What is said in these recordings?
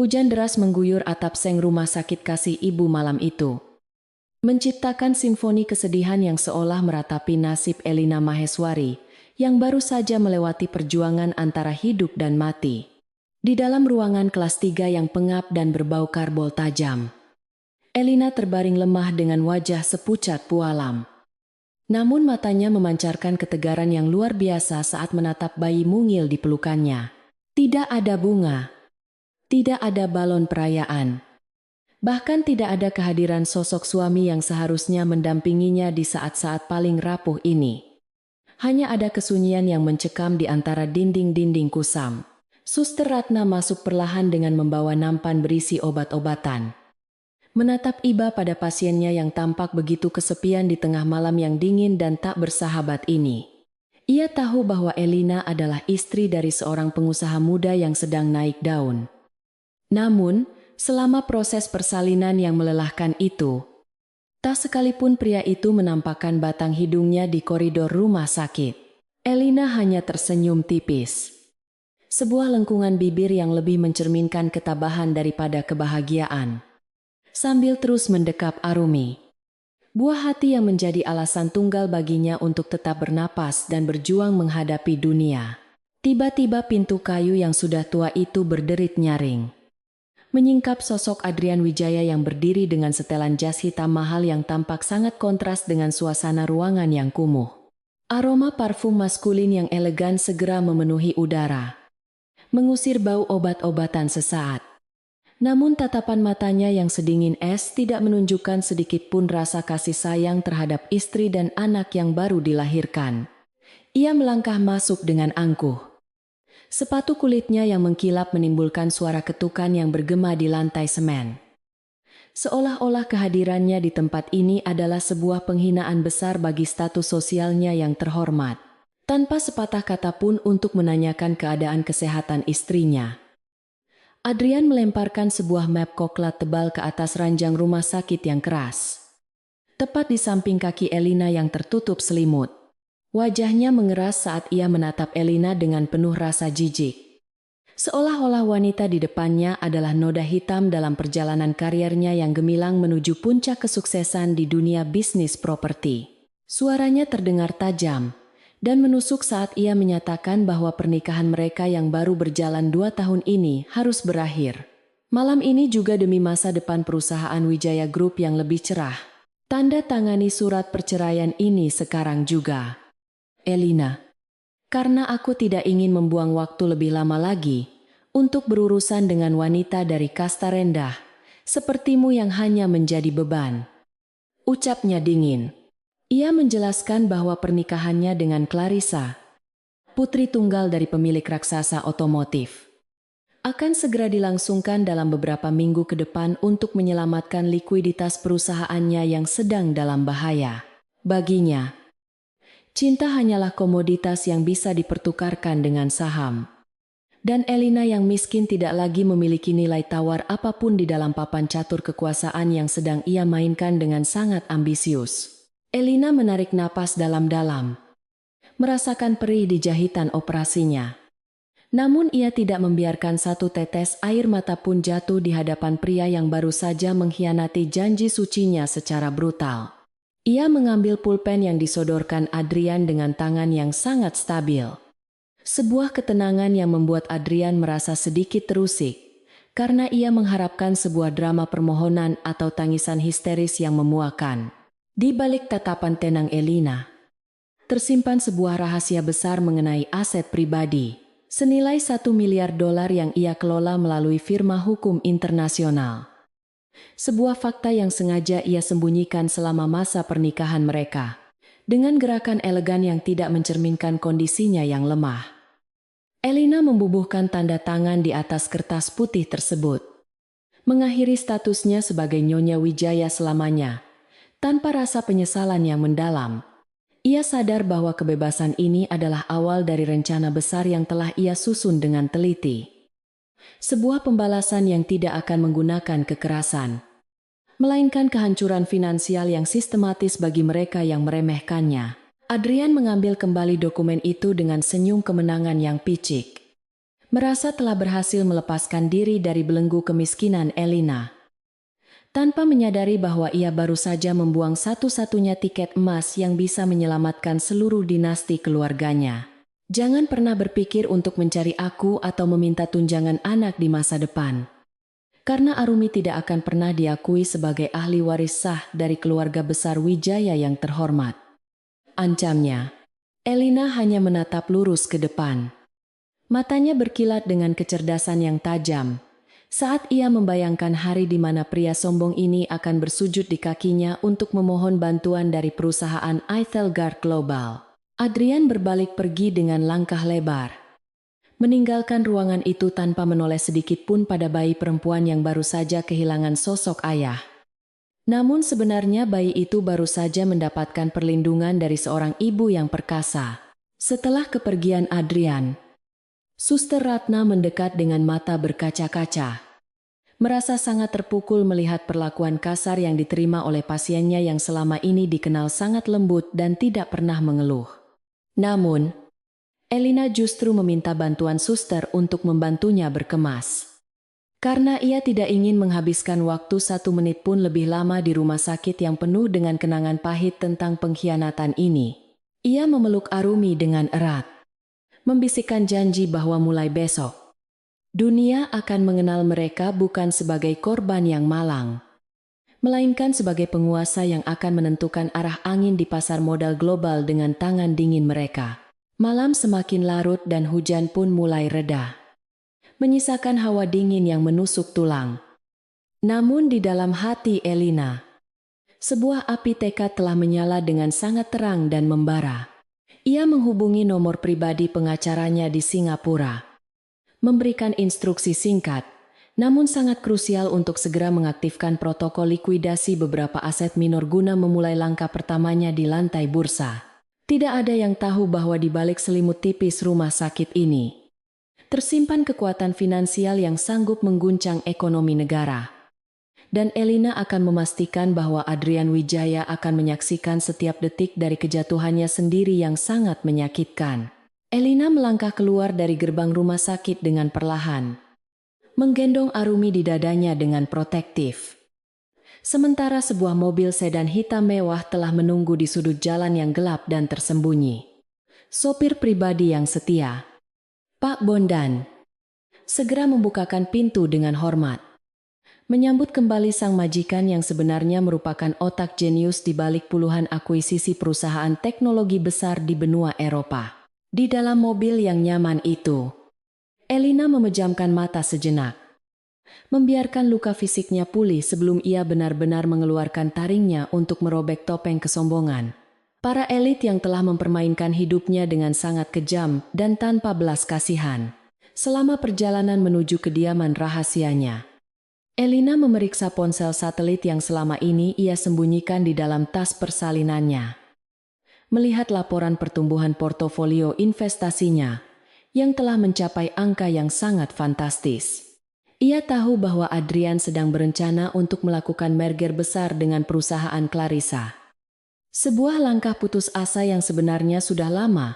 Hujan deras mengguyur atap seng rumah sakit kasih ibu malam itu, menciptakan simfoni kesedihan yang seolah meratapi nasib Elina Maheswari, yang baru saja melewati perjuangan antara hidup dan mati. Di dalam ruangan kelas 3 yang pengap dan berbau karbol tajam, Elina terbaring lemah dengan wajah sepucat pualam. Namun matanya memancarkan ketegaran yang luar biasa saat menatap bayi mungil di pelukannya. Tidak ada bunga. Tidak ada balon perayaan. Bahkan tidak ada kehadiran sosok suami yang seharusnya mendampinginya di saat-saat paling rapuh ini. Hanya ada kesunyian yang mencekam di antara dinding-dinding kusam. Suster Ratna masuk perlahan dengan membawa nampan berisi obat-obatan. Menatap iba pada pasiennya yang tampak begitu kesepian di tengah malam yang dingin dan tak bersahabat ini. Ia tahu bahwa Elina adalah istri dari seorang pengusaha muda yang sedang naik daun. Namun, selama proses persalinan yang melelahkan itu, tak sekalipun pria itu menampakkan batang hidungnya di koridor rumah sakit. Elina hanya tersenyum tipis. Sebuah lengkungan bibir yang lebih mencerminkan ketabahan daripada kebahagiaan. Sambil terus mendekap Arumi. Buah hati yang menjadi alasan tunggal baginya untuk tetap bernapas dan berjuang menghadapi dunia. Tiba-tiba pintu kayu yang sudah tua itu berderit nyaring. Menyingkap sosok Adrian Wijaya yang berdiri dengan setelan jas hitam mahal yang tampak sangat kontras dengan suasana ruangan yang kumuh. Aroma parfum maskulin yang elegan segera memenuhi udara, mengusir bau obat-obatan sesaat. Namun tatapan matanya yang sedingin es tidak menunjukkan sedikit pun rasa kasih sayang terhadap istri dan anak yang baru dilahirkan. Ia melangkah masuk dengan angkuh. Sepatu kulitnya yang mengkilap menimbulkan suara ketukan yang bergema di lantai semen. Seolah-olah kehadirannya di tempat ini adalah sebuah penghinaan besar bagi status sosialnya yang terhormat. Tanpa sepatah kata pun untuk menanyakan keadaan kesehatan istrinya, Adrian melemparkan sebuah map koklat tebal ke atas ranjang rumah sakit yang keras. Tepat di samping kaki Elina yang tertutup selimut. Wajahnya mengeras saat ia menatap Elina dengan penuh rasa jijik. Seolah-olah wanita di depannya adalah noda hitam dalam perjalanan karirnya yang gemilang menuju puncak kesuksesan di dunia bisnis properti. Suaranya terdengar tajam dan menusuk saat ia menyatakan bahwa pernikahan mereka yang baru berjalan 2 tahun ini harus berakhir. Malam ini juga demi masa depan perusahaan Wijaya Group yang lebih cerah. Tanda tangani surat perceraian ini sekarang juga. Elina, karena aku tidak ingin membuang waktu lebih lama lagi untuk berurusan dengan wanita dari kasta rendah, sepertimu yang hanya menjadi beban. Ucapnya dingin. Ia menjelaskan bahwa pernikahannya dengan Clarissa, putri tunggal dari pemilik raksasa otomotif, akan segera dilangsungkan dalam beberapa minggu ke depan untuk menyelamatkan likuiditas perusahaannya yang sedang dalam bahaya. Baginya, cinta hanyalah komoditas yang bisa dipertukarkan dengan saham. Dan Elina yang miskin tidak lagi memiliki nilai tawar apapun di dalam papan catur kekuasaan yang sedang ia mainkan dengan sangat ambisius. Elina menarik napas dalam-dalam, merasakan perih di jahitan operasinya. Namun ia tidak membiarkan satu tetes air mata pun jatuh di hadapan pria yang baru saja mengkhianati janji sucinya secara brutal. Ia mengambil pulpen yang disodorkan Adrian dengan tangan yang sangat stabil. Sebuah ketenangan yang membuat Adrian merasa sedikit terusik, karena ia mengharapkan sebuah drama permohonan atau tangisan histeris yang memuakan. Di balik tatapan tenang Elina, tersimpan sebuah rahasia besar mengenai aset pribadi, senilai $1 miliar yang ia kelola melalui firma hukum internasional. Sebuah fakta yang sengaja ia sembunyikan selama masa pernikahan mereka, dengan gerakan elegan yang tidak mencerminkan kondisinya yang lemah. Elina membubuhkan tanda tangan di atas kertas putih tersebut, mengakhiri statusnya sebagai Nyonya Wijaya selamanya, tanpa rasa penyesalan yang mendalam. Ia sadar bahwa kebebasan ini adalah awal dari rencana besar yang telah ia susun dengan teliti. Sebuah pembalasan yang tidak akan menggunakan kekerasan, melainkan kehancuran finansial yang sistematis bagi mereka yang meremehkannya. Adrian mengambil kembali dokumen itu dengan senyum kemenangan yang picik. merasa telah berhasil melepaskan diri dari belenggu kemiskinan Elina. Tanpa menyadari bahwa ia baru saja membuang satu-satunya tiket emas yang bisa menyelamatkan seluruh dinasti keluarganya. Jangan pernah berpikir untuk mencari aku atau meminta tunjangan anak di masa depan. Karena Arumi tidak akan pernah diakui sebagai ahli waris sah dari keluarga besar Wijaya yang terhormat. Ancamnya. Elina hanya menatap lurus ke depan. Matanya berkilat dengan kecerdasan yang tajam. Saat ia membayangkan hari di mana pria sombong ini akan bersujud di kakinya untuk memohon bantuan dari perusahaan Eitelgard Global, Adrian berbalik pergi dengan langkah lebar. Meninggalkan ruangan itu tanpa menoleh sedikit pun pada bayi perempuan yang baru saja kehilangan sosok ayah. Namun sebenarnya bayi itu baru saja mendapatkan perlindungan dari seorang ibu yang perkasa. Setelah kepergian Adrian, Suster Ratna mendekat dengan mata berkaca-kaca. Merasa sangat terpukul melihat perlakuan kasar yang diterima oleh pasiennya yang selama ini dikenal sangat lembut dan tidak pernah mengeluh. Namun, Elina justru meminta bantuan suster untuk membantunya berkemas. Karena ia tidak ingin menghabiskan waktu 1 menit pun lebih lama di rumah sakit yang penuh dengan kenangan pahit tentang pengkhianatan ini. Ia memeluk Arumi dengan erat, membisikkan janji bahwa mulai besok, dunia akan mengenal mereka bukan sebagai korban yang malang, melainkan sebagai penguasa yang akan menentukan arah angin di pasar modal global dengan tangan dingin mereka. Malam semakin larut dan hujan pun mulai reda, menyisakan hawa dingin yang menusuk tulang. Namun di dalam hati Elina, sebuah api tekad telah menyala dengan sangat terang dan membara. Ia menghubungi nomor pribadi pengacaranya di Singapura, memberikan instruksi singkat, namun sangat krusial untuk segera mengaktifkan protokol likuidasi beberapa aset minor guna memulai langkah pertamanya di lantai bursa. Tidak ada yang tahu bahwa di balik selimut tipis rumah sakit ini tersimpan kekuatan finansial yang sanggup mengguncang ekonomi negara. Dan Elina akan memastikan bahwa Adrian Wijaya akan menyaksikan setiap detik dari kejatuhannya sendiri yang sangat menyakitkan. Elina melangkah keluar dari gerbang rumah sakit dengan perlahan, menggendong Arumi di dadanya dengan protektif. Sementara sebuah mobil sedan hitam mewah telah menunggu di sudut jalan yang gelap dan tersembunyi. Sopir pribadi yang setia, Pak Bondan, segera membukakan pintu dengan hormat, menyambut kembali sang majikan yang sebenarnya merupakan otak jenius di balik puluhan akuisisi perusahaan teknologi besar di benua Eropa. Di dalam mobil yang nyaman itu, Elina memejamkan mata sejenak, membiarkan luka fisiknya pulih sebelum ia benar-benar mengeluarkan taringnya untuk merobek topeng kesombongan para elit yang telah mempermainkan hidupnya dengan sangat kejam dan tanpa belas kasihan. Selama perjalanan menuju kediaman rahasianya, Elina memeriksa ponsel satelit yang selama ini ia sembunyikan di dalam tas persalinannya. Melihat laporan pertumbuhan portofolio investasinya yang telah mencapai angka yang sangat fantastis, ia tahu bahwa Adrian sedang berencana untuk melakukan merger besar dengan perusahaan Clarissa. Sebuah langkah putus asa yang sebenarnya sudah lama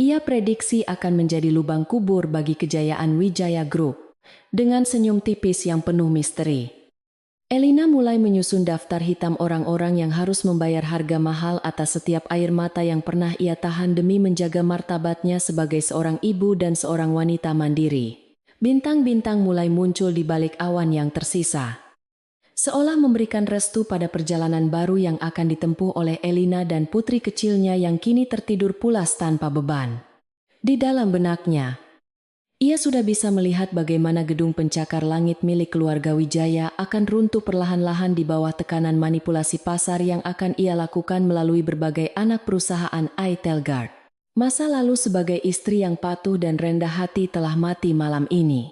ia prediksi akan menjadi lubang kubur bagi kejayaan Wijaya Group. Dengan senyum tipis yang penuh misteri, Elina mulai menyusun daftar hitam orang-orang yang harus membayar harga mahal atas setiap air mata yang pernah ia tahan demi menjaga martabatnya sebagai seorang ibu dan seorang wanita mandiri. Bintang-bintang mulai muncul di balik awan yang tersisa, seolah memberikan restu pada perjalanan baru yang akan ditempuh oleh Elina dan putri kecilnya yang kini tertidur pulas tanpa beban. Di dalam benaknya, ia sudah bisa melihat bagaimana gedung pencakar langit milik keluarga Wijaya akan runtuh perlahan-lahan di bawah tekanan manipulasi pasar yang akan ia lakukan melalui berbagai anak perusahaan Eitelgard. Masa lalu sebagai istri yang patuh dan rendah hati telah mati malam ini,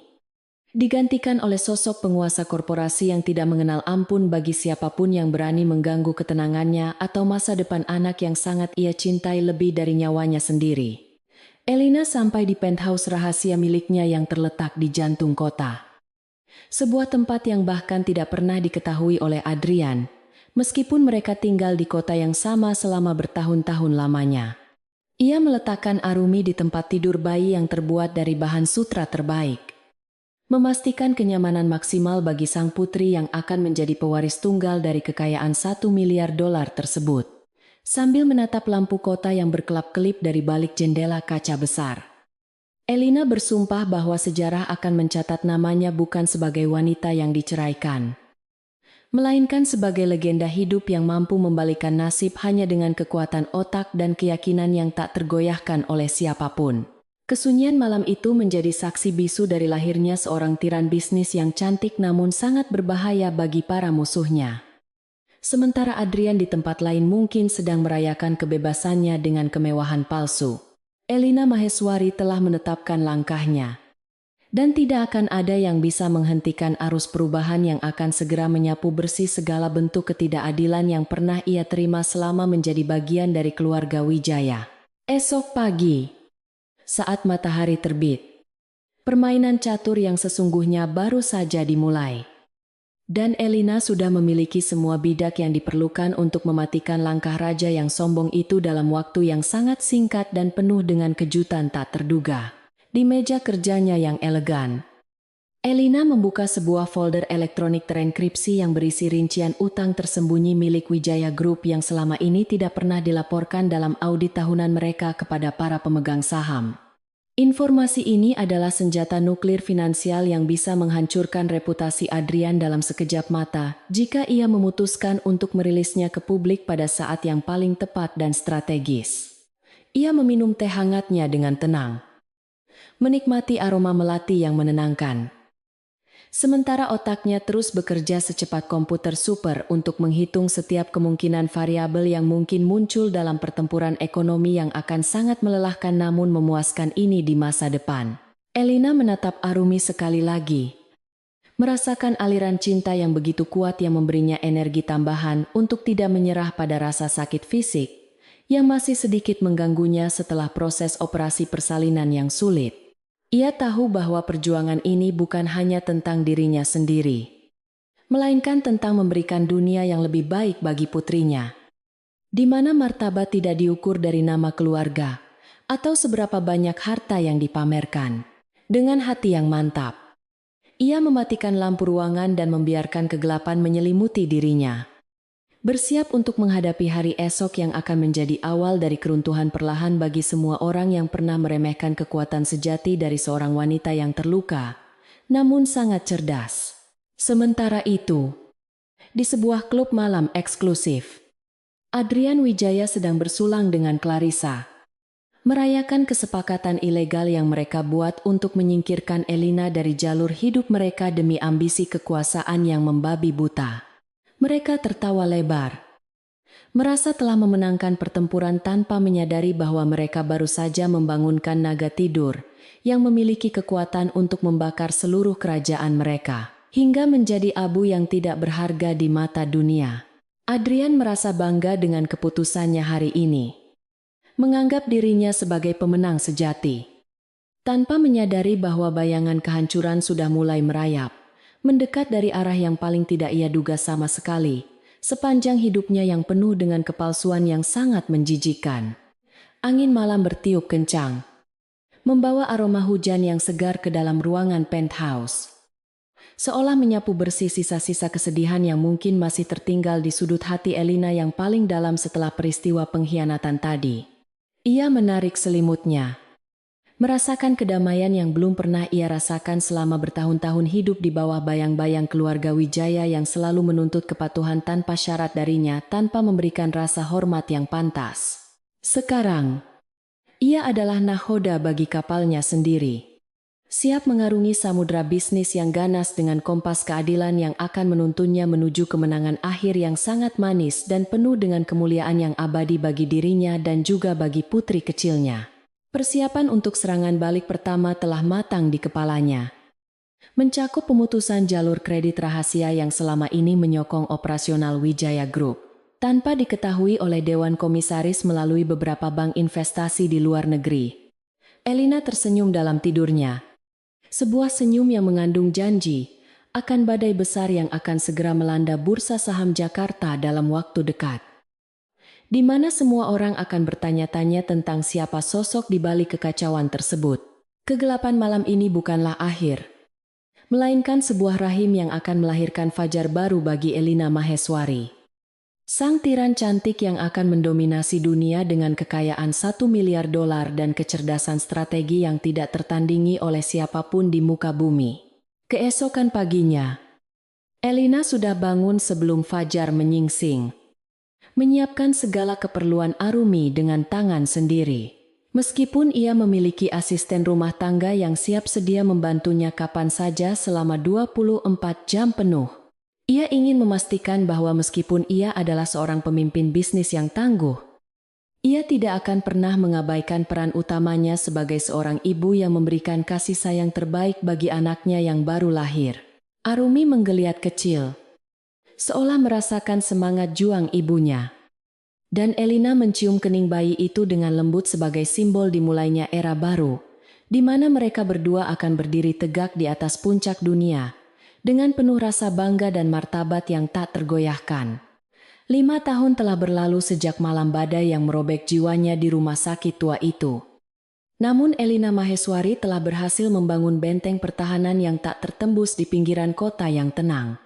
digantikan oleh sosok penguasa korporasi yang tidak mengenal ampun bagi siapapun yang berani mengganggu ketenangannya atau masa depan anak yang sangat ia cintai lebih dari nyawanya sendiri. Elina sampai di penthouse rahasia miliknya yang terletak di jantung kota. Sebuah tempat yang bahkan tidak pernah diketahui oleh Adrian, meskipun mereka tinggal di kota yang sama selama bertahun-tahun lamanya. Ia meletakkan Arumi di tempat tidur bayi yang terbuat dari bahan sutra terbaik, memastikan kenyamanan maksimal bagi sang putri yang akan menjadi pewaris tunggal dari kekayaan $1 miliar tersebut. Sambil menatap lampu kota yang berkelap-kelip dari balik jendela kaca besar, Elina bersumpah bahwa sejarah akan mencatat namanya bukan sebagai wanita yang diceraikan, melainkan sebagai legenda hidup yang mampu membalikkan nasib hanya dengan kekuatan otak dan keyakinan yang tak tergoyahkan oleh siapapun. Kesunyian malam itu menjadi saksi bisu dari lahirnya seorang tiran bisnis yang cantik namun sangat berbahaya bagi para musuhnya. Sementara Adrian di tempat lain mungkin sedang merayakan kebebasannya dengan kemewahan palsu, Elina Maheswari telah menetapkan langkahnya. Dan tidak akan ada yang bisa menghentikan arus perubahan yang akan segera menyapu bersih segala bentuk ketidakadilan yang pernah ia terima selama menjadi bagian dari keluarga Wijaya. Esok pagi, saat matahari terbit, permainan catur yang sesungguhnya baru saja dimulai. Dan Elina sudah memiliki semua bidak yang diperlukan untuk mematikan langkah raja yang sombong itu dalam waktu yang sangat singkat dan penuh dengan kejutan tak terduga. Di meja kerjanya yang elegan, Elina membuka sebuah folder elektronik terenkripsi yang berisi rincian utang tersembunyi milik Wijaya Group yang selama ini tidak pernah dilaporkan dalam audit tahunan mereka kepada para pemegang saham. Informasi ini adalah senjata nuklir finansial yang bisa menghancurkan reputasi Adrian dalam sekejap mata jika ia memutuskan untuk merilisnya ke publik pada saat yang paling tepat dan strategis. Ia meminum teh hangatnya dengan tenang, menikmati aroma melati yang menenangkan. Sementara otaknya terus bekerja secepat komputer super untuk menghitung setiap kemungkinan variabel yang mungkin muncul dalam pertempuran ekonomi yang akan sangat melelahkan namun memuaskan ini di masa depan. Elina menatap Arumi sekali lagi, merasakan aliran cinta yang begitu kuat yang memberinya energi tambahan untuk tidak menyerah pada rasa sakit fisik yang masih sedikit mengganggunya setelah proses operasi persalinan yang sulit. Ia tahu bahwa perjuangan ini bukan hanya tentang dirinya sendiri, melainkan tentang memberikan dunia yang lebih baik bagi putrinya, di mana martabat tidak diukur dari nama keluarga atau seberapa banyak harta yang dipamerkan. Dengan hati yang mantap, ia mematikan lampu ruangan dan membiarkan kegelapan menyelimuti dirinya, bersiap untuk menghadapi hari esok yang akan menjadi awal dari keruntuhan perlahan bagi semua orang yang pernah meremehkan kekuatan sejati dari seorang wanita yang terluka, namun sangat cerdas. Sementara itu, di sebuah klub malam eksklusif, Adrian Wijaya sedang bersulang dengan Clarissa, merayakan kesepakatan ilegal yang mereka buat untuk menyingkirkan Elina dari jalur hidup mereka demi ambisi kekuasaan yang membabi buta. Mereka tertawa lebar, merasa telah memenangkan pertempuran tanpa menyadari bahwa mereka baru saja membangunkan naga tidur yang memiliki kekuatan untuk membakar seluruh kerajaan mereka, hingga menjadi abu yang tidak berharga di mata dunia. Adrian merasa bangga dengan keputusannya hari ini, menganggap dirinya sebagai pemenang sejati, tanpa menyadari bahwa bayangan kehancuran sudah mulai merayap, mendekat dari arah yang paling tidak ia duga sama sekali, sepanjang hidupnya yang penuh dengan kepalsuan yang sangat menjijikkan. Angin malam bertiup kencang, membawa aroma hujan yang segar ke dalam ruangan penthouse, seolah menyapu bersih sisa-sisa kesedihan yang mungkin masih tertinggal di sudut hati Elina yang paling dalam setelah peristiwa pengkhianatan tadi. Ia menarik selimutnya, merasakan kedamaian yang belum pernah ia rasakan selama bertahun-tahun hidup di bawah bayang-bayang keluarga Wijaya yang selalu menuntut kepatuhan tanpa syarat darinya tanpa memberikan rasa hormat yang pantas. Sekarang, ia adalah nahoda bagi kapalnya sendiri, siap mengarungi samudra bisnis yang ganas dengan kompas keadilan yang akan menuntunnya menuju kemenangan akhir yang sangat manis dan penuh dengan kemuliaan yang abadi bagi dirinya dan juga bagi putri kecilnya. Persiapan untuk serangan balik pertama telah matang di kepalanya, mencakup pemutusan jalur kredit rahasia yang selama ini menyokong operasional Wijaya Group, tanpa diketahui oleh Dewan Komisaris melalui beberapa bank investasi di luar negeri. Elina tersenyum dalam tidurnya, sebuah senyum yang mengandung janji akan badai besar yang akan segera melanda bursa saham Jakarta dalam waktu dekat. di mana semua orang akan bertanya-tanya tentang siapa sosok di balik kekacauan tersebut. Kegelapan malam ini bukanlah akhir, melainkan sebuah rahim yang akan melahirkan fajar baru bagi Elina Maheswari. Sang tiran cantik yang akan mendominasi dunia dengan kekayaan $1 miliar dan kecerdasan strategi yang tidak tertandingi oleh siapapun di muka bumi. Keesokan paginya, Elina sudah bangun sebelum fajar menyingsing, menyiapkan segala keperluan Arumi dengan tangan sendiri. Meskipun ia memiliki asisten rumah tangga yang siap sedia membantunya kapan saja selama 24 jam penuh, ia ingin memastikan bahwa meskipun ia adalah seorang pemimpin bisnis yang tangguh, ia tidak akan pernah mengabaikan peran utamanya sebagai seorang ibu yang memberikan kasih sayang terbaik bagi anaknya yang baru lahir. Arumi menggeliat kecil, seolah merasakan semangat juang ibunya. Dan Elina mencium kening bayi itu dengan lembut sebagai simbol dimulainya era baru, di mana mereka berdua akan berdiri tegak di atas puncak dunia, dengan penuh rasa bangga dan martabat yang tak tergoyahkan. 5 tahun telah berlalu sejak malam badai yang merobek jiwanya di rumah sakit tua itu. Namun Elina Maheswari telah berhasil membangun benteng pertahanan yang tak tertembus di pinggiran kota yang tenang.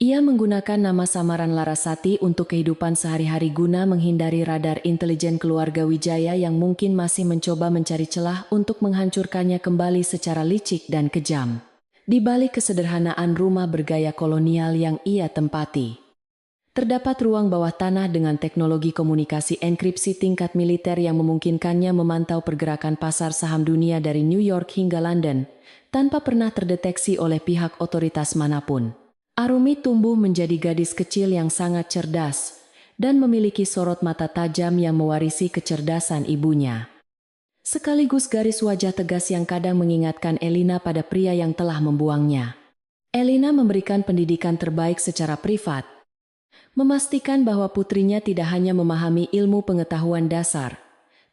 Ia menggunakan nama samaran Larasati untuk kehidupan sehari-hari guna menghindari radar intelijen keluarga Wijaya yang mungkin masih mencoba mencari celah untuk menghancurkannya kembali secara licik dan kejam. Di balik kesederhanaan rumah bergaya kolonial yang ia tempati, terdapat ruang bawah tanah dengan teknologi komunikasi enkripsi tingkat militer yang memungkinkannya memantau pergerakan pasar saham dunia dari New York hingga London, tanpa pernah terdeteksi oleh pihak otoritas manapun. Arumi tumbuh menjadi gadis kecil yang sangat cerdas, dan memiliki sorot mata tajam yang mewarisi kecerdasan ibunya. Sekaligus garis wajah tegas yang kadang mengingatkan Elina pada pria yang telah membuangnya. Elina memberikan pendidikan terbaik secara privat, memastikan bahwa putrinya tidak hanya memahami ilmu pengetahuan dasar,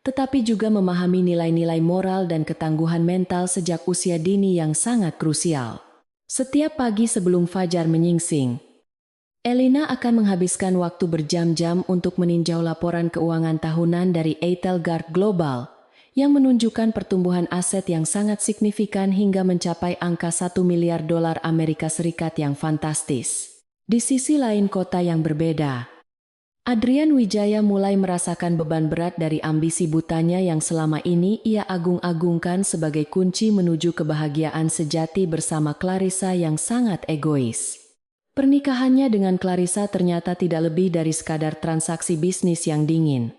tetapi juga memahami nilai-nilai moral dan ketangguhan mental sejak usia dini yang sangat krusial. Setiap pagi sebelum fajar menyingsing, Elina akan menghabiskan waktu berjam-jam untuk meninjau laporan keuangan tahunan dari Eitelgard Global, yang menunjukkan pertumbuhan aset yang sangat signifikan hingga mencapai angka $1 miliar Amerika Serikat yang fantastis. Di sisi lain kota yang berbeda, Adrian Wijaya mulai merasakan beban berat dari ambisi butanya yang selama ini ia agung-agungkan sebagai kunci menuju kebahagiaan sejati bersama Clarissa yang sangat egois. Pernikahannya dengan Clarissa ternyata tidak lebih dari sekadar transaksi bisnis yang dingin,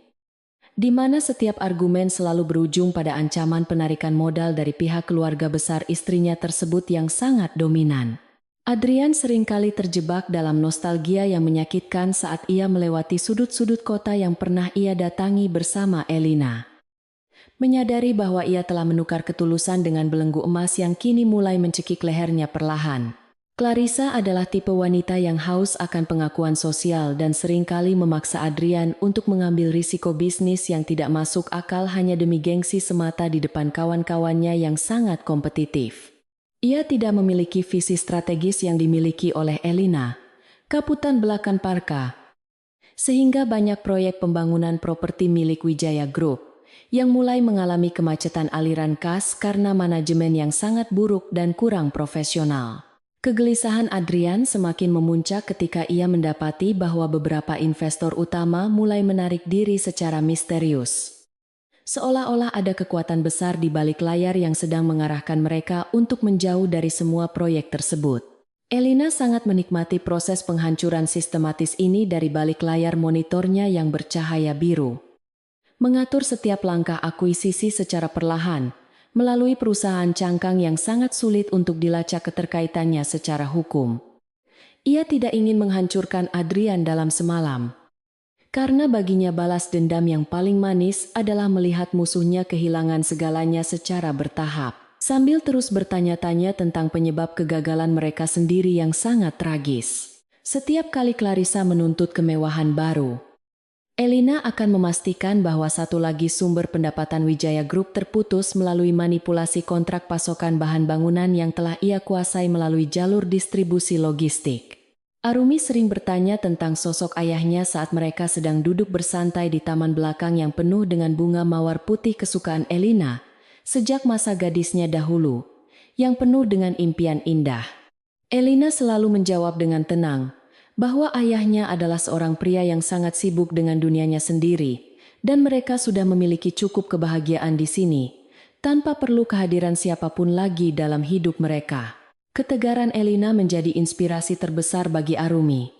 di mana setiap argumen selalu berujung pada ancaman penarikan modal dari pihak keluarga besar istrinya tersebut yang sangat dominan. Adrian seringkali terjebak dalam nostalgia yang menyakitkan saat ia melewati sudut-sudut kota yang pernah ia datangi bersama Elina. Menyadari bahwa ia telah menukar ketulusan dengan belenggu emas yang kini mulai mencekik lehernya perlahan. Clarissa adalah tipe wanita yang haus akan pengakuan sosial dan seringkali memaksa Adrian untuk mengambil risiko bisnis yang tidak masuk akal hanya demi gengsi semata di depan kawan-kawannya yang sangat kompetitif. Ia tidak memiliki visi strategis yang dimiliki oleh Elina, Kaputan Belakan Parka, sehingga banyak proyek pembangunan properti milik Wijaya Group yang mulai mengalami kemacetan aliran kas karena manajemen yang sangat buruk dan kurang profesional. Kegelisahan Adrian semakin memuncak ketika ia mendapati bahwa beberapa investor utama mulai menarik diri secara misterius. Seolah-olah ada kekuatan besar di balik layar yang sedang mengarahkan mereka untuk menjauh dari semua proyek tersebut. Elina sangat menikmati proses penghancuran sistematis ini dari balik layar monitornya yang bercahaya biru. Mengatur setiap langkah akuisisi secara perlahan, melalui perusahaan cangkang yang sangat sulit untuk dilacak keterkaitannya secara hukum. Ia tidak ingin menghancurkan Adrian dalam semalam, karena baginya balas dendam yang paling manis adalah melihat musuhnya kehilangan segalanya secara bertahap, sambil terus bertanya-tanya tentang penyebab kegagalan mereka sendiri yang sangat tragis. Setiap kali Clarissa menuntut kemewahan baru, Elina akan memastikan bahwa satu lagi sumber pendapatan Wijaya Group terputus melalui manipulasi kontrak pasokan bahan bangunan yang telah ia kuasai melalui jalur distribusi logistik. Arumi sering bertanya tentang sosok ayahnya saat mereka sedang duduk bersantai di taman belakang yang penuh dengan bunga mawar putih kesukaan Elina sejak masa gadisnya dahulu, yang penuh dengan impian indah. Elina selalu menjawab dengan tenang bahwa ayahnya adalah seorang pria yang sangat sibuk dengan dunianya sendiri, dan mereka sudah memiliki cukup kebahagiaan di sini, tanpa perlu kehadiran siapapun lagi dalam hidup mereka. Ketegaran Elina menjadi inspirasi terbesar bagi Arumi,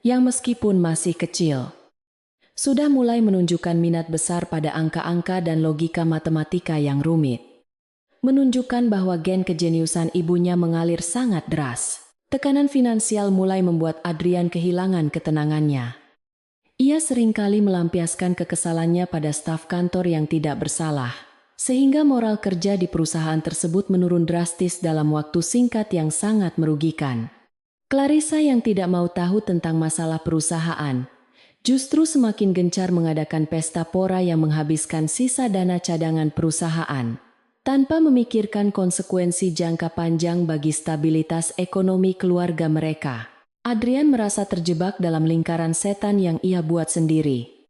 yang meskipun masih kecil, sudah mulai menunjukkan minat besar pada angka-angka dan logika matematika yang rumit. Menunjukkan bahwa gen kejeniusan ibunya mengalir sangat deras. Tekanan finansial mulai membuat Adrian kehilangan ketenangannya. Ia seringkali melampiaskan kekesalannya pada staf kantor yang tidak bersalah, sehingga moral kerja di perusahaan tersebut menurun drastis dalam waktu singkat yang sangat merugikan. Clarissa yang tidak mau tahu tentang masalah perusahaan, justru semakin gencar mengadakan pesta pora yang menghabiskan sisa dana cadangan perusahaan, tanpa memikirkan konsekuensi jangka panjang bagi stabilitas ekonomi keluarga mereka. Adrian merasa terjebak dalam lingkaran setan yang ia buat sendiri.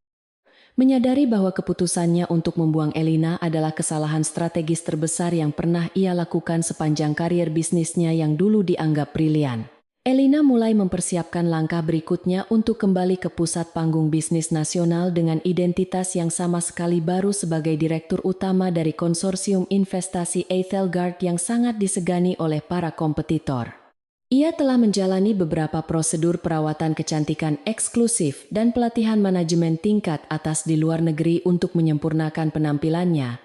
Menyadari bahwa keputusannya untuk membuang Elina adalah kesalahan strategis terbesar yang pernah ia lakukan sepanjang karier bisnisnya yang dulu dianggap brilian. Elina mulai mempersiapkan langkah berikutnya untuk kembali ke pusat panggung bisnis nasional dengan identitas yang sama sekali baru sebagai direktur utama dari konsorsium investasi Edelgard yang sangat disegani oleh para kompetitor. Ia telah menjalani beberapa prosedur perawatan kecantikan eksklusif dan pelatihan manajemen tingkat atas di luar negeri untuk menyempurnakan penampilannya,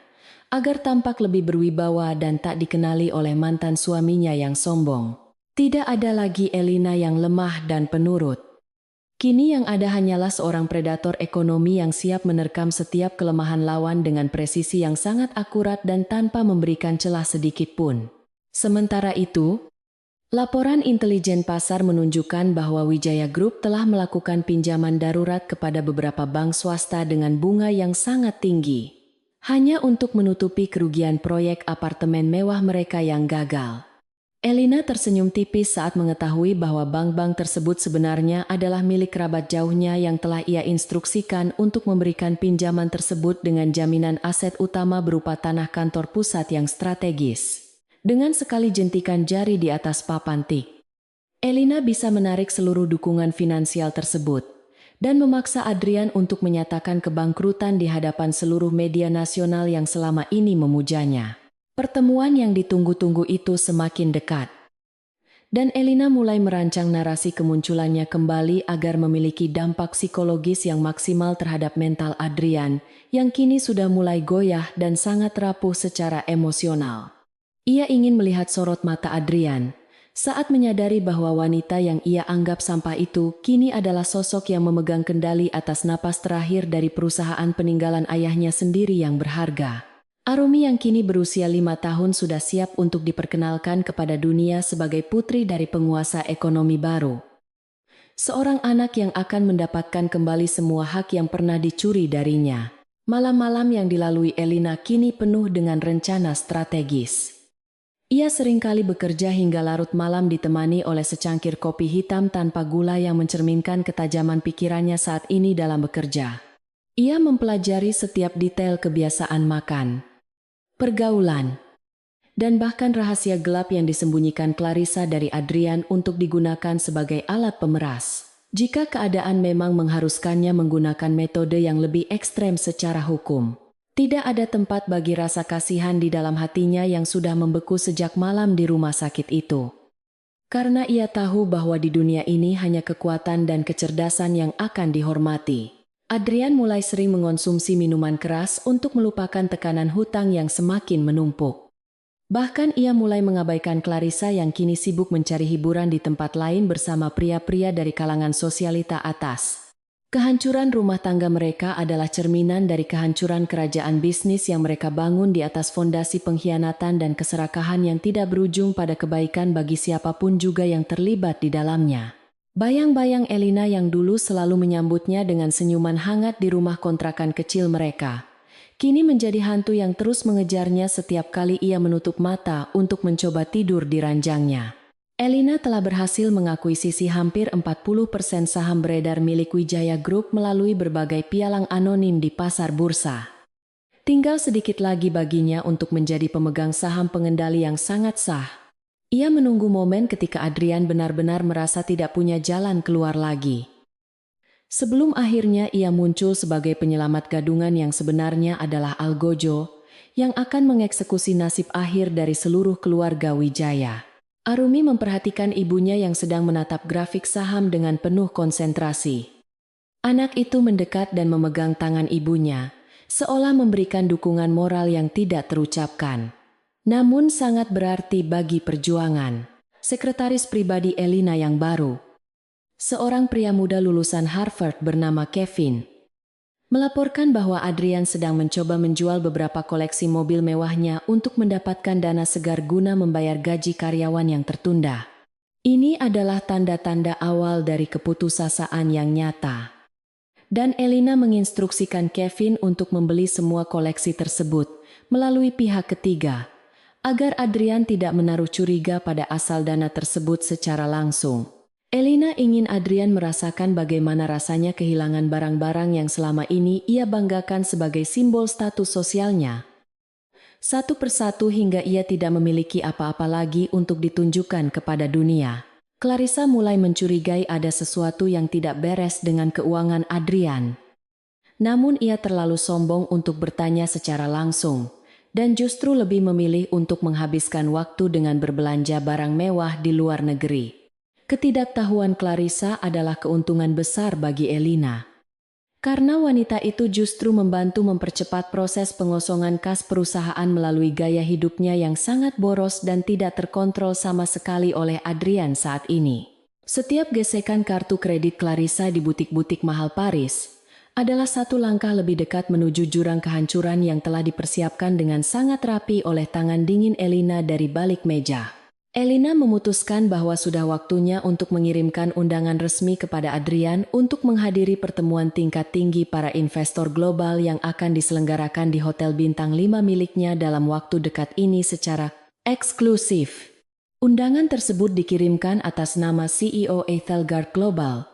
agar tampak lebih berwibawa dan tak dikenali oleh mantan suaminya yang sombong. Tidak ada lagi Elina yang lemah dan penurut. Kini yang ada hanyalah seorang predator ekonomi yang siap menerkam setiap kelemahan lawan dengan presisi yang sangat akurat dan tanpa memberikan celah sedikit pun. Sementara itu, laporan intelijen pasar menunjukkan bahwa Wijaya Group telah melakukan pinjaman darurat kepada beberapa bank swasta dengan bunga yang sangat tinggi, hanya untuk menutupi kerugian proyek apartemen mewah mereka yang gagal. Elina tersenyum tipis saat mengetahui bahwa bank-bank tersebut sebenarnya adalah milik kerabat jauhnya yang telah ia instruksikan untuk memberikan pinjaman tersebut dengan jaminan aset utama berupa tanah kantor pusat yang strategis. Dengan sekali jentikan jari di atas papan tik, Elina bisa menarik seluruh dukungan finansial tersebut dan memaksa Adrian untuk menyatakan kebangkrutan di hadapan seluruh media nasional yang selama ini memujanya. Pertemuan yang ditunggu-tunggu itu semakin dekat, dan Elina mulai merancang narasi kemunculannya kembali agar memiliki dampak psikologis yang maksimal terhadap mental Adrian, yang kini sudah mulai goyah dan sangat rapuh secara emosional. Ia ingin melihat sorot mata Adrian saat menyadari bahwa wanita yang ia anggap sampah itu kini adalah sosok yang memegang kendali atas napas terakhir dari perusahaan peninggalan ayahnya sendiri yang berharga. Arumi yang kini berusia 5 tahun sudah siap untuk diperkenalkan kepada dunia sebagai putri dari penguasa ekonomi baru. Seorang anak yang akan mendapatkan kembali semua hak yang pernah dicuri darinya. Malam-malam yang dilalui Elina kini penuh dengan rencana strategis. Ia seringkali bekerja hingga larut malam ditemani oleh secangkir kopi hitam tanpa gula yang mencerminkan ketajaman pikirannya saat ini dalam bekerja. Ia mempelajari setiap detail kebiasaan makan, pergaulan, dan bahkan rahasia gelap yang disembunyikan Clarissa dari Adrian untuk digunakan sebagai alat pemeras. Jika keadaan memang mengharuskannya menggunakan metode yang lebih ekstrem secara hukum. Tidak ada tempat bagi rasa kasihan di dalam hatinya yang sudah membeku sejak malam di rumah sakit itu. Karena ia tahu bahwa di dunia ini hanya kekuatan dan kecerdasan yang akan dihormati. Adrian mulai sering mengonsumsi minuman keras untuk melupakan tekanan hutang yang semakin menumpuk. Bahkan ia mulai mengabaikan Clarissa yang kini sibuk mencari hiburan di tempat lain bersama pria-pria dari kalangan sosialita atas. Kehancuran rumah tangga mereka adalah cerminan dari kehancuran kerajaan bisnis yang mereka bangun di atas fondasi pengkhianatan dan keserakahan yang tidak berujung pada kebaikan bagi siapapun juga yang terlibat di dalamnya. Bayang-bayang Elina yang dulu selalu menyambutnya dengan senyuman hangat di rumah kontrakan kecil mereka, kini menjadi hantu yang terus mengejarnya setiap kali ia menutup mata untuk mencoba tidur di ranjangnya. Elina telah berhasil mengakuisisi hampir 40% saham beredar milik Wijaya Group melalui berbagai pialang anonim di pasar bursa. Tinggal sedikit lagi baginya untuk menjadi pemegang saham pengendali yang sangat sah. Ia menunggu momen ketika Adrian benar-benar merasa tidak punya jalan keluar lagi. Sebelum akhirnya ia muncul sebagai penyelamat gadungan yang sebenarnya adalah Algojo, yang akan mengeksekusi nasib akhir dari seluruh keluarga Wijaya. Arumi memperhatikan ibunya yang sedang menatap grafik saham dengan penuh konsentrasi. Anak itu mendekat dan memegang tangan ibunya, seolah memberikan dukungan moral yang tidak terucapkan. Namun sangat berarti bagi perjuangan. Sekretaris pribadi Elina yang baru, seorang pria muda lulusan Harvard bernama Kevin, melaporkan bahwa Adrian sedang mencoba menjual beberapa koleksi mobil mewahnya untuk mendapatkan dana segar guna membayar gaji karyawan yang tertunda. Ini adalah tanda-tanda awal dari keputusasaan yang nyata. Dan Elina menginstruksikan Kevin untuk membeli semua koleksi tersebut melalui pihak ketiga, agar Adrian tidak menaruh curiga pada asal dana tersebut secara langsung. Elina ingin Adrian merasakan bagaimana rasanya kehilangan barang-barang yang selama ini ia banggakan sebagai simbol status sosialnya. Satu persatu hingga ia tidak memiliki apa-apa lagi untuk ditunjukkan kepada dunia. Clarissa mulai mencurigai ada sesuatu yang tidak beres dengan keuangan Adrian. Namun ia terlalu sombong untuk bertanya secara langsung, dan justru lebih memilih untuk menghabiskan waktu dengan berbelanja barang mewah di luar negeri. Ketidaktahuan Clarissa adalah keuntungan besar bagi Elina. Karena wanita itu justru membantu mempercepat proses pengosongan kas perusahaan melalui gaya hidupnya yang sangat boros dan tidak terkontrol sama sekali oleh Adrian saat ini. Setiap gesekan kartu kredit Clarissa di butik-butik mahal Paris adalah satu langkah lebih dekat menuju jurang kehancuran yang telah dipersiapkan dengan sangat rapi oleh tangan dingin Elina dari balik meja. Elina memutuskan bahwa sudah waktunya untuk mengirimkan undangan resmi kepada Adrian untuk menghadiri pertemuan tingkat tinggi para investor global yang akan diselenggarakan di Hotel Bintang 5 miliknya dalam waktu dekat ini secara eksklusif. Undangan tersebut dikirimkan atas nama CEO Ethelgard Global,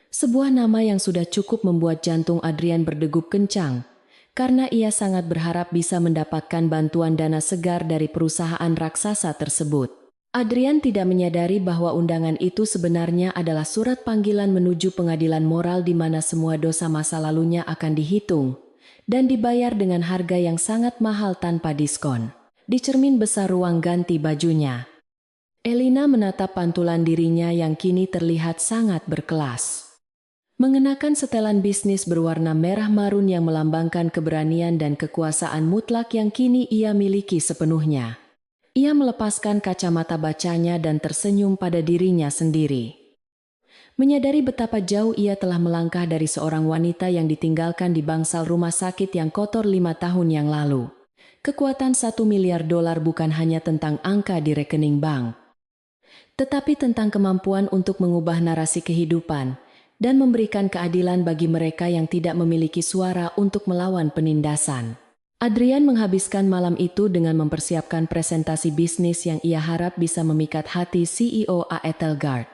sebuah nama yang sudah cukup membuat jantung Adrian berdegup kencang, karena ia sangat berharap bisa mendapatkan bantuan dana segar dari perusahaan raksasa tersebut. Adrian tidak menyadari bahwa undangan itu sebenarnya adalah surat panggilan menuju pengadilan moral di mana semua dosa masa lalunya akan dihitung dan dibayar dengan harga yang sangat mahal tanpa diskon. Di cermin besar ruang ganti bajunya, Elina menatap pantulan dirinya yang kini terlihat sangat berkelas. Mengenakan setelan bisnis berwarna merah marun yang melambangkan keberanian dan kekuasaan mutlak yang kini ia miliki sepenuhnya. Ia melepaskan kacamata bacanya dan tersenyum pada dirinya sendiri. Menyadari betapa jauh ia telah melangkah dari seorang wanita yang ditinggalkan di bangsal rumah sakit yang kotor 5 tahun yang lalu. Kekuatan $1 miliar bukan hanya tentang angka di rekening bank, tetapi tentang kemampuan untuk mengubah narasi kehidupan dan memberikan keadilan bagi mereka yang tidak memiliki suara untuk melawan penindasan. Adrian menghabiskan malam itu dengan mempersiapkan presentasi bisnis yang ia harap bisa memikat hati CEO Ethelgard.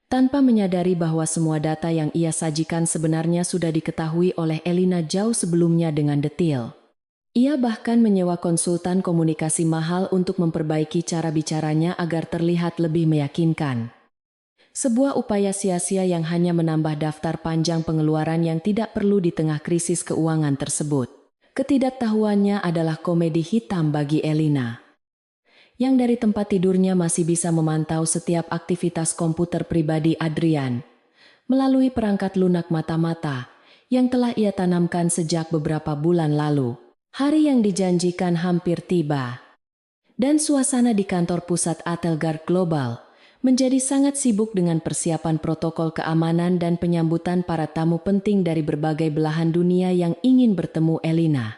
Tanpa menyadari bahwa semua data yang ia sajikan sebenarnya sudah diketahui oleh Elina jauh sebelumnya dengan detail. Ia bahkan menyewa konsultan komunikasi mahal untuk memperbaiki cara bicaranya agar terlihat lebih meyakinkan. Sebuah upaya sia-sia yang hanya menambah daftar panjang pengeluaran yang tidak perlu di tengah krisis keuangan tersebut. Ketidaktahuannya adalah komedi hitam bagi Elina, yang dari tempat tidurnya masih bisa memantau setiap aktivitas komputer pribadi Adrian melalui perangkat lunak mata-mata yang telah ia tanamkan sejak beberapa bulan lalu. Hari yang dijanjikan hampir tiba, dan suasana di kantor pusat Ethelgard Global menjadi sangat sibuk dengan persiapan protokol keamanan dan penyambutan para tamu penting dari berbagai belahan dunia yang ingin bertemu Elina.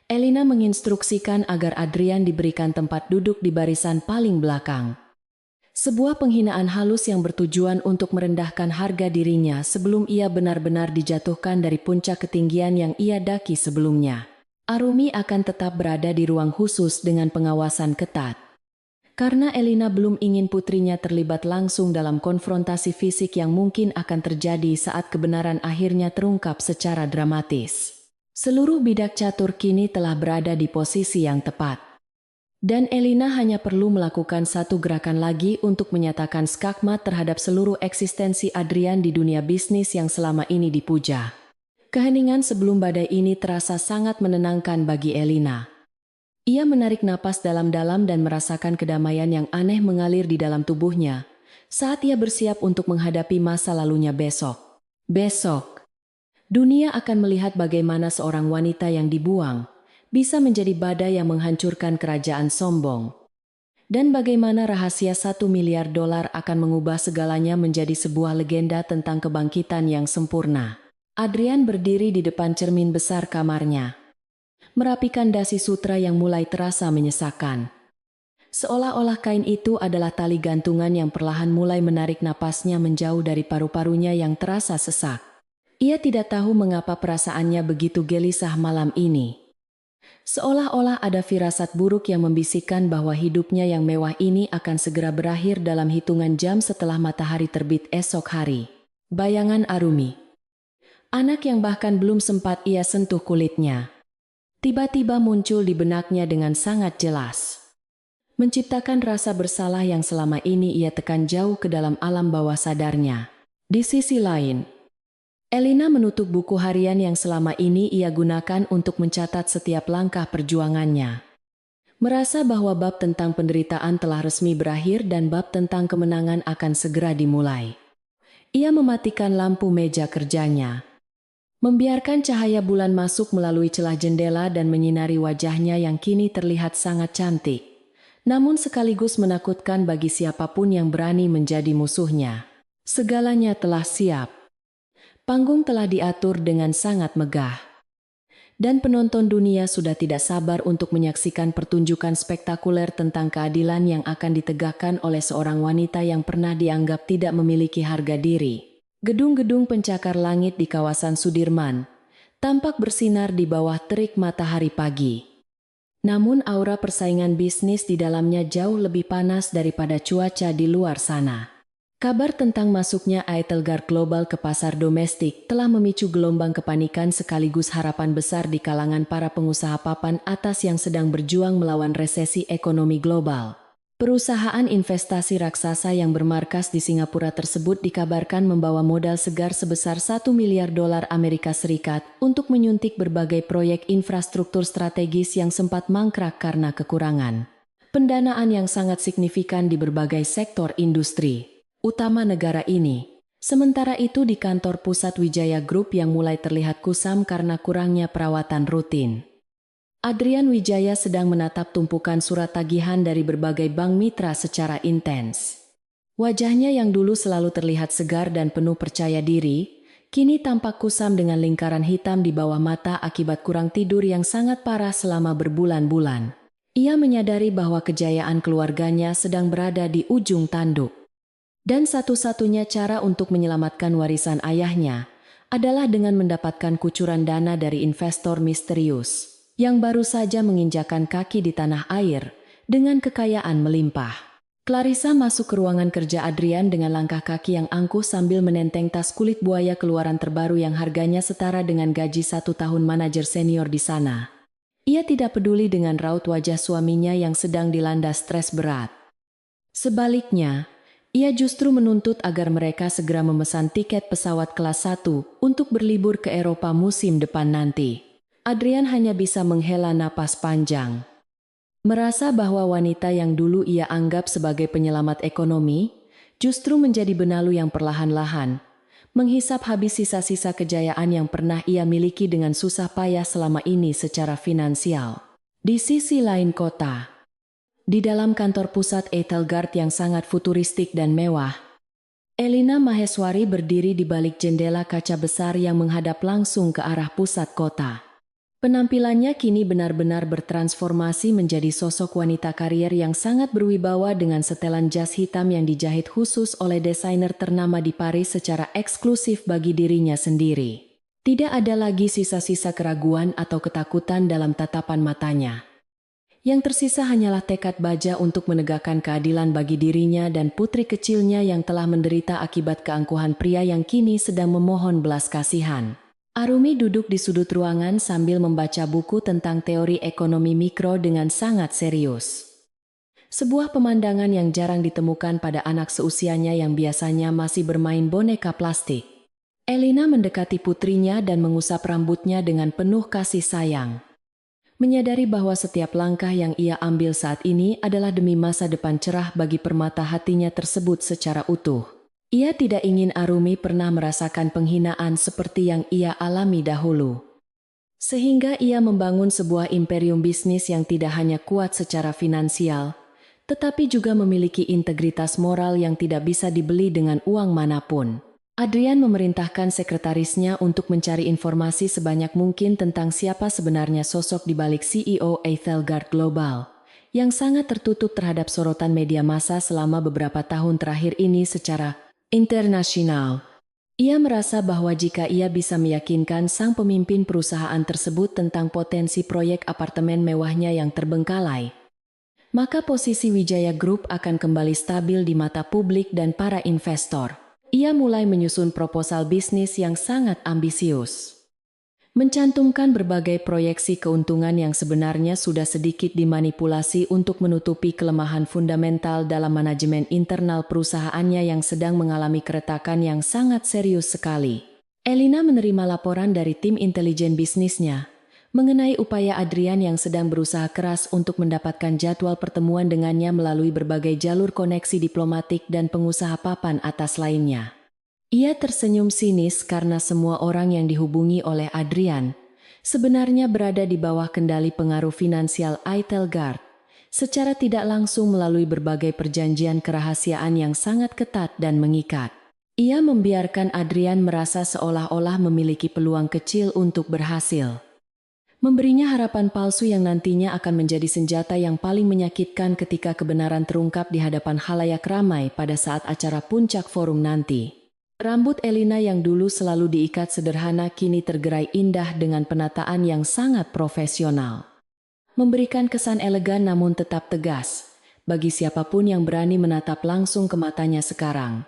Elina menginstruksikan agar Adrian diberikan tempat duduk di barisan paling belakang. Sebuah penghinaan halus yang bertujuan untuk merendahkan harga dirinya sebelum ia benar-benar dijatuhkan dari puncak ketinggian yang ia daki sebelumnya. Arumi akan tetap berada di ruang khusus dengan pengawasan ketat. Karena Elina belum ingin putrinya terlibat langsung dalam konfrontasi fisik yang mungkin akan terjadi saat kebenaran akhirnya terungkap secara dramatis. Seluruh bidak catur kini telah berada di posisi yang tepat. Dan Elina hanya perlu melakukan satu gerakan lagi untuk menyatakan skakmat terhadap seluruh eksistensi Adrian di dunia bisnis yang selama ini dipuja. Keheningan sebelum badai ini terasa sangat menenangkan bagi Elina. Ia menarik napas dalam-dalam dan merasakan kedamaian yang aneh mengalir di dalam tubuhnya saat ia bersiap untuk menghadapi masa lalunya besok. Besok, dunia akan melihat bagaimana seorang wanita yang dibuang bisa menjadi badai yang menghancurkan kerajaan sombong. Dan bagaimana rahasia $1 miliar akan mengubah segalanya menjadi sebuah legenda tentang kebangkitan yang sempurna. Adrian berdiri di depan cermin besar kamarnya, merapikan dasi sutra yang mulai terasa menyesakan. Seolah-olah kain itu adalah tali gantungan yang perlahan mulai menarik napasnya menjauh dari paru-parunya yang terasa sesak. Ia tidak tahu mengapa perasaannya begitu gelisah malam ini. Seolah-olah ada firasat buruk yang membisikkan bahwa hidupnya yang mewah ini akan segera berakhir dalam hitungan jam setelah matahari terbit esok hari. Bayangan Arumi, anak yang bahkan belum sempat ia sentuh kulitnya, tiba-tiba muncul di benaknya dengan sangat jelas. Menciptakan rasa bersalah yang selama ini ia tekan jauh ke dalam alam bawah sadarnya. Di sisi lain, Elina menutup buku harian yang selama ini ia gunakan untuk mencatat setiap langkah perjuangannya. Merasa bahwa bab tentang penderitaan telah resmi berakhir dan bab tentang kemenangan akan segera dimulai. Ia mematikan lampu meja kerjanya, membiarkan cahaya bulan masuk melalui celah jendela dan menyinari wajahnya yang kini terlihat sangat cantik, namun sekaligus menakutkan bagi siapapun yang berani menjadi musuhnya. Segalanya telah siap. Panggung telah diatur dengan sangat megah. Dan penonton dunia sudah tidak sabar untuk menyaksikan pertunjukan spektakuler tentang keadilan yang akan ditegakkan oleh seorang wanita yang pernah dianggap tidak memiliki harga diri. Gedung-gedung pencakar langit di kawasan Sudirman tampak bersinar di bawah terik matahari pagi. Namun aura persaingan bisnis di dalamnya jauh lebih panas daripada cuaca di luar sana. Kabar tentang masuknya Eitelgard Global ke pasar domestik telah memicu gelombang kepanikan sekaligus harapan besar di kalangan para pengusaha papan atas yang sedang berjuang melawan resesi ekonomi global. Perusahaan investasi raksasa yang bermarkas di Singapura tersebut dikabarkan membawa modal segar sebesar $1 miliar Amerika Serikat untuk menyuntik berbagai proyek infrastruktur strategis yang sempat mangkrak karena kekurangan pendanaan yang sangat signifikan di berbagai sektor industri utama negara ini. Sementara itu di kantor pusat Wijaya Group yang mulai terlihat kusam karena kurangnya perawatan rutin. Adrian Wijaya sedang menatap tumpukan surat tagihan dari berbagai bank mitra secara intens. Wajahnya yang dulu selalu terlihat segar dan penuh percaya diri, kini tampak kusam dengan lingkaran hitam di bawah mata akibat kurang tidur yang sangat parah selama berbulan-bulan. Ia menyadari bahwa kejayaan keluarganya sedang berada di ujung tanduk. Dan satu-satunya cara untuk menyelamatkan warisan ayahnya adalah dengan mendapatkan kucuran dana dari investor misterius yang baru saja menginjakan kaki di tanah air dengan kekayaan melimpah. Clarissa masuk ke ruangan kerja Adrian dengan langkah kaki yang angkuh sambil menenteng tas kulit buaya keluaran terbaru yang harganya setara dengan gaji 1 tahun manajer senior di sana. Ia tidak peduli dengan raut wajah suaminya yang sedang dilanda stres berat. Sebaliknya, ia justru menuntut agar mereka segera memesan tiket pesawat kelas 1 untuk berlibur ke Eropa musim depan nanti. Adrian hanya bisa menghela napas panjang. Merasa bahwa wanita yang dulu ia anggap sebagai penyelamat ekonomi, justru menjadi benalu yang perlahan-lahan menghisap habis sisa-sisa kejayaan yang pernah ia miliki dengan susah payah selama ini secara finansial. Di sisi lain kota, di dalam kantor pusat Eitelgard yang sangat futuristik dan mewah, Elina Maheswari berdiri di balik jendela kaca besar yang menghadap langsung ke arah pusat kota. Penampilannya kini benar-benar bertransformasi menjadi sosok wanita karier yang sangat berwibawa dengan setelan jas hitam yang dijahit khusus oleh desainer ternama di Paris secara eksklusif bagi dirinya sendiri. Tidak ada lagi sisa-sisa keraguan atau ketakutan dalam tatapan matanya. Yang tersisa hanyalah tekad baja untuk menegakkan keadilan bagi dirinya dan putri kecilnya yang telah menderita akibat keangkuhan pria yang kini sedang memohon belas kasihan. Arumi duduk di sudut ruangan sambil membaca buku tentang teori ekonomi mikro dengan sangat serius. Sebuah pemandangan yang jarang ditemukan pada anak seusianya yang biasanya masih bermain boneka plastik. Elina mendekati putrinya dan mengusap rambutnya dengan penuh kasih sayang. Menyadari bahwa setiap langkah yang ia ambil saat ini adalah demi masa depan cerah bagi permata hatinya tersebut secara utuh. Ia tidak ingin Arumi pernah merasakan penghinaan seperti yang ia alami dahulu. Sehingga ia membangun sebuah imperium bisnis yang tidak hanya kuat secara finansial, tetapi juga memiliki integritas moral yang tidak bisa dibeli dengan uang manapun. Adrian memerintahkan sekretarisnya untuk mencari informasi sebanyak mungkin tentang siapa sebenarnya sosok di balik CEO Eitelgard Global, yang sangat tertutup terhadap sorotan media massa selama beberapa tahun terakhir ini secara internasional. Ia merasa bahwa jika ia bisa meyakinkan sang pemimpin perusahaan tersebut tentang potensi proyek apartemen mewahnya yang terbengkalai, maka posisi Wijaya Group akan kembali stabil di mata publik dan para investor. Ia mulai menyusun proposal bisnis yang sangat ambisius. Mencantumkan berbagai proyeksi keuntungan yang sebenarnya sudah sedikit dimanipulasi untuk menutupi kelemahan fundamental dalam manajemen internal perusahaannya yang sedang mengalami keretakan yang sangat serius sekali. Elina menerima laporan dari tim intelijen bisnisnya mengenai upaya Adrian yang sedang berusaha keras untuk mendapatkan jadwal pertemuan dengannya melalui berbagai jalur koneksi diplomatik dan pengusaha papan atas lainnya. Ia tersenyum sinis karena semua orang yang dihubungi oleh Adrian sebenarnya berada di bawah kendali pengaruh finansial Eitelgard, secara tidak langsung melalui berbagai perjanjian kerahasiaan yang sangat ketat dan mengikat. Ia membiarkan Adrian merasa seolah-olah memiliki peluang kecil untuk berhasil. Memberinya harapan palsu yang nantinya akan menjadi senjata yang paling menyakitkan ketika kebenaran terungkap di hadapan khalayak ramai pada saat acara puncak forum nanti. Rambut Elina yang dulu selalu diikat sederhana kini tergerai indah dengan penataan yang sangat profesional. Memberikan kesan elegan namun tetap tegas, bagi siapapun yang berani menatap langsung ke matanya sekarang.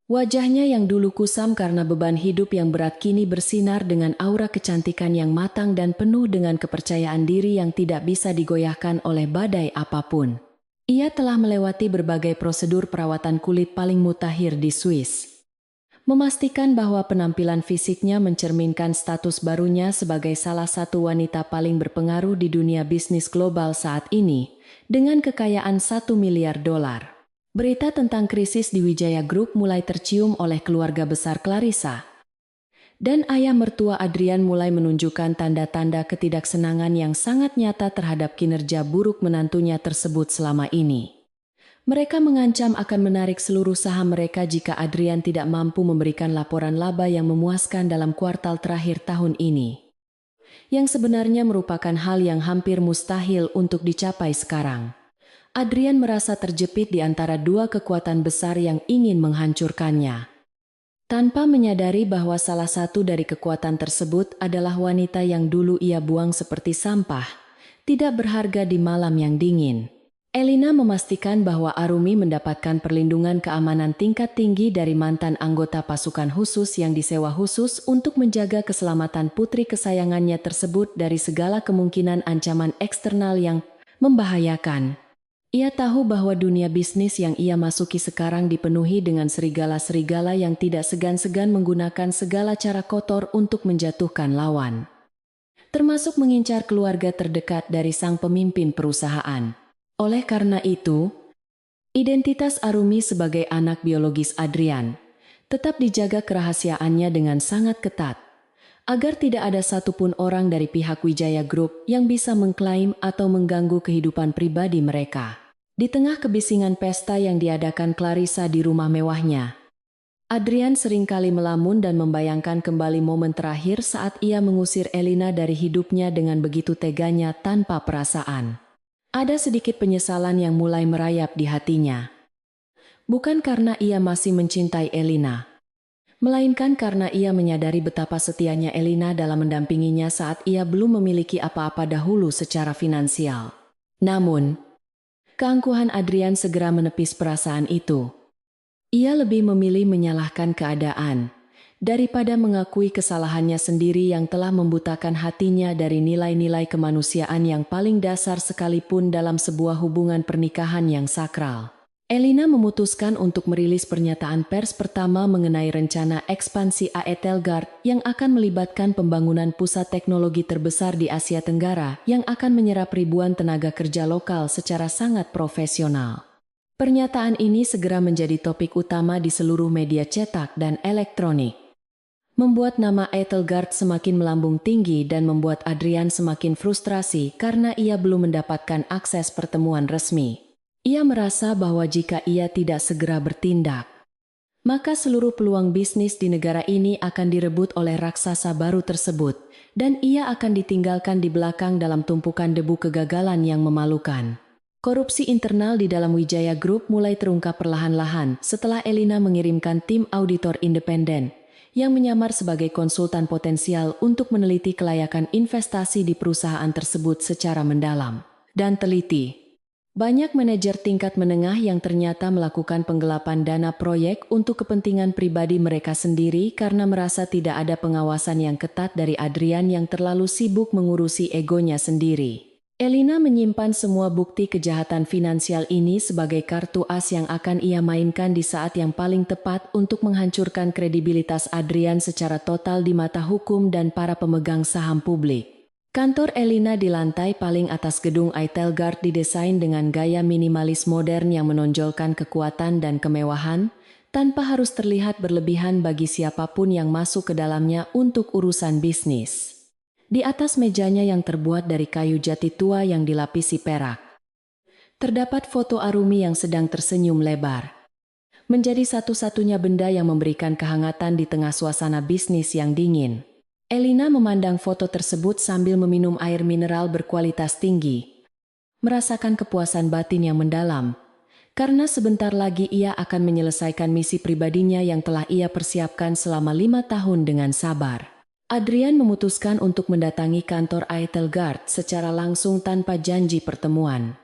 Wajahnya yang dulu kusam karena beban hidup yang berat kini bersinar dengan aura kecantikan yang matang dan penuh dengan kepercayaan diri yang tidak bisa digoyahkan oleh badai apapun. Ia telah melewati berbagai prosedur perawatan kulit paling mutakhir di Swiss, memastikan bahwa penampilan fisiknya mencerminkan status barunya sebagai salah satu wanita paling berpengaruh di dunia bisnis global saat ini, dengan kekayaan $1 miliar. Berita tentang krisis di Wijaya Group mulai tercium oleh keluarga besar Clarissa. Dan ayah mertua Adrian mulai menunjukkan tanda-tanda ketidaksenangan yang sangat nyata terhadap kinerja buruk menantunya tersebut selama ini. Mereka mengancam akan menarik seluruh saham mereka jika Adrian tidak mampu memberikan laporan laba yang memuaskan dalam kuartal terakhir tahun ini. Yang sebenarnya merupakan hal yang hampir mustahil untuk dicapai sekarang. Adrian merasa terjepit di antara dua kekuatan besar yang ingin menghancurkannya. Tanpa menyadari bahwa salah satu dari kekuatan tersebut adalah wanita yang dulu ia buang seperti sampah, tidak berharga di malam yang dingin. Elina memastikan bahwa Arumi mendapatkan perlindungan keamanan tingkat tinggi dari mantan anggota pasukan khusus yang disewa khusus untuk menjaga keselamatan putri kesayangannya tersebut dari segala kemungkinan ancaman eksternal yang membahayakan. Ia tahu bahwa dunia bisnis yang ia masuki sekarang dipenuhi dengan serigala-serigala yang tidak segan-segan menggunakan segala cara kotor untuk menjatuhkan lawan. Termasuk mengincar keluarga terdekat dari sang pemimpin perusahaan. Oleh karena itu, identitas Arumi sebagai anak biologis Adrian tetap dijaga kerahasiaannya dengan sangat ketat, agar tidak ada satupun orang dari pihak Wijaya Group yang bisa mengklaim atau mengganggu kehidupan pribadi mereka. Di tengah kebisingan pesta yang diadakan Clarissa di rumah mewahnya, Adrian seringkali melamun dan membayangkan kembali momen terakhir saat ia mengusir Elina dari hidupnya dengan begitu teganya tanpa perasaan. Ada sedikit penyesalan yang mulai merayap di hatinya. Bukan karena ia masih mencintai Elina, melainkan karena ia menyadari betapa setianya Elina dalam mendampinginya saat ia belum memiliki apa-apa dahulu secara finansial. Namun, keangkuhan Adrian segera menepis perasaan itu. Ia lebih memilih menyalahkan keadaan daripada mengakui kesalahannya sendiri yang telah membutakan hatinya dari nilai-nilai kemanusiaan yang paling dasar sekalipun dalam sebuah hubungan pernikahan yang sakral. Elina memutuskan untuk merilis pernyataan pers pertama mengenai rencana ekspansi Aetelgard yang akan melibatkan pembangunan pusat teknologi terbesar di Asia Tenggara yang akan menyerap ribuan tenaga kerja lokal secara sangat profesional. Pernyataan ini segera menjadi topik utama di seluruh media cetak dan elektronik. Membuat nama Aetelgard semakin melambung tinggi dan membuat Adrian semakin frustrasi karena ia belum mendapatkan akses pertemuan resmi. Ia merasa bahwa jika ia tidak segera bertindak, maka seluruh peluang bisnis di negara ini akan direbut oleh raksasa baru tersebut, dan ia akan ditinggalkan di belakang dalam tumpukan debu kegagalan yang memalukan. Korupsi internal di dalam Wijaya Group mulai terungkap perlahan-lahan setelah Elina mengirimkan tim auditor independen yang menyamar sebagai konsultan potensial untuk meneliti kelayakan investasi di perusahaan tersebut secara mendalam dan teliti. Banyak manajer tingkat menengah yang ternyata melakukan penggelapan dana proyek untuk kepentingan pribadi mereka sendiri karena merasa tidak ada pengawasan yang ketat dari Adrian yang terlalu sibuk mengurusi egonya sendiri. Elina menyimpan semua bukti kejahatan finansial ini sebagai kartu as yang akan ia mainkan di saat yang paling tepat untuk menghancurkan kredibilitas Adrian secara total di mata hukum dan para pemegang saham publik. Kantor Elina di lantai paling atas gedung Aetelgard didesain dengan gaya minimalis modern yang menonjolkan kekuatan dan kemewahan, tanpa harus terlihat berlebihan bagi siapapun yang masuk ke dalamnya untuk urusan bisnis. Di atas mejanya yang terbuat dari kayu jati tua yang dilapisi perak, terdapat foto Arumi yang sedang tersenyum lebar. Menjadi satu-satunya benda yang memberikan kehangatan di tengah suasana bisnis yang dingin. Elina memandang foto tersebut sambil meminum air mineral berkualitas tinggi. Merasakan kepuasan batin yang mendalam, karena sebentar lagi ia akan menyelesaikan misi pribadinya yang telah ia persiapkan selama 5 tahun dengan sabar. Adrian memutuskan untuk mendatangi kantor Aetelgard secara langsung tanpa janji pertemuan.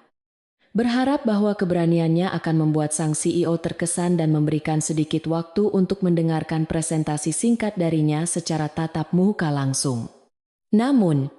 Berharap bahwa keberaniannya akan membuat sang CEO terkesan dan memberikan sedikit waktu untuk mendengarkan presentasi singkat darinya secara tatap muka langsung. Namun,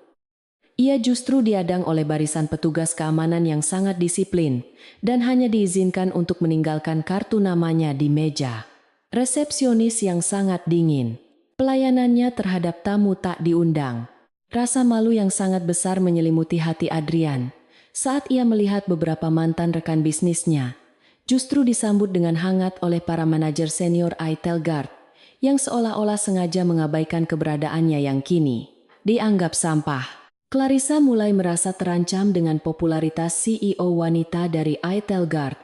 ia justru diadang oleh barisan petugas keamanan yang sangat disiplin dan hanya diizinkan untuk meninggalkan kartu namanya di meja. Resepsionis yang sangat dingin. Pelayanannya terhadap tamu tak diundang. Rasa malu yang sangat besar menyelimuti hati Adrian saat ia melihat beberapa mantan rekan bisnisnya justru disambut dengan hangat oleh para manajer senior Aetelgard yang seolah-olah sengaja mengabaikan keberadaannya yang kini dianggap sampah. Clarissa mulai merasa terancam dengan popularitas CEO wanita dari Aetelgard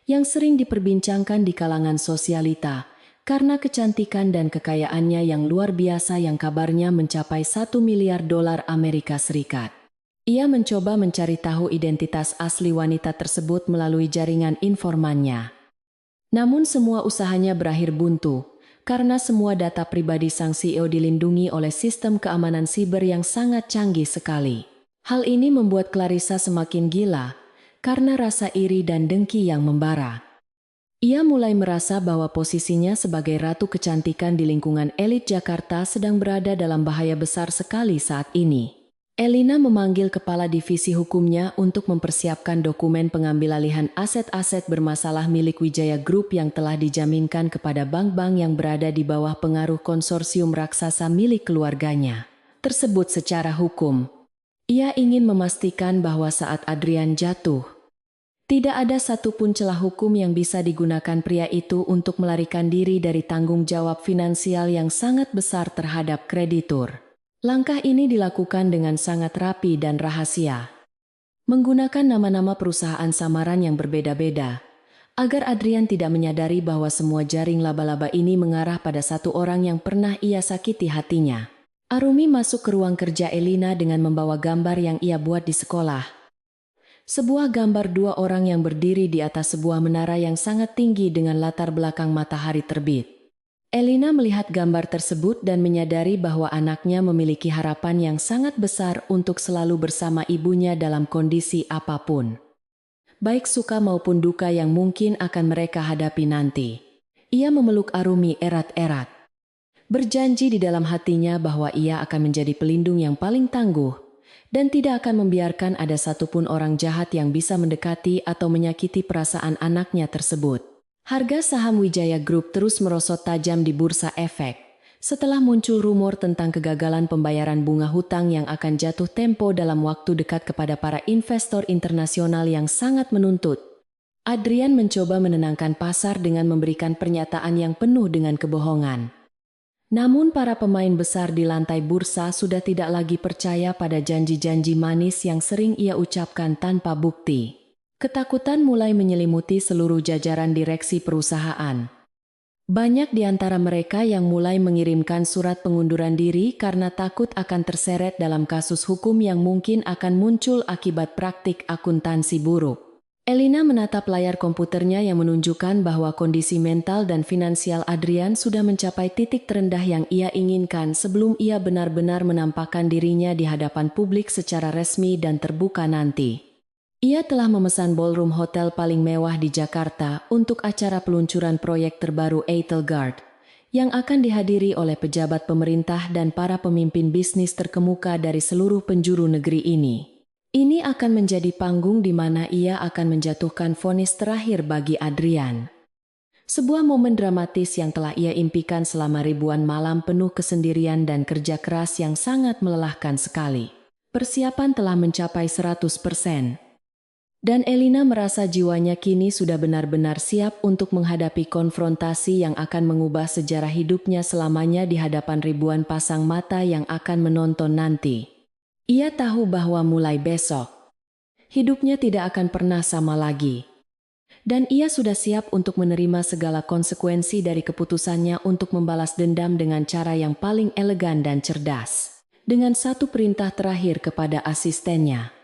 yang sering diperbincangkan di kalangan sosialita karena kecantikan dan kekayaannya yang luar biasa yang kabarnya mencapai $1 miliar Amerika Serikat. Ia mencoba mencari tahu identitas asli wanita tersebut melalui jaringan informannya. Namun semua usahanya berakhir buntu, karena semua data pribadi sang CEO dilindungi oleh sistem keamanan siber yang sangat canggih sekali. Hal ini membuat Clarissa semakin gila, karena rasa iri dan dengki yang membara. Ia mulai merasa bahwa posisinya sebagai ratu kecantikan di lingkungan elit Jakarta sedang berada dalam bahaya besar sekali saat ini. Elina memanggil kepala divisi hukumnya untuk mempersiapkan dokumen pengambilalihan aset-aset bermasalah milik Wijaya Group yang telah dijaminkan kepada bank-bank yang berada di bawah pengaruh konsorsium raksasa milik keluarganya tersebut secara hukum. Ia ingin memastikan bahwa saat Adrian jatuh, tidak ada satupun celah hukum yang bisa digunakan pria itu untuk melarikan diri dari tanggung jawab finansial yang sangat besar terhadap kreditur. Langkah ini dilakukan dengan sangat rapi dan rahasia, menggunakan nama-nama perusahaan samaran yang berbeda-beda, agar Adrian tidak menyadari bahwa semua jaring laba-laba ini mengarah pada satu orang yang pernah ia sakiti hatinya. Arumi masuk ke ruang kerja Elina dengan membawa gambar yang ia buat di sekolah. Sebuah gambar 2 orang yang berdiri di atas sebuah menara yang sangat tinggi dengan latar belakang matahari terbit. Elina melihat gambar tersebut dan menyadari bahwa anaknya memiliki harapan yang sangat besar untuk selalu bersama ibunya dalam kondisi apapun. Baik suka maupun duka yang mungkin akan mereka hadapi nanti. Ia memeluk Arumi erat-erat. Berjanji di dalam hatinya bahwa ia akan menjadi pelindung yang paling tangguh dan tidak akan membiarkan ada satupun orang jahat yang bisa mendekati atau menyakiti perasaan anaknya tersebut. Harga saham Wijaya Group terus merosot tajam di bursa efek setelah muncul rumor tentang kegagalan pembayaran bunga hutang yang akan jatuh tempo dalam waktu dekat kepada para investor internasional yang sangat menuntut. Adrian mencoba menenangkan pasar dengan memberikan pernyataan yang penuh dengan kebohongan. Namun para pemain besar di lantai bursa sudah tidak lagi percaya pada janji-janji manis yang sering ia ucapkan tanpa bukti. Ketakutan mulai menyelimuti seluruh jajaran direksi perusahaan. Banyak di antara mereka yang mulai mengirimkan surat pengunduran diri karena takut akan terseret dalam kasus hukum yang mungkin akan muncul akibat praktik akuntansi buruk. Elina menatap layar komputernya yang menunjukkan bahwa kondisi mental dan finansial Adrian sudah mencapai titik terendah yang ia inginkan sebelum ia benar-benar menampakkan dirinya di hadapan publik secara resmi dan terbuka nanti. Ia telah memesan ballroom hotel paling mewah di Jakarta untuk acara peluncuran proyek terbaru Etelgard, yang akan dihadiri oleh pejabat pemerintah dan para pemimpin bisnis terkemuka dari seluruh penjuru negeri ini. Ini akan menjadi panggung di mana ia akan menjatuhkan vonis terakhir bagi Adrian. Sebuah momen dramatis yang telah ia impikan selama ribuan malam penuh kesendirian dan kerja keras yang sangat melelahkan sekali. Persiapan telah mencapai 100%. Dan Elina merasa jiwanya kini sudah benar-benar siap untuk menghadapi konfrontasi yang akan mengubah sejarah hidupnya selamanya di hadapan ribuan pasang mata yang akan menonton nanti. Ia tahu bahwa mulai besok, hidupnya tidak akan pernah sama lagi. Dan ia sudah siap untuk menerima segala konsekuensi dari keputusannya untuk membalas dendam dengan cara yang paling elegan dan cerdas. Dengan satu perintah terakhir kepada asistennya.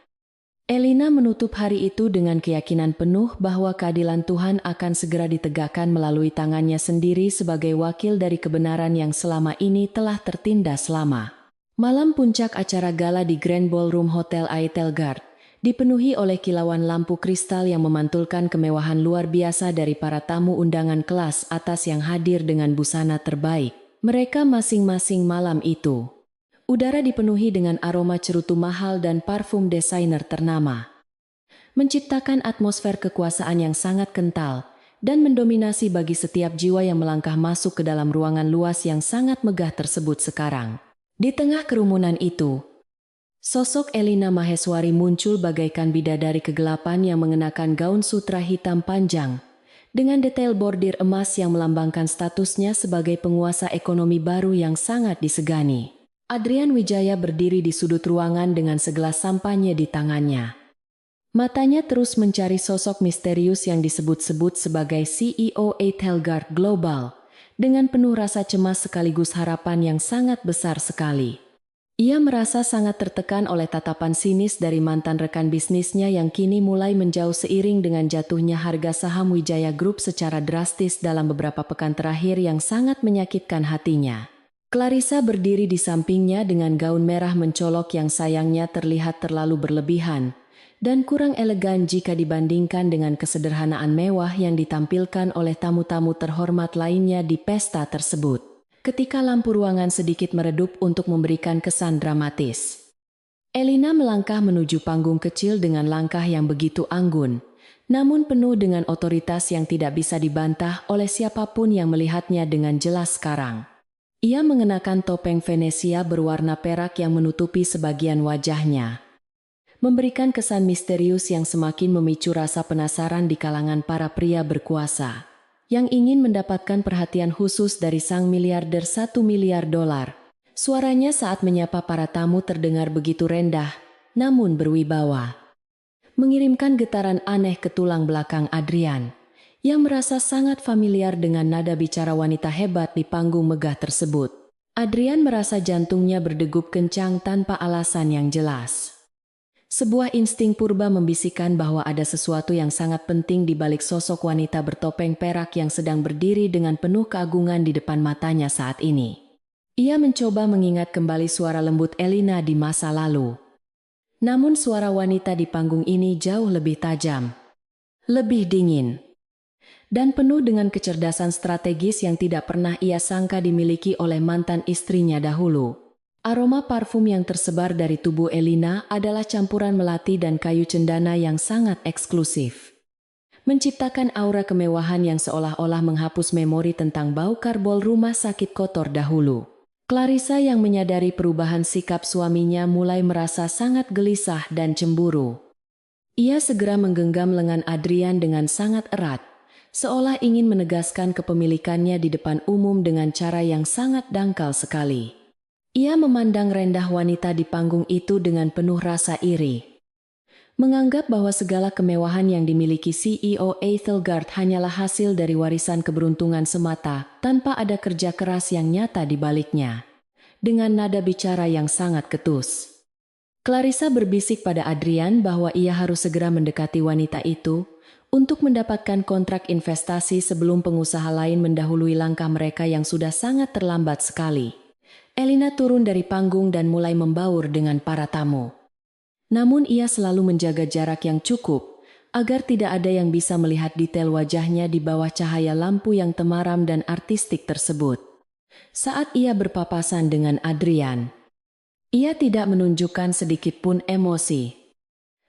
Elina menutup hari itu dengan keyakinan penuh bahwa keadilan Tuhan akan segera ditegakkan melalui tangannya sendiri sebagai wakil dari kebenaran yang selama ini telah tertindas lama. Malam puncak acara gala di Grand Ballroom Hotel Etelgard dipenuhi oleh kilauan lampu kristal yang memantulkan kemewahan luar biasa dari para tamu undangan kelas atas yang hadir dengan busana terbaik. Mereka masing-masing malam itu. Udara dipenuhi dengan aroma cerutu mahal dan parfum desainer ternama. Menciptakan atmosfer kekuasaan yang sangat kental dan mendominasi bagi setiap jiwa yang melangkah masuk ke dalam ruangan luas yang sangat megah tersebut sekarang. Di tengah kerumunan itu, sosok Elina Maheswari muncul bagaikan bidadari kegelapan yang mengenakan gaun sutra hitam panjang dengan detail bordir emas yang melambangkan statusnya sebagai penguasa ekonomi baru yang sangat disegani. Adrian Wijaya berdiri di sudut ruangan dengan segelas sampanye di tangannya. Matanya terus mencari sosok misterius yang disebut-sebut sebagai CEO Etelgard Global, dengan penuh rasa cemas sekaligus harapan yang sangat besar sekali. Ia merasa sangat tertekan oleh tatapan sinis dari mantan rekan bisnisnya yang kini mulai menjauh seiring dengan jatuhnya harga saham Wijaya Group secara drastis dalam beberapa pekan terakhir yang sangat menyakitkan hatinya. Clarissa berdiri di sampingnya dengan gaun merah mencolok yang sayangnya terlihat terlalu berlebihan dan kurang elegan jika dibandingkan dengan kesederhanaan mewah yang ditampilkan oleh tamu-tamu terhormat lainnya di pesta tersebut. Ketika lampu ruangan sedikit meredup untuk memberikan kesan dramatis, Elina melangkah menuju panggung kecil dengan langkah yang begitu anggun, namun penuh dengan otoritas yang tidak bisa dibantah oleh siapapun yang melihatnya dengan jelas sekarang. Ia mengenakan topeng Venesia berwarna perak yang menutupi sebagian wajahnya, memberikan kesan misterius yang semakin memicu rasa penasaran di kalangan para pria berkuasa, yang ingin mendapatkan perhatian khusus dari sang miliarder $1 miliar. Suaranya saat menyapa para tamu terdengar begitu rendah, namun berwibawa, mengirimkan getaran aneh ke tulang belakang Adrian, yang merasa sangat familiar dengan nada bicara wanita hebat di panggung megah tersebut. Adrian merasa jantungnya berdegup kencang tanpa alasan yang jelas. Sebuah insting purba membisikkan bahwa ada sesuatu yang sangat penting di balik sosok wanita bertopeng perak yang sedang berdiri dengan penuh keagungan di depan matanya saat ini. Ia mencoba mengingat kembali suara lembut Elina di masa lalu. Namun suara wanita di panggung ini jauh lebih tajam, lebih dingin, dan penuh dengan kecerdasan strategis yang tidak pernah ia sangka dimiliki oleh mantan istrinya dahulu. Aroma parfum yang tersebar dari tubuh Elina adalah campuran melati dan kayu cendana yang sangat eksklusif, menciptakan aura kemewahan yang seolah-olah menghapus memori tentang bau karbol rumah sakit kotor dahulu. Clarissa yang menyadari perubahan sikap suaminya mulai merasa sangat gelisah dan cemburu. Ia segera menggenggam lengan Adrian dengan sangat erat, seolah ingin menegaskan kepemilikannya di depan umum dengan cara yang sangat dangkal sekali. Ia memandang rendah wanita di panggung itu dengan penuh rasa iri, menganggap bahwa segala kemewahan yang dimiliki CEO Aethelgard hanyalah hasil dari warisan keberuntungan semata, tanpa ada kerja keras yang nyata di baliknya. Dengan nada bicara yang sangat ketus, Clarissa berbisik pada Adrian bahwa ia harus segera mendekati wanita itu untuk mendapatkan kontrak investasi sebelum pengusaha lain mendahului langkah mereka yang sudah sangat terlambat sekali. Elina turun dari panggung dan mulai membaur dengan para tamu. Namun ia selalu menjaga jarak yang cukup, agar tidak ada yang bisa melihat detail wajahnya di bawah cahaya lampu yang temaram dan artistik tersebut. Saat ia berpapasan dengan Adrian, ia tidak menunjukkan sedikit pun emosi.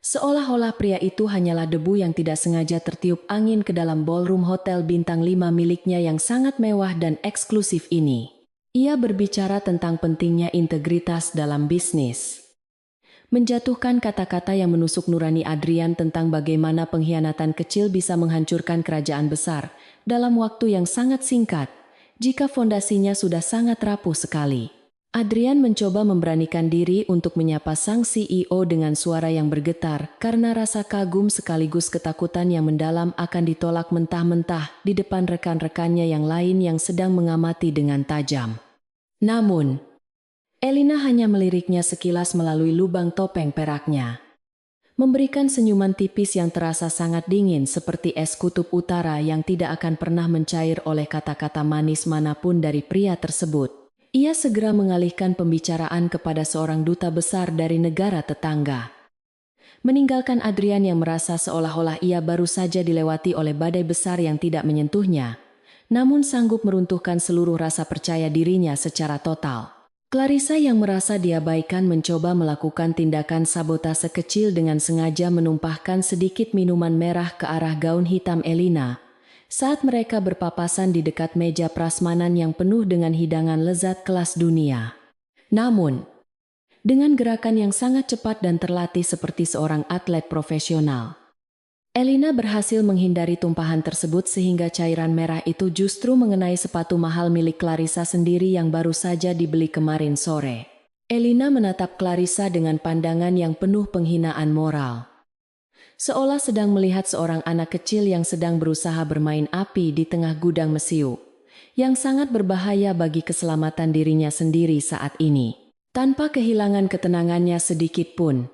Seolah-olah pria itu hanyalah debu yang tidak sengaja tertiup angin ke dalam ballroom hotel bintang 5 miliknya yang sangat mewah dan eksklusif ini. Ia berbicara tentang pentingnya integritas dalam bisnis, menjatuhkan kata-kata yang menusuk nurani Adrian tentang bagaimana pengkhianatan kecil bisa menghancurkan kerajaan besar dalam waktu yang sangat singkat, jika fondasinya sudah sangat rapuh sekali. Adrian mencoba memberanikan diri untuk menyapa sang CEO dengan suara yang bergetar karena rasa kagum sekaligus ketakutan yang mendalam akan ditolak mentah-mentah di depan rekan-rekannya yang lain yang sedang mengamati dengan tajam. Namun, Elina hanya meliriknya sekilas melalui lubang topeng peraknya, memberikan senyuman tipis yang terasa sangat dingin seperti es kutub utara yang tidak akan pernah mencair oleh kata-kata manis manapun dari pria tersebut. Ia segera mengalihkan pembicaraan kepada seorang duta besar dari negara tetangga, meninggalkan Adrian yang merasa seolah-olah ia baru saja dilewati oleh badai besar yang tidak menyentuhnya, namun sanggup meruntuhkan seluruh rasa percaya dirinya secara total. Clarissa yang merasa diabaikan mencoba melakukan tindakan sabotase kecil dengan sengaja menumpahkan sedikit minuman merah ke arah gaun hitam Elina saat mereka berpapasan di dekat meja prasmanan yang penuh dengan hidangan lezat kelas dunia. Namun, dengan gerakan yang sangat cepat dan terlatih seperti seorang atlet profesional, Elina berhasil menghindari tumpahan tersebut sehingga cairan merah itu justru mengenai sepatu mahal milik Clarissa sendiri yang baru saja dibeli kemarin sore. Elina menatap Clarissa dengan pandangan yang penuh penghinaan moral, seolah sedang melihat seorang anak kecil yang sedang berusaha bermain api di tengah gudang mesiu, yang sangat berbahaya bagi keselamatan dirinya sendiri saat ini. Tanpa kehilangan ketenangannya sedikit pun,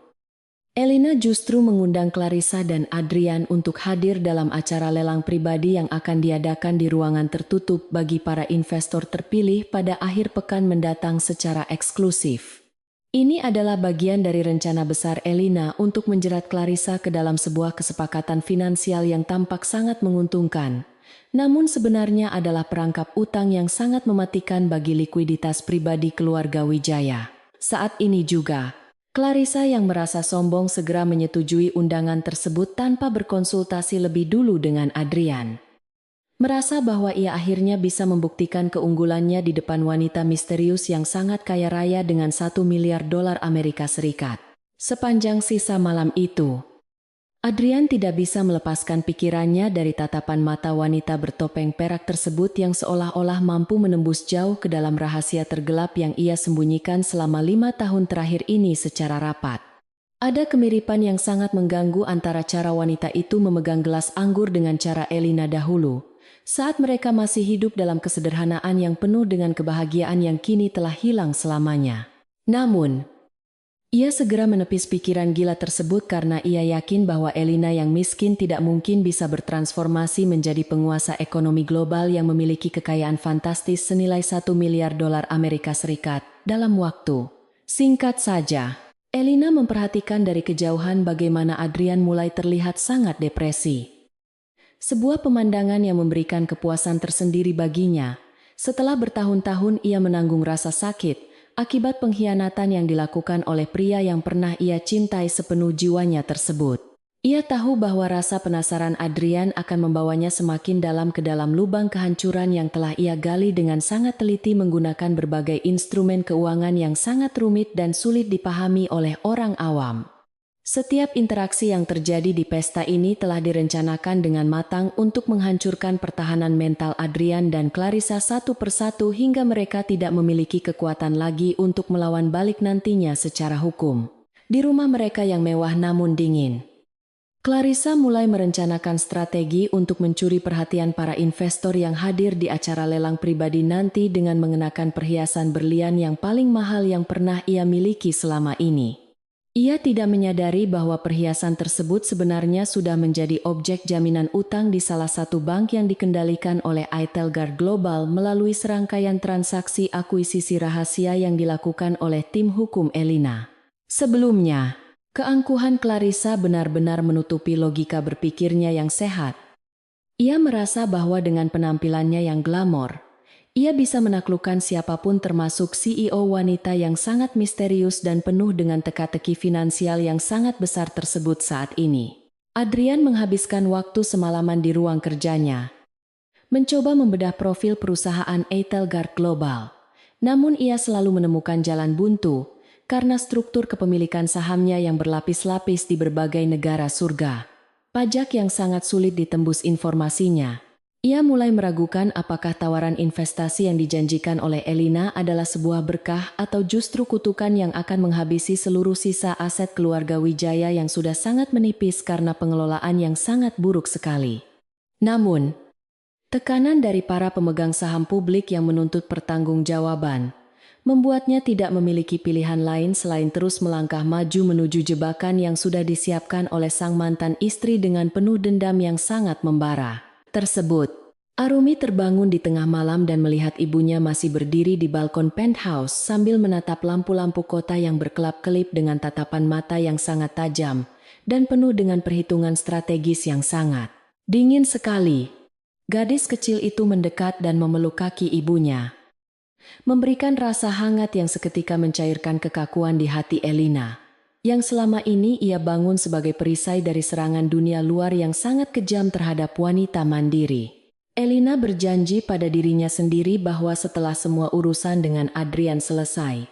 Elina justru mengundang Clarissa dan Adrian untuk hadir dalam acara lelang pribadi yang akan diadakan di ruangan tertutup bagi para investor terpilih pada akhir pekan mendatang secara eksklusif. Ini adalah bagian dari rencana besar Elina untuk menjerat Clarissa ke dalam sebuah kesepakatan finansial yang tampak sangat menguntungkan, namun sebenarnya adalah perangkap utang yang sangat mematikan bagi likuiditas pribadi keluarga Wijaya. Saat ini juga, Clarissa yang merasa sombong segera menyetujui undangan tersebut tanpa berkonsultasi lebih dulu dengan Adrian. Merasa bahwa ia akhirnya bisa membuktikan keunggulannya di depan wanita misterius yang sangat kaya raya dengan $1 miliar Amerika Serikat. Sepanjang sisa malam itu, Adrian tidak bisa melepaskan pikirannya dari tatapan mata wanita bertopeng perak tersebut yang seolah-olah mampu menembus jauh ke dalam rahasia tergelap yang ia sembunyikan selama 5 tahun terakhir ini secara rapat. Ada kemiripan yang sangat mengganggu antara cara wanita itu memegang gelas anggur dengan cara Elina dahulu, saat mereka masih hidup dalam kesederhanaan yang penuh dengan kebahagiaan yang kini telah hilang selamanya. Namun, Ia segera menepis pikiran gila tersebut karena ia yakin bahwa Elina yang miskin tidak mungkin bisa bertransformasi menjadi penguasa ekonomi global yang memiliki kekayaan fantastis senilai 1 miliar dolar Amerika Serikat dalam waktu singkat saja. Elina memperhatikan dari kejauhan bagaimana Adrian mulai terlihat sangat depresi. Sebuah pemandangan yang memberikan kepuasan tersendiri baginya. Setelah bertahun-tahun ia menanggung rasa sakit akibat pengkhianatan yang dilakukan oleh pria yang pernah ia cintai sepenuh jiwanya tersebut. Ia tahu bahwa rasa penasaran Adrian akan membawanya semakin dalam ke dalam lubang kehancuran yang telah ia gali dengan sangat teliti menggunakan berbagai instrumen keuangan yang sangat rumit dan sulit dipahami oleh orang awam. Setiap interaksi yang terjadi di pesta ini telah direncanakan dengan matang untuk menghancurkan pertahanan mental Adrian dan Clarissa satu persatu hingga mereka tidak memiliki kekuatan lagi untuk melawan balik nantinya secara hukum. Di rumah mereka yang mewah namun dingin, Clarissa mulai merencanakan strategi untuk mencuri perhatian para investor yang hadir di acara lelang pribadi nanti dengan mengenakan perhiasan berlian yang paling mahal yang pernah ia miliki selama ini. Ia tidak menyadari bahwa perhiasan tersebut sebenarnya sudah menjadi objek jaminan utang di salah satu bank yang dikendalikan oleh Eitelgard Global melalui serangkaian transaksi akuisisi rahasia yang dilakukan oleh tim hukum Elina. Sebelumnya, keangkuhan Clarissa benar-benar menutupi logika berpikirnya yang sehat. Ia merasa bahwa dengan penampilannya yang glamor, ia bisa menaklukkan siapapun termasuk CEO wanita yang sangat misterius dan penuh dengan teka-teki finansial yang sangat besar tersebut saat ini. Adrian menghabiskan waktu semalaman di ruang kerjanya, mencoba membedah profil perusahaan Eitelgard Global. Namun ia selalu menemukan jalan buntu, karena struktur kepemilikan sahamnya yang berlapis-lapis di berbagai negara surga. Pajak yang sangat sulit ditembus informasinya. Ia mulai meragukan apakah tawaran investasi yang dijanjikan oleh Elina adalah sebuah berkah atau justru kutukan yang akan menghabisi seluruh sisa aset keluarga Wijaya yang sudah sangat menipis karena pengelolaan yang sangat buruk sekali. Namun, tekanan dari para pemegang saham publik yang menuntut pertanggungjawaban membuatnya tidak memiliki pilihan lain selain terus melangkah maju menuju jebakan yang sudah disiapkan oleh sang mantan istri dengan penuh dendam yang sangat membara tersebut. Arumi terbangun di tengah malam dan melihat ibunya masih berdiri di balkon penthouse sambil menatap lampu-lampu kota yang berkelap-kelip dengan tatapan mata yang sangat tajam dan penuh dengan perhitungan strategis yang sangat dingin sekali. Gadis kecil itu mendekat dan memeluk kaki ibunya, memberikan rasa hangat yang seketika mencairkan kekakuan di hati Elina, yang selama ini ia bangun sebagai perisai dari serangan dunia luar yang sangat kejam terhadap wanita mandiri. Elina berjanji pada dirinya sendiri bahwa setelah semua urusan dengan Adrian selesai,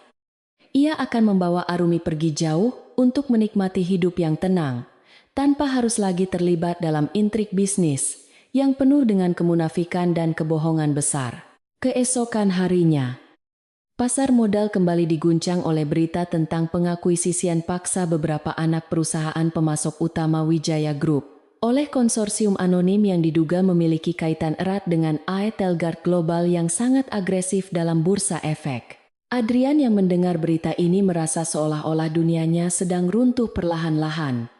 ia akan membawa Arumi pergi jauh untuk menikmati hidup yang tenang, tanpa harus lagi terlibat dalam intrik bisnis yang penuh dengan kemunafikan dan kebohongan besar. Keesokan harinya, pasar modal kembali diguncang oleh berita tentang pengakuisisian paksa beberapa anak perusahaan pemasok utama Wijaya Group oleh konsorsium anonim yang diduga memiliki kaitan erat dengan Eitelgard Global yang sangat agresif dalam bursa efek. Adrian yang mendengar berita ini merasa seolah-olah dunianya sedang runtuh perlahan-lahan.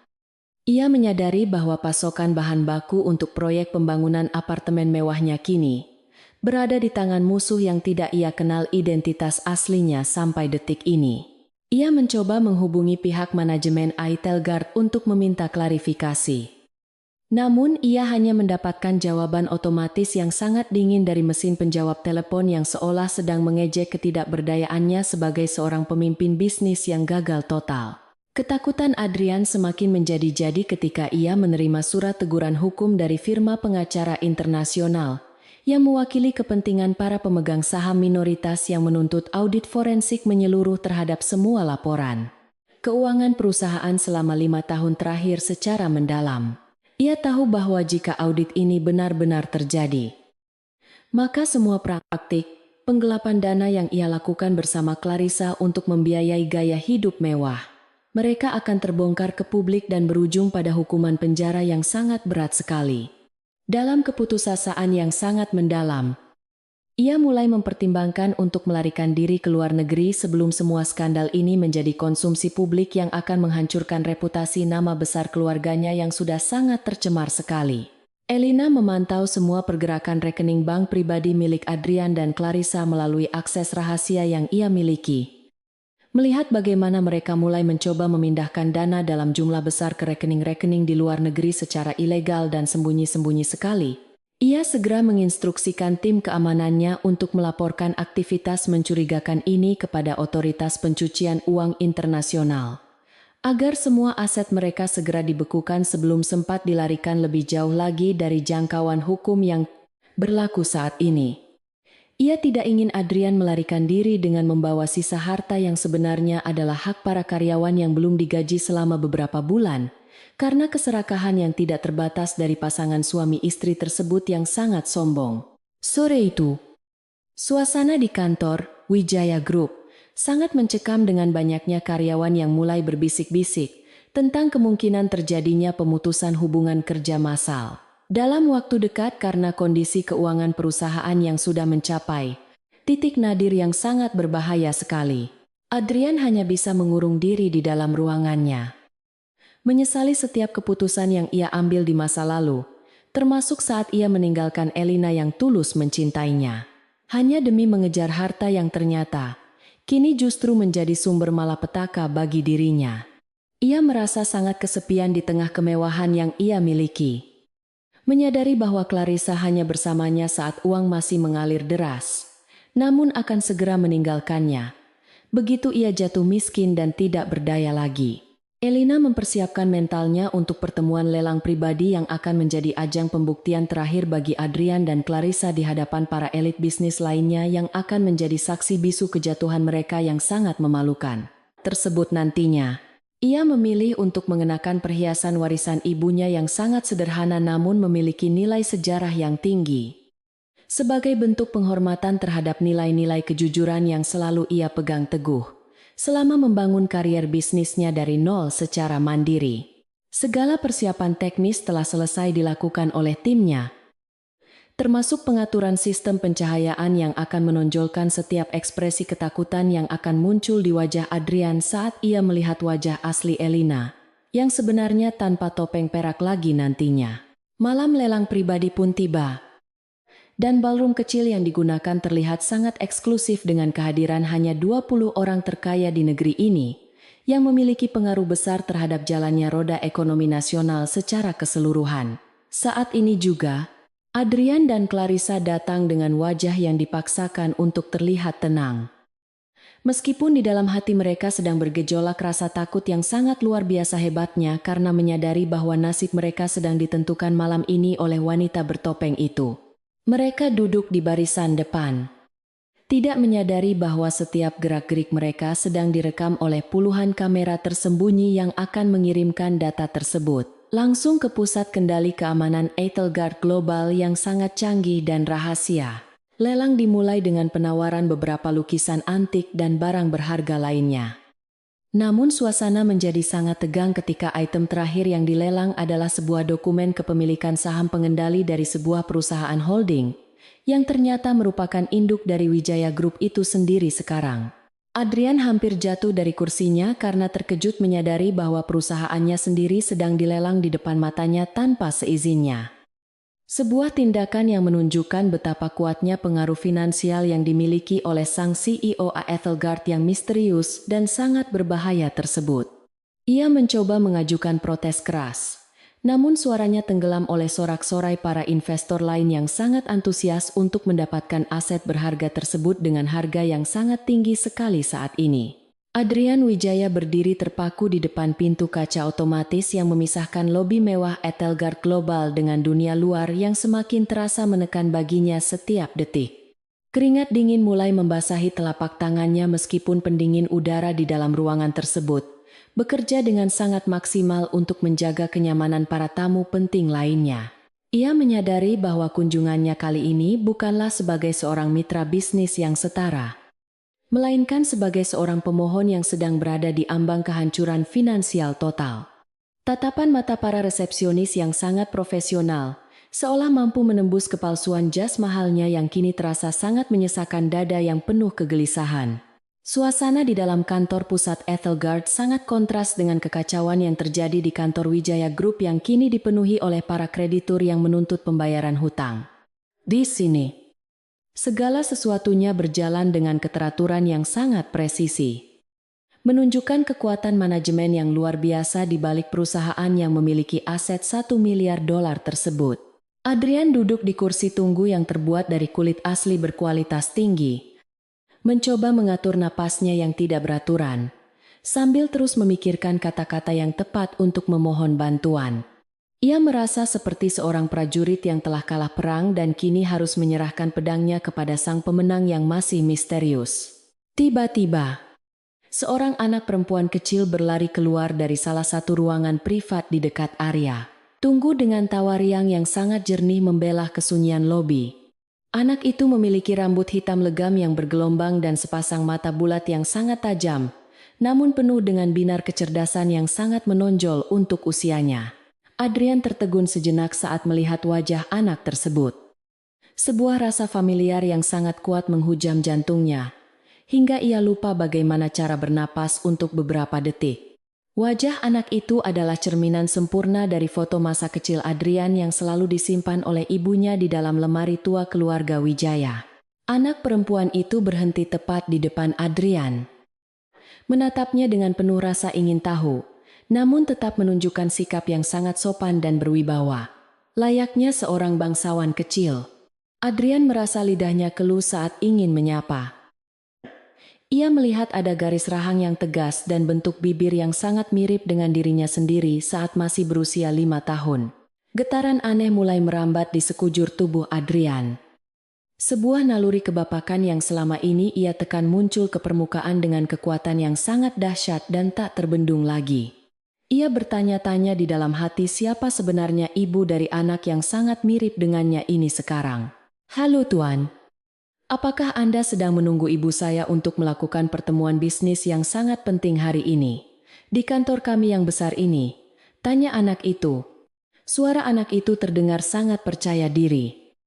Ia menyadari bahwa pasokan bahan baku untuk proyek pembangunan apartemen mewahnya kini berada di tangan musuh yang tidak ia kenal identitas aslinya sampai detik ini. Ia mencoba menghubungi pihak manajemen Eitelgard untuk meminta klarifikasi. Namun ia hanya mendapatkan jawaban otomatis yang sangat dingin dari mesin penjawab telepon yang seolah sedang mengejek ketidakberdayaannya sebagai seorang pemimpin bisnis yang gagal total. Ketakutan Adrian semakin menjadi-jadi ketika ia menerima surat teguran hukum dari firma pengacara internasional yang mewakili kepentingan para pemegang saham minoritas yang menuntut audit forensik menyeluruh terhadap semua laporan keuangan perusahaan selama 5 tahun terakhir secara mendalam. Ia tahu bahwa jika audit ini benar-benar terjadi, maka semua praktik penggelapan dana yang ia lakukan bersama Clarissa untuk membiayai gaya hidup mewah, mereka akan terbongkar ke publik dan berujung pada hukuman penjara yang sangat berat sekali. Dalam keputusasaan yang sangat mendalam, Ia mulai mempertimbangkan untuk melarikan diri ke luar negeri sebelum semua skandal ini menjadi konsumsi publik yang akan menghancurkan reputasi nama besar keluarganya yang sudah sangat tercemar sekali. Elina memantau semua pergerakan rekening bank pribadi milik Adrian dan Clarissa melalui akses rahasia yang ia miliki. Melihat bagaimana mereka mulai mencoba memindahkan dana dalam jumlah besar ke rekening-rekening di luar negeri secara ilegal dan sembunyi-sembunyi sekali, ia segera menginstruksikan tim keamanannya untuk melaporkan aktivitas mencurigakan ini kepada otoritas pencucian uang internasional, agar semua aset mereka segera dibekukan sebelum sempat dilarikan lebih jauh lagi dari jangkauan hukum yang berlaku saat ini. Ia tidak ingin Adrian melarikan diri dengan membawa sisa harta yang sebenarnya adalah hak para karyawan yang belum digaji selama beberapa bulan, karena keserakahan yang tidak terbatas dari pasangan suami istri tersebut yang sangat sombong. Sore itu, suasana di kantor Wijaya Group sangat mencekam dengan banyaknya karyawan yang mulai berbisik-bisik tentang kemungkinan terjadinya pemutusan hubungan kerja massal dalam waktu dekat karena kondisi keuangan perusahaan yang sudah mencapai titik nadir yang sangat berbahaya sekali. Adrian hanya bisa mengurung diri di dalam ruangannya, menyesali setiap keputusan yang ia ambil di masa lalu, termasuk saat ia meninggalkan Elina yang tulus mencintainya, hanya demi mengejar harta yang ternyata kini justru menjadi sumber malapetaka bagi dirinya. Ia merasa sangat kesepian di tengah kemewahan yang ia miliki. Menyadari bahwa Clarissa hanya bersamanya saat uang masih mengalir deras, namun akan segera meninggalkannya. Begitu ia jatuh miskin dan tidak berdaya lagi. Elina mempersiapkan mentalnya untuk pertemuan lelang pribadi yang akan menjadi ajang pembuktian terakhir bagi Adrian dan Clarissa di hadapan para elit bisnis lainnya yang akan menjadi saksi bisu kejatuhan mereka yang sangat memalukan tersebut nantinya. Ia memilih untuk mengenakan perhiasan warisan ibunya yang sangat sederhana namun memiliki nilai sejarah yang tinggi, sebagai bentuk penghormatan terhadap nilai-nilai kejujuran yang selalu ia pegang teguh selama membangun karier bisnisnya dari nol secara mandiri. Segala persiapan teknis telah selesai dilakukan oleh timnya, termasuk pengaturan sistem pencahayaan yang akan menonjolkan setiap ekspresi ketakutan yang akan muncul di wajah Adrian saat ia melihat wajah asli Elina, yang sebenarnya tanpa topeng perak lagi nantinya. Malam lelang pribadi pun tiba, dan ballroom kecil yang digunakan terlihat sangat eksklusif dengan kehadiran hanya 20 orang terkaya di negeri ini, yang memiliki pengaruh besar terhadap jalannya roda ekonomi nasional secara keseluruhan. Saat ini juga, Adrian dan Clarissa datang dengan wajah yang dipaksakan untuk terlihat tenang. Meskipun di dalam hati mereka sedang bergejolak rasa takut yang sangat luar biasa hebatnya karena menyadari bahwa nasib mereka sedang ditentukan malam ini oleh wanita bertopeng itu. Mereka duduk di barisan depan, tidak menyadari bahwa setiap gerak-gerik mereka sedang direkam oleh puluhan kamera tersembunyi yang akan mengirimkan data tersebut langsung ke pusat kendali keamanan Etelgard Global yang sangat canggih dan rahasia. Lelang dimulai dengan penawaran beberapa lukisan antik dan barang berharga lainnya. Namun suasana menjadi sangat tegang ketika item terakhir yang dilelang adalah sebuah dokumen kepemilikan saham pengendali dari sebuah perusahaan holding, yang ternyata merupakan induk dari Wijaya Group itu sendiri sekarang. Adrian hampir jatuh dari kursinya karena terkejut menyadari bahwa perusahaannya sendiri sedang dilelang di depan matanya tanpa seizinnya. Sebuah tindakan yang menunjukkan betapa kuatnya pengaruh finansial yang dimiliki oleh sang CEO Etelgard yang misterius dan sangat berbahaya tersebut. Ia mencoba mengajukan protes keras, namun suaranya tenggelam oleh sorak-sorai para investor lain yang sangat antusias untuk mendapatkan aset berharga tersebut dengan harga yang sangat tinggi sekali saat ini. Adrian Wijaya berdiri terpaku di depan pintu kaca otomatis yang memisahkan lobi mewah Etelgard Global dengan dunia luar yang semakin terasa menekan baginya setiap detik. Keringat dingin mulai membasahi telapak tangannya meskipun pendingin udara di dalam ruangan tersebut bekerja dengan sangat maksimal untuk menjaga kenyamanan para tamu penting lainnya. Ia menyadari bahwa kunjungannya kali ini bukanlah sebagai seorang mitra bisnis yang setara, melainkan sebagai seorang pemohon yang sedang berada di ambang kehancuran finansial total. Tatapan mata para resepsionis yang sangat profesional seolah mampu menembus kepalsuan jas mahalnya yang kini terasa sangat menyesakan dada yang penuh kegelisahan. Suasana di dalam kantor pusat Ethelgard sangat kontras dengan kekacauan yang terjadi di kantor Wijaya Group yang kini dipenuhi oleh para kreditur yang menuntut pembayaran hutang. Di sini, segala sesuatunya berjalan dengan keteraturan yang sangat presisi, menunjukkan kekuatan manajemen yang luar biasa di balik perusahaan yang memiliki aset $1 miliar tersebut. Adrian duduk di kursi tunggu yang terbuat dari kulit asli berkualitas tinggi, mencoba mengatur napasnya yang tidak beraturan, sambil terus memikirkan kata-kata yang tepat untuk memohon bantuan. Ia merasa seperti seorang prajurit yang telah kalah perang dan kini harus menyerahkan pedangnya kepada sang pemenang yang masih misterius. Tiba-tiba, seorang anak perempuan kecil berlari keluar dari salah satu ruangan privat di dekat area tunggu dengan tawa riang yang sangat jernih membelah kesunyian lobi. Anak itu memiliki rambut hitam legam yang bergelombang dan sepasang mata bulat yang sangat tajam, namun penuh dengan binar kecerdasan yang sangat menonjol untuk usianya. Adrian tertegun sejenak saat melihat wajah anak tersebut. Sebuah rasa familiar yang sangat kuat menghujam jantungnya, hingga ia lupa bagaimana cara bernapas untuk beberapa detik. Wajah anak itu adalah cerminan sempurna dari foto masa kecil Adrian yang selalu disimpan oleh ibunya di dalam lemari tua keluarga Wijaya. Anak perempuan itu berhenti tepat di depan Adrian, menatapnya dengan penuh rasa ingin tahu, namun tetap menunjukkan sikap yang sangat sopan dan berwibawa, layaknya seorang bangsawan kecil. Adrian merasa lidahnya keluh saat ingin menyapa. Ia melihat ada garis rahang yang tegas dan bentuk bibir yang sangat mirip dengan dirinya sendiri saat masih berusia 5 tahun. Getaran aneh mulai merambat di sekujur tubuh Adrian. Sebuah naluri kebapakan yang selama ini ia tekan muncul ke permukaan dengan kekuatan yang sangat dahsyat dan tak terbendung lagi. Ia bertanya-tanya di dalam hati siapa sebenarnya ibu dari anak yang sangat mirip dengannya ini sekarang. "Halo Tuan. Apakah Anda sedang menunggu ibu saya untuk melakukan pertemuan bisnis yang sangat penting hari ini? Di kantor kami yang besar ini?" tanya anak itu. Suara anak itu terdengar sangat percaya diri.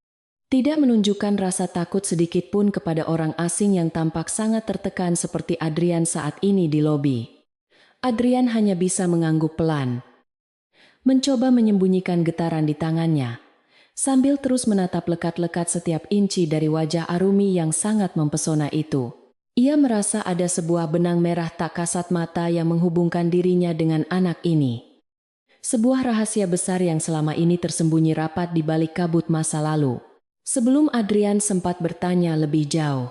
Tidak menunjukkan rasa takut sedikit pun kepada orang asing yang tampak sangat tertekan seperti Adrian saat ini di lobi. Adrian hanya bisa mengangguk pelan, mencoba menyembunyikan getaran di tangannya, sambil terus menatap lekat-lekat setiap inci dari wajah Arumi yang sangat mempesona itu. Ia merasa ada sebuah benang merah tak kasat mata yang menghubungkan dirinya dengan anak ini. Sebuah rahasia besar yang selama ini tersembunyi rapat di balik kabut masa lalu. Sebelum Adrian sempat bertanya lebih jauh,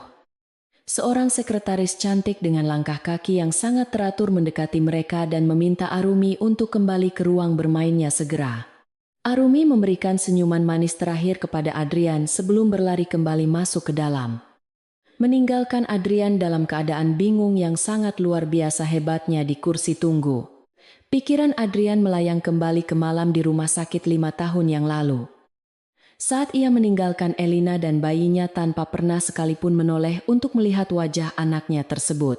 seorang sekretaris cantik dengan langkah kaki yang sangat teratur mendekati mereka dan meminta Arumi untuk kembali ke ruang bermainnya segera. Arumi memberikan senyuman manis terakhir kepada Adrian sebelum berlari kembali masuk ke dalam, meninggalkan Adrian dalam keadaan bingung yang sangat luar biasa hebatnya di kursi tunggu. Pikiran Adrian melayang kembali ke malam di rumah sakit 5 tahun yang lalu. Saat ia meninggalkan Elina dan bayinya tanpa pernah sekalipun menoleh untuk melihat wajah anaknya tersebut.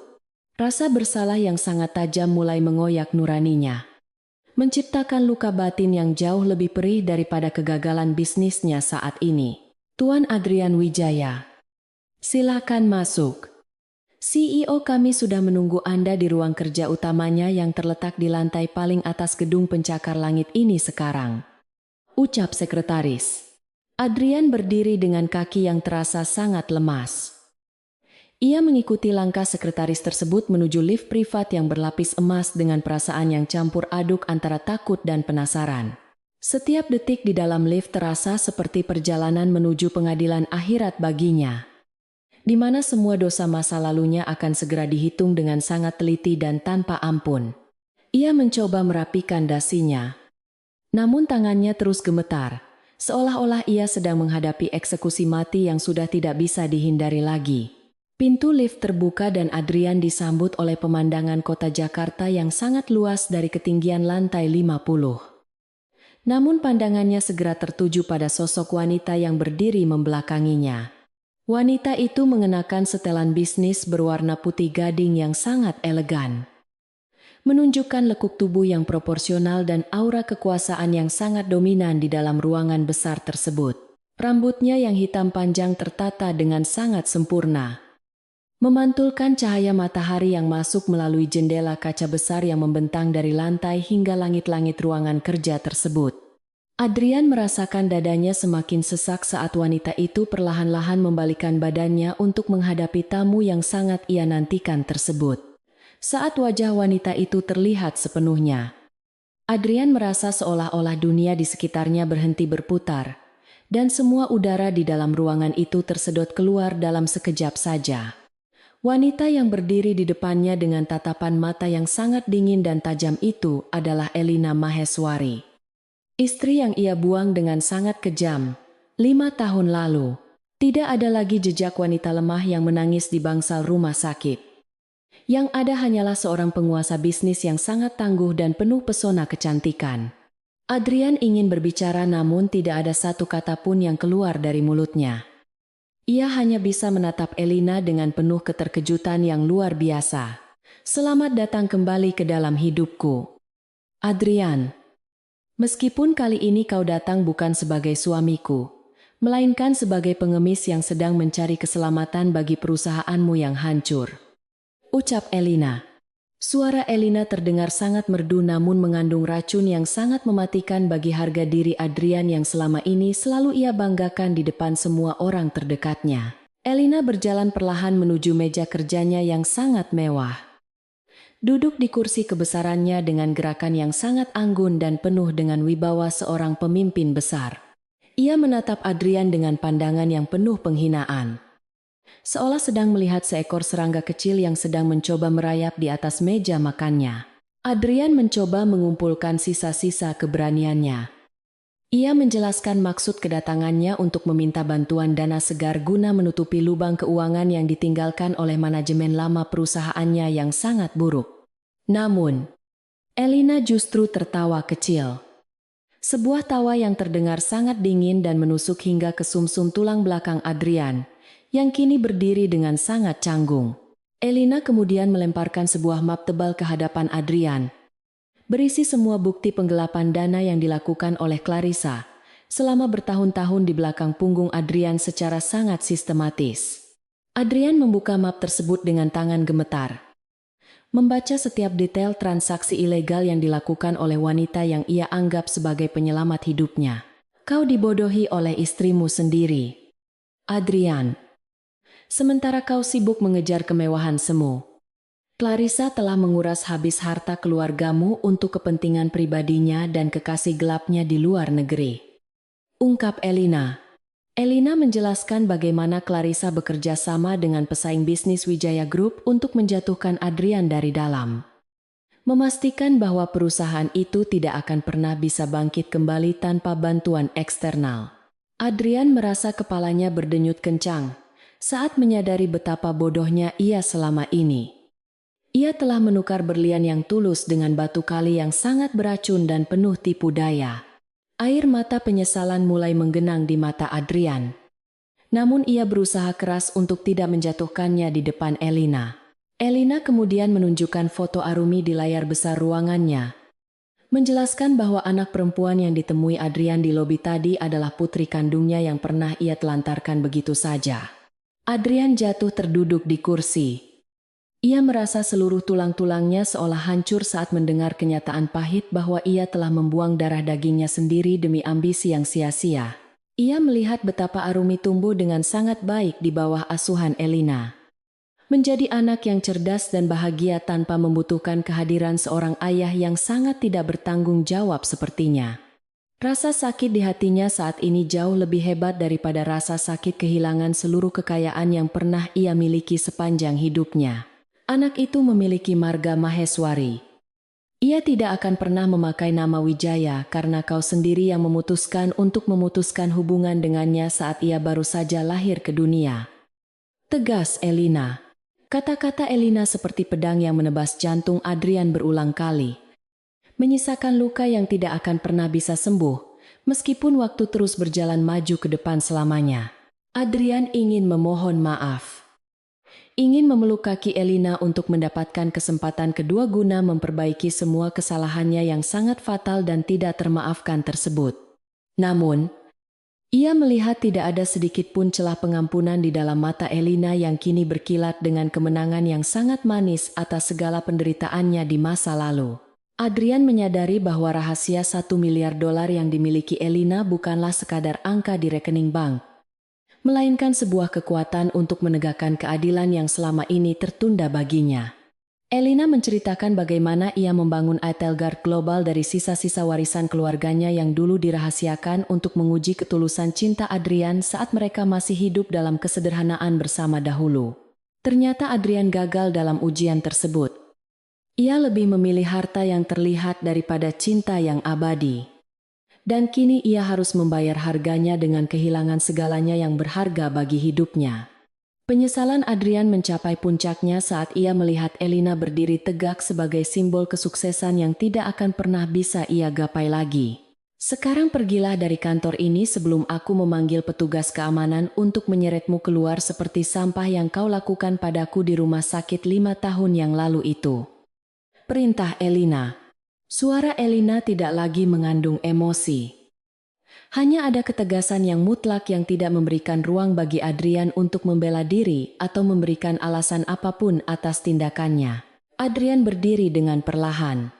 Rasa bersalah yang sangat tajam mulai mengoyak nuraninya, menciptakan luka batin yang jauh lebih perih daripada kegagalan bisnisnya saat ini. "Tuan Adrian Wijaya, silakan masuk. CEO kami sudah menunggu Anda di ruang kerja utamanya yang terletak di lantai paling atas gedung pencakar langit ini sekarang," ucap sekretaris. Adrian berdiri dengan kaki yang terasa sangat lemas. Ia mengikuti langkah sekretaris tersebut menuju lift privat yang berlapis emas dengan perasaan yang campur aduk antara takut dan penasaran. Setiap detik di dalam lift terasa seperti perjalanan menuju pengadilan akhirat baginya, di mana semua dosa masa lalunya akan segera dihitung dengan sangat teliti dan tanpa ampun. Ia mencoba merapikan dasinya, namun tangannya terus gemetar, seolah-olah ia sedang menghadapi eksekusi mati yang sudah tidak bisa dihindari lagi. Pintu lift terbuka dan Adrian disambut oleh pemandangan kota Jakarta yang sangat luas dari ketinggian lantai 50. Namun pandangannya segera tertuju pada sosok wanita yang berdiri membelakanginya. Wanita itu mengenakan setelan bisnis berwarna putih gading yang sangat elegan. menunjukkan lekuk tubuh yang proporsional dan aura kekuasaan yang sangat dominan di dalam ruangan besar tersebut. Rambutnya yang hitam panjang tertata dengan sangat sempurna, memantulkan cahaya matahari yang masuk melalui jendela kaca besar yang membentang dari lantai hingga langit-langit ruangan kerja tersebut. Adrian merasakan dadanya semakin sesak saat wanita itu perlahan-lahan membalikkan badannya untuk menghadapi tamu yang sangat ia nantikan tersebut. Saat wajah wanita itu terlihat sepenuhnya, Adrian merasa seolah-olah dunia di sekitarnya berhenti berputar, dan semua udara di dalam ruangan itu tersedot keluar dalam sekejap saja. Wanita yang berdiri di depannya dengan tatapan mata yang sangat dingin dan tajam itu adalah Elina Maheswari. Istri yang ia buang dengan sangat kejam 5 tahun lalu. Tidak ada lagi jejak wanita lemah yang menangis di bangsal rumah sakit. Yang ada hanyalah seorang penguasa bisnis yang sangat tangguh dan penuh pesona kecantikan. Adrian ingin berbicara namun tidak ada satu kata pun yang keluar dari mulutnya. Ia hanya bisa menatap Elina dengan penuh keterkejutan yang luar biasa. Selamat datang kembali ke dalam hidupku, Adrian. Meskipun kali ini kau datang bukan sebagai suamiku, melainkan sebagai pengemis yang sedang mencari keselamatan bagi perusahaanmu yang hancur, ucap Elina. Suara Elina terdengar sangat merdu namun mengandung racun yang sangat mematikan bagi harga diri Adrian yang selama ini selalu ia banggakan di depan semua orang terdekatnya. Elina berjalan perlahan menuju meja kerjanya yang sangat mewah. Duduk di kursi kebesarannya dengan gerakan yang sangat anggun dan penuh dengan wibawa seorang pemimpin besar. Ia menatap Adrian dengan pandangan yang penuh penghinaan, seolah sedang melihat seekor serangga kecil yang sedang mencoba merayap di atas meja makannya. Adrian mencoba mengumpulkan sisa-sisa keberaniannya. Ia menjelaskan maksud kedatangannya untuk meminta bantuan dana segar guna menutupi lubang keuangan yang ditinggalkan oleh manajemen lama perusahaannya yang sangat buruk. Namun, Elina justru tertawa kecil. Sebuah tawa yang terdengar sangat dingin dan menusuk hingga ke sumsum tulang belakang Adrian, yang kini berdiri dengan sangat canggung. Elina kemudian melemparkan sebuah map tebal ke hadapan Adrian, berisi semua bukti penggelapan dana yang dilakukan oleh Clarissa selama bertahun-tahun di belakang punggung Adrian secara sangat sistematis. Adrian membuka map tersebut dengan tangan gemetar, membaca setiap detail transaksi ilegal yang dilakukan oleh wanita yang ia anggap sebagai penyelamat hidupnya. Kau dibodohi oleh istrimu sendiri, Adrian. Sementara kau sibuk mengejar kemewahan semu, Clarissa telah menguras habis harta keluargamu untuk kepentingan pribadinya dan kekasih gelapnya di luar negeri, ungkap Elina. Elina menjelaskan bagaimana Clarissa bekerja sama dengan pesaing bisnis Wijaya Group untuk menjatuhkan Adrian dari dalam, memastikan bahwa perusahaan itu tidak akan pernah bisa bangkit kembali tanpa bantuan eksternal. Adrian merasa kepalanya berdenyut kencang saat menyadari betapa bodohnya ia selama ini. Ia telah menukar berlian yang tulus dengan batu kali yang sangat beracun dan penuh tipu daya. Air mata penyesalan mulai menggenang di mata Adrian. Namun ia berusaha keras untuk tidak menjatuhkannya di depan Elina. Elina kemudian menunjukkan foto Arumi di layar besar ruangannya, menjelaskan bahwa anak perempuan yang ditemui Adrian di lobi tadi adalah putri kandungnya yang pernah ia telantarkan begitu saja. Adrian jatuh terduduk di kursi. Ia merasa seluruh tulang-tulangnya seolah hancur saat mendengar kenyataan pahit bahwa ia telah membuang darah dagingnya sendiri demi ambisi yang sia-sia. Ia melihat betapa Arumi tumbuh dengan sangat baik di bawah asuhan Elina, menjadi anak yang cerdas dan bahagia tanpa membutuhkan kehadiran seorang ayah yang sangat tidak bertanggung jawab sepertinya. Rasa sakit di hatinya saat ini jauh lebih hebat daripada rasa sakit kehilangan seluruh kekayaan yang pernah ia miliki sepanjang hidupnya. Anak itu memiliki marga Maheswari. Ia tidak akan pernah memakai nama Wijaya karena kau sendiri yang memutuskan untuk memutuskan hubungan dengannya saat ia baru saja lahir ke dunia, tegas Elina. Kata-kata Elina seperti pedang yang menebas jantung Adrian berulang kali, menyisakan luka yang tidak akan pernah bisa sembuh, meskipun waktu terus berjalan maju ke depan selamanya. Adrian ingin memohon maaf. ingin memeluk kaki Elina untuk mendapatkan kesempatan kedua guna memperbaiki semua kesalahannya yang sangat fatal dan tidak termaafkan tersebut. Namun, ia melihat tidak ada sedikit pun celah pengampunan di dalam mata Elina yang kini berkilat dengan kemenangan yang sangat manis atas segala penderitaannya di masa lalu. Adrian menyadari bahwa rahasia $1 miliar yang dimiliki Elina bukanlah sekadar angka di rekening bank, melainkan sebuah kekuatan untuk menegakkan keadilan yang selama ini tertunda baginya. Elina menceritakan bagaimana ia membangun Etelgard Global dari sisa-sisa warisan keluarganya yang dulu dirahasiakan untuk menguji ketulusan cinta Adrian saat mereka masih hidup dalam kesederhanaan bersama dahulu. Ternyata Adrian gagal dalam ujian tersebut. Ia lebih memilih harta yang terlihat daripada cinta yang abadi. Dan kini ia harus membayar harganya dengan kehilangan segalanya yang berharga bagi hidupnya. Penyesalan Adrian mencapai puncaknya saat ia melihat Elina berdiri tegak sebagai simbol kesuksesan yang tidak akan pernah bisa ia gapai lagi. Sekarang pergilah dari kantor ini sebelum aku memanggil petugas keamanan untuk menyeretmu keluar seperti sampah yang kau lakukan padaku di rumah sakit 5 tahun yang lalu itu. Perintah Elina. Suara Elina tidak lagi mengandung emosi. Hanya ada ketegasan yang mutlak yang tidak memberikan ruang bagi Adrian untuk membela diri atau memberikan alasan apapun atas tindakannya. Adrian berdiri dengan perlahan.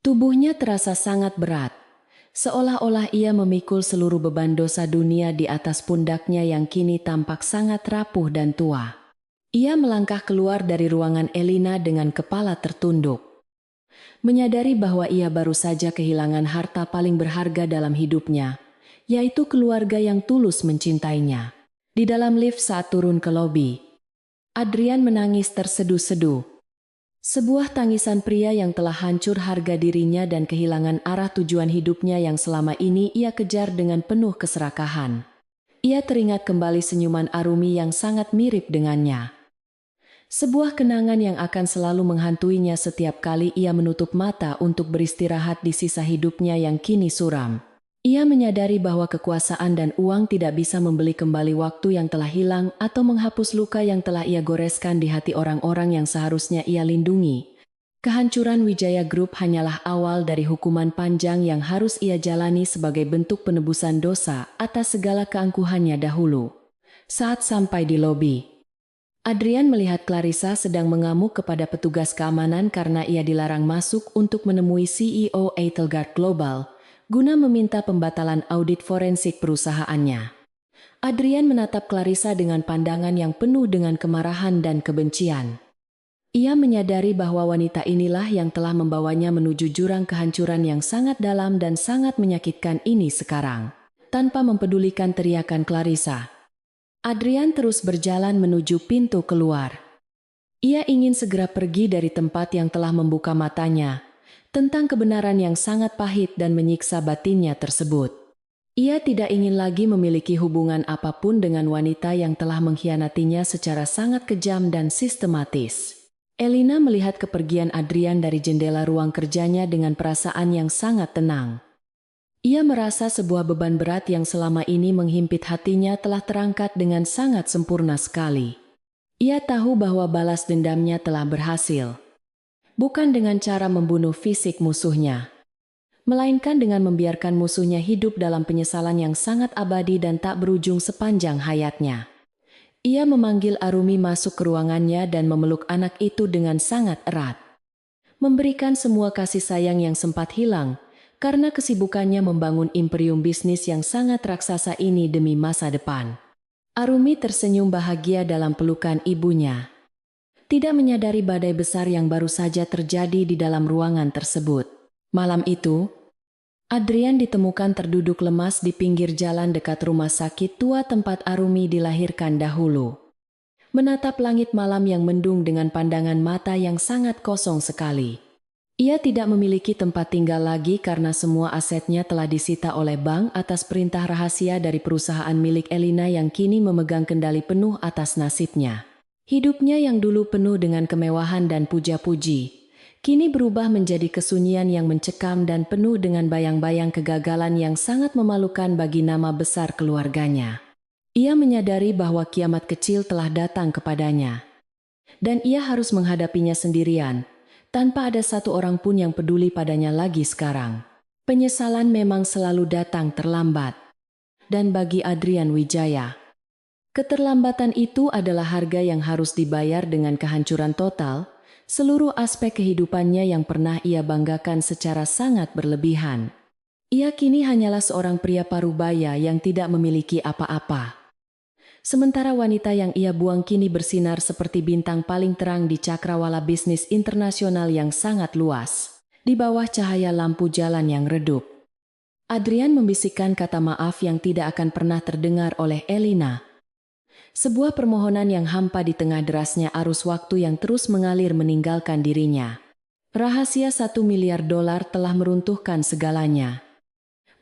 Tubuhnya terasa sangat berat, seolah-olah ia memikul seluruh beban dosa dunia di atas pundaknya yang kini tampak sangat rapuh dan tua. Ia melangkah keluar dari ruangan Elina dengan kepala tertunduk. Menyadari bahwa ia baru saja kehilangan harta paling berharga dalam hidupnya, yaitu keluarga yang tulus mencintainya. Di dalam lift saat turun ke lobi, Adrian menangis terseduh-seduh. Sebuah tangisan pria yang telah hancur harga dirinya dan kehilangan arah tujuan hidupnya yang selama ini ia kejar dengan penuh keserakahan. Ia teringat kembali senyuman Arumi yang sangat mirip dengannya. Sebuah kenangan yang akan selalu menghantuinya setiap kali ia menutup mata untuk beristirahat di sisa hidupnya yang kini suram. Ia menyadari bahwa kekuasaan dan uang tidak bisa membeli kembali waktu yang telah hilang atau menghapus luka yang telah ia goreskan di hati orang-orang yang seharusnya ia lindungi. Kehancuran Wijaya Group hanyalah awal dari hukuman panjang yang harus ia jalani sebagai bentuk penebusan dosa atas segala keangkuhannya dahulu. Saat sampai di lobi, Adrian melihat Clarissa sedang mengamuk kepada petugas keamanan karena ia dilarang masuk untuk menemui CEO Etelgard Global, guna meminta pembatalan audit forensik perusahaannya. Adrian menatap Clarissa dengan pandangan yang penuh dengan kemarahan dan kebencian. Ia menyadari bahwa wanita inilah yang telah membawanya menuju jurang kehancuran yang sangat dalam dan sangat menyakitkan ini sekarang. Tanpa mempedulikan teriakan Clarissa, Adrian terus berjalan menuju pintu keluar. Ia ingin segera pergi dari tempat yang telah membuka matanya tentang kebenaran yang sangat pahit dan menyiksa batinnya tersebut. Ia tidak ingin lagi memiliki hubungan apapun dengan wanita yang telah mengkhianatinya secara sangat kejam dan sistematis. Elina melihat kepergian Adrian dari jendela ruang kerjanya dengan perasaan yang sangat tenang. Ia merasa sebuah beban berat yang selama ini menghimpit hatinya telah terangkat dengan sangat sempurna sekali. Ia tahu bahwa balas dendamnya telah berhasil. Bukan dengan cara membunuh fisik musuhnya, melainkan dengan membiarkan musuhnya hidup dalam penyesalan yang sangat abadi dan tak berujung sepanjang hayatnya. Ia memanggil Arumi masuk ke ruangannya dan memeluk anak itu dengan sangat erat, memberikan semua kasih sayang yang sempat hilang, karena kesibukannya membangun imperium bisnis yang sangat raksasa ini demi masa depan. Arumi tersenyum bahagia dalam pelukan ibunya, tidak menyadari badai besar yang baru saja terjadi di dalam ruangan tersebut. Malam itu, Adrian ditemukan terduduk lemas di pinggir jalan dekat rumah sakit tua tempat Arumi dilahirkan dahulu. Menatap langit malam yang mendung dengan pandangan mata yang sangat kosong sekali. Ia tidak memiliki tempat tinggal lagi karena semua asetnya telah disita oleh bank atas perintah rahasia dari perusahaan milik Elina yang kini memegang kendali penuh atas nasibnya. Hidupnya yang dulu penuh dengan kemewahan dan puja-puji, kini berubah menjadi kesunyian yang mencekam dan penuh dengan bayang-bayang kegagalan yang sangat memalukan bagi nama besar keluarganya. Ia menyadari bahwa kiamat kecil telah datang kepadanya. Dan ia harus menghadapinya sendirian, tanpa ada satu orang pun yang peduli padanya lagi sekarang. Penyesalan memang selalu datang terlambat. Dan bagi Adrian Wijaya, keterlambatan itu adalah harga yang harus dibayar dengan kehancuran total, seluruh aspek kehidupannya yang pernah ia banggakan secara sangat berlebihan. Ia kini hanyalah seorang pria parubaya yang tidak memiliki apa-apa. Sementara wanita yang ia buang kini bersinar seperti bintang paling terang di cakrawala bisnis internasional yang sangat luas, di bawah cahaya lampu jalan yang redup. Adrian membisikkan kata maaf yang tidak akan pernah terdengar oleh Elina. Sebuah permohonan yang hampa di tengah derasnya arus waktu yang terus mengalir meninggalkan dirinya. Rahasia $1 miliar telah meruntuhkan segalanya.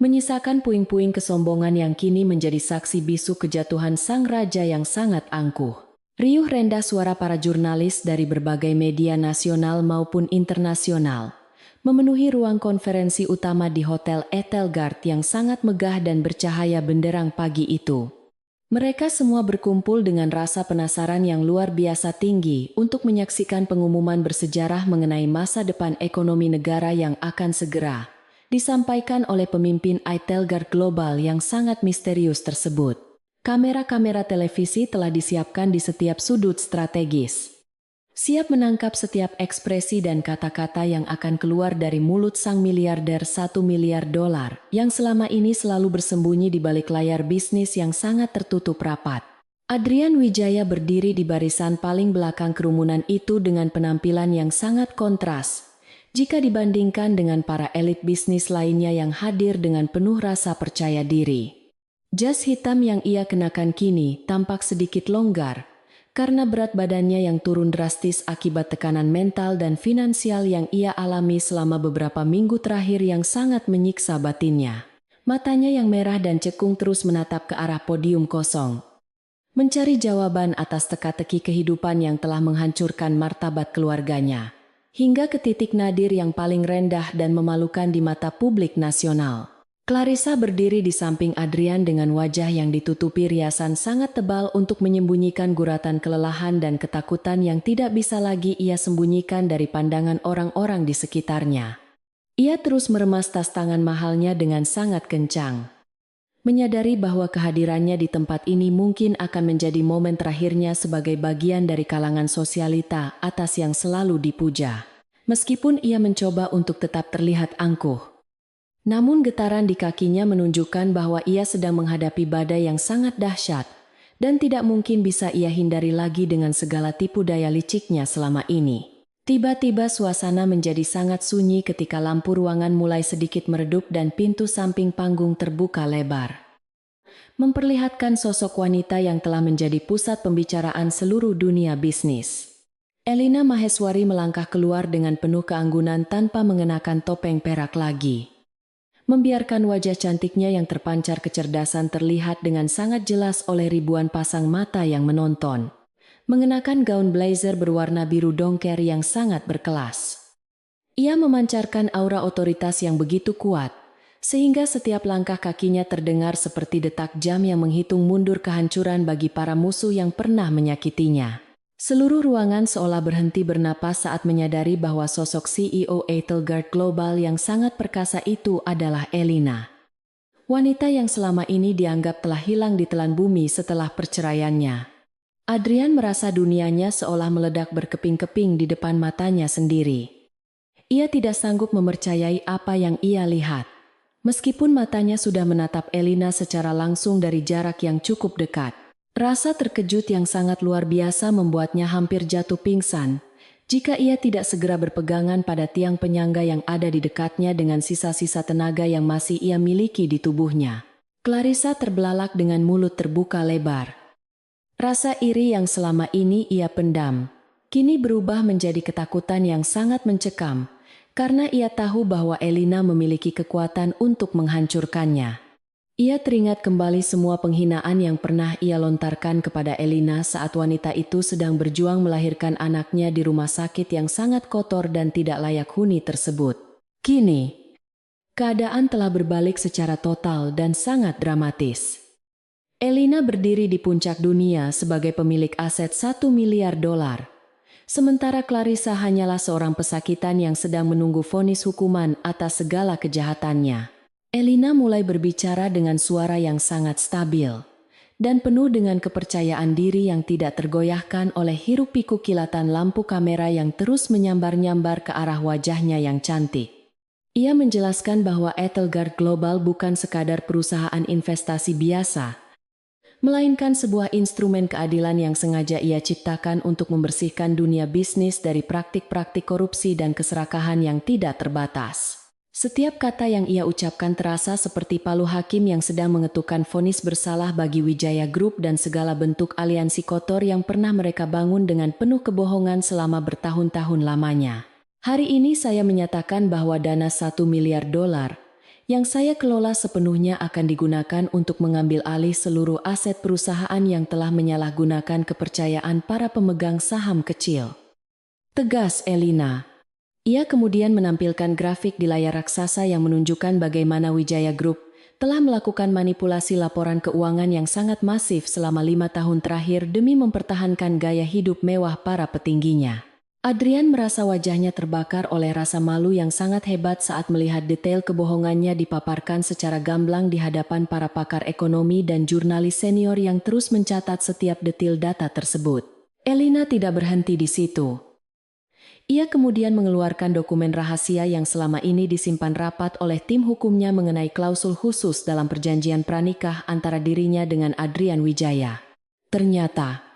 Menyisakan puing-puing kesombongan yang kini menjadi saksi bisu kejatuhan sang raja yang sangat angkuh. Riuh rendah suara para jurnalis dari berbagai media nasional maupun internasional memenuhi ruang konferensi utama di Hotel Etelgard yang sangat megah dan bercahaya benderang pagi itu. Mereka semua berkumpul dengan rasa penasaran yang luar biasa tinggi untuk menyaksikan pengumuman bersejarah mengenai masa depan ekonomi negara yang akan segera disampaikan oleh pemimpin Etelgard Global yang sangat misterius tersebut. Kamera-kamera televisi telah disiapkan di setiap sudut strategis, siap menangkap setiap ekspresi dan kata-kata yang akan keluar dari mulut sang miliarder $1 miliar yang selama ini selalu bersembunyi di balik layar bisnis yang sangat tertutup rapat. Adrian Wijaya berdiri di barisan paling belakang kerumunan itu dengan penampilan yang sangat kontras jika dibandingkan dengan para elit bisnis lainnya yang hadir dengan penuh rasa percaya diri. Jas hitam yang ia kenakan kini tampak sedikit longgar, karena berat badannya yang turun drastis akibat tekanan mental dan finansial yang ia alami selama beberapa minggu terakhir yang sangat menyiksa batinnya. Matanya yang merah dan cekung terus menatap ke arah podium kosong, mencari jawaban atas teka-teki kehidupan yang telah menghancurkan martabat keluarganya, hingga ke titik nadir yang paling rendah dan memalukan di mata publik nasional. Clarissa berdiri di samping Adrian dengan wajah yang ditutupi riasan sangat tebal untuk menyembunyikan guratan kelelahan dan ketakutan yang tidak bisa lagi ia sembunyikan dari pandangan orang-orang di sekitarnya. Ia terus meremas tas tangan mahalnya dengan sangat kencang, menyadari bahwa kehadirannya di tempat ini mungkin akan menjadi momen terakhirnya sebagai bagian dari kalangan sosialita atas yang selalu dipuja. Meskipun ia mencoba untuk tetap terlihat angkuh, namun getaran di kakinya menunjukkan bahwa ia sedang menghadapi badai yang sangat dahsyat dan tidak mungkin bisa ia hindari lagi dengan segala tipu daya liciknya selama ini. Tiba-tiba suasana menjadi sangat sunyi ketika lampu ruangan mulai sedikit meredup dan pintu samping panggung terbuka lebar, memperlihatkan sosok wanita yang telah menjadi pusat pembicaraan seluruh dunia bisnis. Elina Maheswari melangkah keluar dengan penuh keanggunan tanpa mengenakan topeng perak lagi, membiarkan wajah cantiknya yang terpancar kecerdasan terlihat dengan sangat jelas oleh ribuan pasang mata yang menonton. Mengenakan gaun blazer berwarna biru dongker yang sangat berkelas, ia memancarkan aura otoritas yang begitu kuat, sehingga setiap langkah kakinya terdengar seperti detak jam yang menghitung mundur kehancuran bagi para musuh yang pernah menyakitinya. Seluruh ruangan seolah berhenti bernapas saat menyadari bahwa sosok CEO Etelgard Global yang sangat perkasa itu adalah Elina. Wanita yang selama ini dianggap telah hilang di telan bumi setelah perceraiannya. Adrian merasa dunianya seolah meledak berkeping-keping di depan matanya sendiri. Ia tidak sanggup mempercayai apa yang ia lihat. Meskipun matanya sudah menatap Elina secara langsung dari jarak yang cukup dekat, rasa terkejut yang sangat luar biasa membuatnya hampir jatuh pingsan jika ia tidak segera berpegangan pada tiang penyangga yang ada di dekatnya dengan sisa-sisa tenaga yang masih ia miliki di tubuhnya. Clarissa terbelalak dengan mulut terbuka lebar. Rasa iri yang selama ini ia pendam, kini berubah menjadi ketakutan yang sangat mencekam, karena ia tahu bahwa Elina memiliki kekuatan untuk menghancurkannya. Ia teringat kembali semua penghinaan yang pernah ia lontarkan kepada Elina saat wanita itu sedang berjuang melahirkan anaknya di rumah sakit yang sangat kotor dan tidak layak huni tersebut. Kini, keadaan telah berbalik secara total dan sangat dramatis. Elina berdiri di puncak dunia sebagai pemilik aset $1 miliar, Sementara Clarissa hanyalah seorang pesakitan yang sedang menunggu vonis hukuman atas segala kejahatannya. Elina mulai berbicara dengan suara yang sangat stabil dan penuh dengan kepercayaan diri yang tidak tergoyahkan oleh hiruk-pikuk kilatan lampu kamera yang terus menyambar-nyambar ke arah wajahnya yang cantik. Ia menjelaskan bahwa Etelgard Global bukan sekadar perusahaan investasi biasa, melainkan sebuah instrumen keadilan yang sengaja ia ciptakan untuk membersihkan dunia bisnis dari praktik-praktik korupsi dan keserakahan yang tidak terbatas. Setiap kata yang ia ucapkan terasa seperti palu hakim yang sedang mengetukkan vonis bersalah bagi Wijaya Group dan segala bentuk aliansi kotor yang pernah mereka bangun dengan penuh kebohongan selama bertahun-tahun lamanya. Hari ini saya menyatakan bahwa dana $1 miliar yang saya kelola sepenuhnya akan digunakan untuk mengambil alih seluruh aset perusahaan yang telah menyalahgunakan kepercayaan para pemegang saham kecil. Tegas Elina. Ia kemudian menampilkan grafik di layar raksasa yang menunjukkan bagaimana Wijaya Group telah melakukan manipulasi laporan keuangan yang sangat masif selama 5 tahun terakhir demi mempertahankan gaya hidup mewah para petingginya. Adrian merasa wajahnya terbakar oleh rasa malu yang sangat hebat saat melihat detail kebohongannya dipaparkan secara gamblang di hadapan para pakar ekonomi dan jurnalis senior yang terus mencatat setiap detil data tersebut. Elina tidak berhenti di situ. Ia kemudian mengeluarkan dokumen rahasia yang selama ini disimpan rapat oleh tim hukumnya mengenai klausul khusus dalam perjanjian pranikah antara dirinya dengan Adrian Wijaya. Ternyata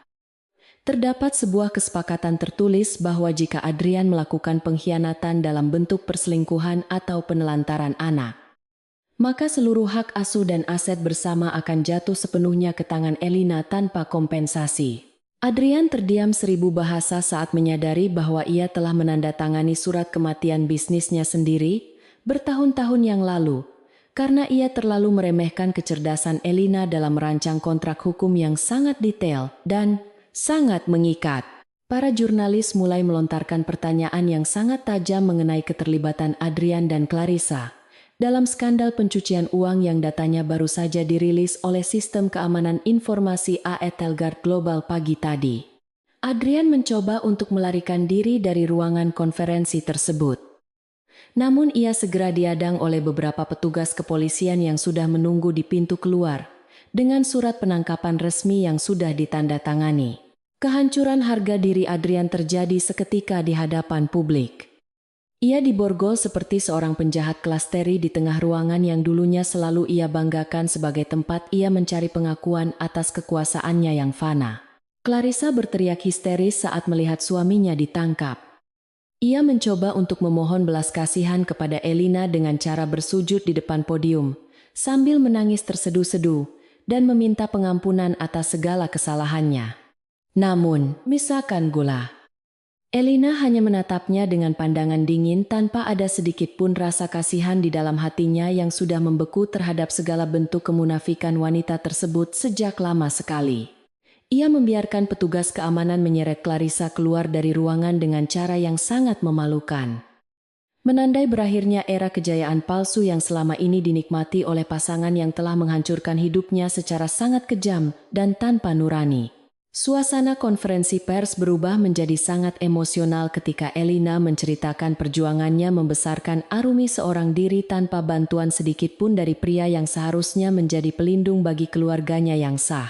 terdapat sebuah kesepakatan tertulis bahwa jika Adrian melakukan pengkhianatan dalam bentuk perselingkuhan atau penelantaran anak, maka seluruh hak asuh dan aset bersama akan jatuh sepenuhnya ke tangan Elina tanpa kompensasi. Adrian terdiam 1000 bahasa saat menyadari bahwa ia telah menandatangani surat kematian bisnisnya sendiri bertahun-tahun yang lalu, karena ia terlalu meremehkan kecerdasan Elina dalam merancang kontrak hukum yang sangat detail dan sangat mengikat. Para jurnalis mulai melontarkan pertanyaan yang sangat tajam mengenai keterlibatan Adrian dan Clarissa dalam skandal pencucian uang yang datanya baru saja dirilis oleh Sistem Keamanan Informasi Etelgard Global pagi tadi. Adrian mencoba untuk melarikan diri dari ruangan konferensi tersebut. Namun ia segera diadang oleh beberapa petugas kepolisian yang sudah menunggu di pintu keluar dengan surat penangkapan resmi yang sudah ditandatangani. Kehancuran harga diri Adrian terjadi seketika di hadapan publik. Ia diborgol seperti seorang penjahat kelas teri di tengah ruangan yang dulunya selalu ia banggakan sebagai tempat ia mencari pengakuan atas kekuasaannya yang fana. Clarissa berteriak histeris saat melihat suaminya ditangkap. Ia mencoba untuk memohon belas kasihan kepada Elina dengan cara bersujud di depan podium, sambil menangis terseduh-seduh dan meminta pengampunan atas segala kesalahannya. Namun, misalkan gula. Elina hanya menatapnya dengan pandangan dingin tanpa ada sedikit pun rasa kasihan di dalam hatinya yang sudah membeku terhadap segala bentuk kemunafikan wanita tersebut sejak lama sekali. Ia membiarkan petugas keamanan menyeret Clarissa keluar dari ruangan dengan cara yang sangat memalukan. Menandai berakhirnya era kejayaan palsu yang selama ini dinikmati oleh pasangan yang telah menghancurkan hidupnya secara sangat kejam dan tanpa nurani. Suasana konferensi pers berubah menjadi sangat emosional ketika Elina menceritakan perjuangannya membesarkan Arumi seorang diri tanpa bantuan sedikit pun dari pria yang seharusnya menjadi pelindung bagi keluarganya yang sah.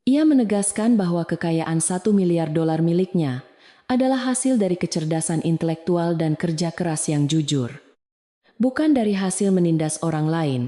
Ia menegaskan bahwa kekayaan $1 miliar miliknya adalah hasil dari kecerdasan intelektual dan kerja keras yang jujur. Bukan dari hasil menindas orang lain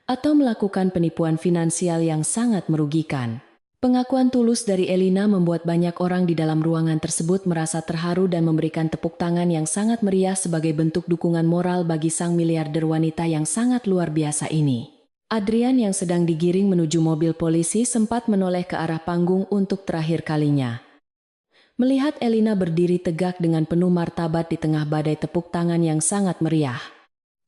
atau melakukan penipuan finansial yang sangat merugikan. Pengakuan tulus dari Elina membuat banyak orang di dalam ruangan tersebut merasa terharu dan memberikan tepuk tangan yang sangat meriah sebagai bentuk dukungan moral bagi sang miliarder wanita yang sangat luar biasa ini. Adrian yang sedang digiring menuju mobil polisi sempat menoleh ke arah panggung untuk terakhir kalinya. Melihat Elina berdiri tegak dengan penuh martabat di tengah badai tepuk tangan yang sangat meriah,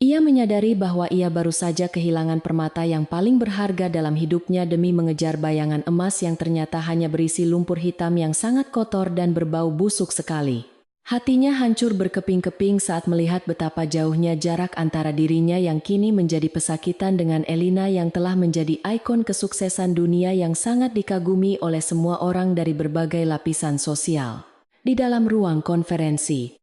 ia menyadari bahwa ia baru saja kehilangan permata yang paling berharga dalam hidupnya demi mengejar bayangan emas yang ternyata hanya berisi lumpur hitam yang sangat kotor dan berbau busuk sekali. Hatinya hancur berkeping-keping saat melihat betapa jauhnya jarak antara dirinya yang kini menjadi pesakitan dengan Elina yang telah menjadi ikon kesuksesan dunia yang sangat dikagumi oleh semua orang dari berbagai lapisan sosial. di dalam ruang konferensi.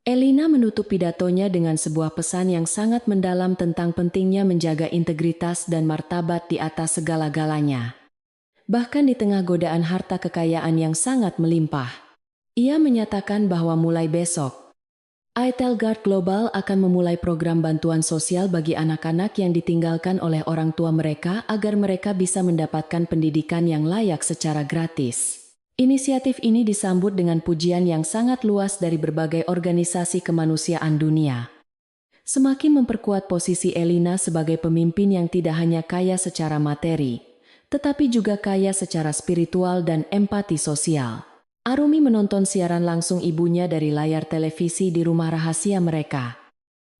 Elina menutup pidatonya dengan sebuah pesan yang sangat mendalam tentang pentingnya menjaga integritas dan martabat di atas segala-galanya. Bahkan di tengah godaan harta kekayaan yang sangat melimpah. Ia menyatakan bahwa mulai besok, Etelgard Global akan memulai program bantuan sosial bagi anak-anak yang ditinggalkan oleh orang tua mereka agar mereka bisa mendapatkan pendidikan yang layak secara gratis. Inisiatif ini disambut dengan pujian yang sangat luas dari berbagai organisasi kemanusiaan dunia. Semakin memperkuat posisi Elina sebagai pemimpin yang tidak hanya kaya secara materi, tetapi juga kaya secara spiritual dan empati sosial. Arumi menonton siaran langsung ibunya dari layar televisi di rumah rahasia mereka.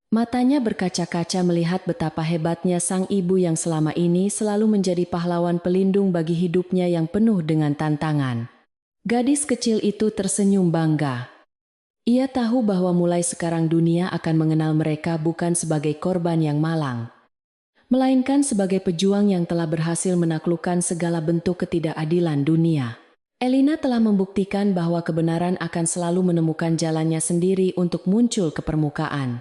Matanya berkaca-kaca melihat betapa hebatnya sang ibu yang selama ini selalu menjadi pahlawan pelindung bagi hidupnya yang penuh dengan tantangan. Gadis kecil itu tersenyum bangga. Ia tahu bahwa mulai sekarang dunia akan mengenal mereka bukan sebagai korban yang malang, melainkan sebagai pejuang yang telah berhasil menaklukkan segala bentuk ketidakadilan dunia. Elina telah membuktikan bahwa kebenaran akan selalu menemukan jalannya sendiri untuk muncul ke permukaan.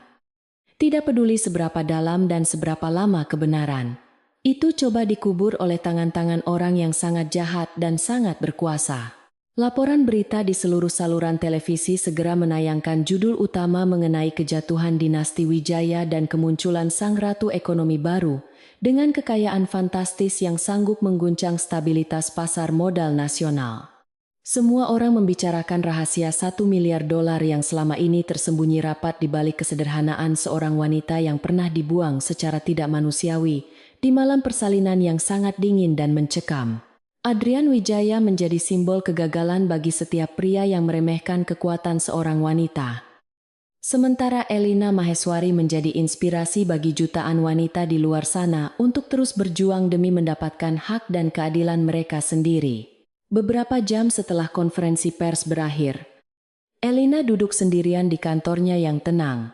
Tidak peduli seberapa dalam dan seberapa lama kebenaran, itu coba dikubur oleh tangan-tangan orang yang sangat jahat dan sangat berkuasa. Laporan berita di seluruh saluran televisi segera menayangkan judul utama mengenai kejatuhan dinasti Wijaya dan kemunculan sang ratu ekonomi baru, dengan kekayaan fantastis yang sanggup mengguncang stabilitas pasar modal nasional. Semua orang membicarakan rahasia $1 miliar yang selama ini tersembunyi rapat di balik kesederhanaan seorang wanita yang pernah dibuang secara tidak manusiawi di malam persalinan yang sangat dingin dan mencekam. Adrian Wijaya menjadi simbol kegagalan bagi setiap pria yang meremehkan kekuatan seorang wanita. Sementara Elina Maheswari menjadi inspirasi bagi jutaan wanita di luar sana untuk terus berjuang demi mendapatkan hak dan keadilan mereka sendiri. Beberapa jam setelah konferensi pers berakhir, Elina duduk sendirian di kantornya yang tenang,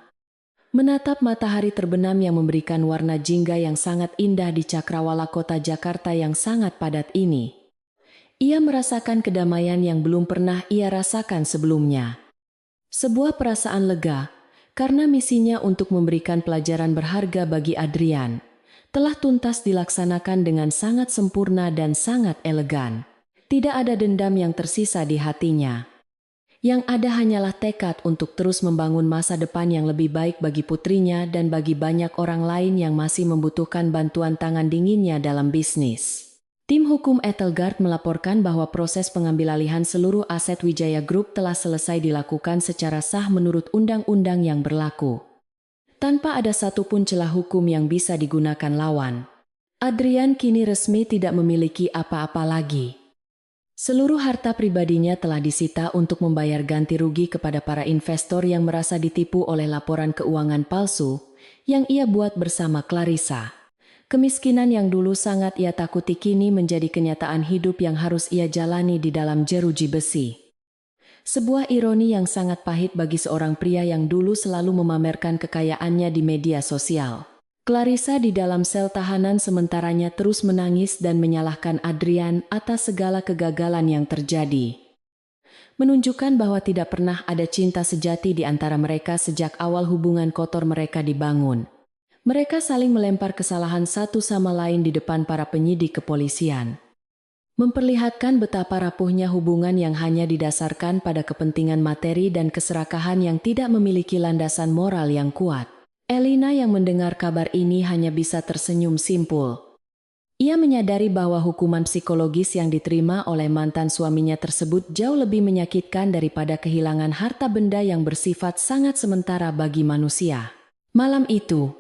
menatap matahari terbenam yang memberikan warna jingga yang sangat indah di cakrawala kota Jakarta yang sangat padat ini. Ia merasakan kedamaian yang belum pernah ia rasakan sebelumnya. Sebuah perasaan lega, karena misinya untuk memberikan pelajaran berharga bagi Adrian, telah tuntas dilaksanakan dengan sangat sempurna dan sangat elegan. Tidak ada dendam yang tersisa di hatinya. Yang ada hanyalah tekad untuk terus membangun masa depan yang lebih baik bagi putrinya dan bagi banyak orang lain yang masih membutuhkan bantuan tangan dinginnya dalam bisnis. Tim hukum Etelgard melaporkan bahwa proses pengambilalihan seluruh aset Wijaya Group telah selesai dilakukan secara sah menurut undang-undang yang berlaku, tanpa ada satupun celah hukum yang bisa digunakan lawan. Adrian kini resmi tidak memiliki apa-apa lagi. Seluruh harta pribadinya telah disita untuk membayar ganti rugi kepada para investor yang merasa ditipu oleh laporan keuangan palsu yang ia buat bersama Clarissa. Kemiskinan yang dulu sangat ia takuti kini menjadi kenyataan hidup yang harus ia jalani di dalam jeruji besi. Sebuah ironi yang sangat pahit bagi seorang pria yang dulu selalu memamerkan kekayaannya di media sosial. Clarissa di dalam sel tahanan sementaranya terus menangis dan menyalahkan Adrian atas segala kegagalan yang terjadi. Menunjukkan bahwa tidak pernah ada cinta sejati di antara mereka sejak awal hubungan kotor mereka dibangun. Mereka saling melempar kesalahan satu sama lain di depan para penyidik kepolisian. Memperlihatkan betapa rapuhnya hubungan yang hanya didasarkan pada kepentingan materi dan keserakahan yang tidak memiliki landasan moral yang kuat. Elina yang mendengar kabar ini hanya bisa tersenyum simpul. Ia menyadari bahwa hukuman psikologis yang diterima oleh mantan suaminya tersebut jauh lebih menyakitkan daripada kehilangan harta benda yang bersifat sangat sementara bagi manusia. Malam itu,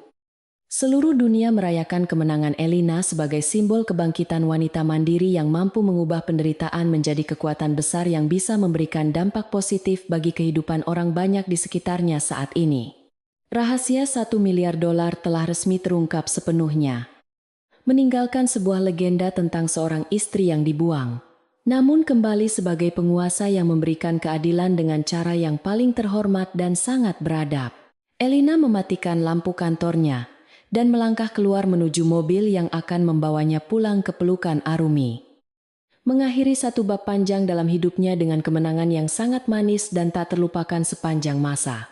seluruh dunia merayakan kemenangan Elina sebagai simbol kebangkitan wanita mandiri yang mampu mengubah penderitaan menjadi kekuatan besar yang bisa memberikan dampak positif bagi kehidupan orang banyak di sekitarnya saat ini. Rahasia $1 miliar telah resmi terungkap sepenuhnya, meninggalkan sebuah legenda tentang seorang istri yang dibuang, namun kembali sebagai penguasa yang memberikan keadilan dengan cara yang paling terhormat dan sangat beradab. Elina mematikan lampu kantornya dan melangkah keluar menuju mobil yang akan membawanya pulang ke pelukan Arumi. mengakhiri satu bab panjang dalam hidupnya dengan kemenangan yang sangat manis dan tak terlupakan sepanjang masa.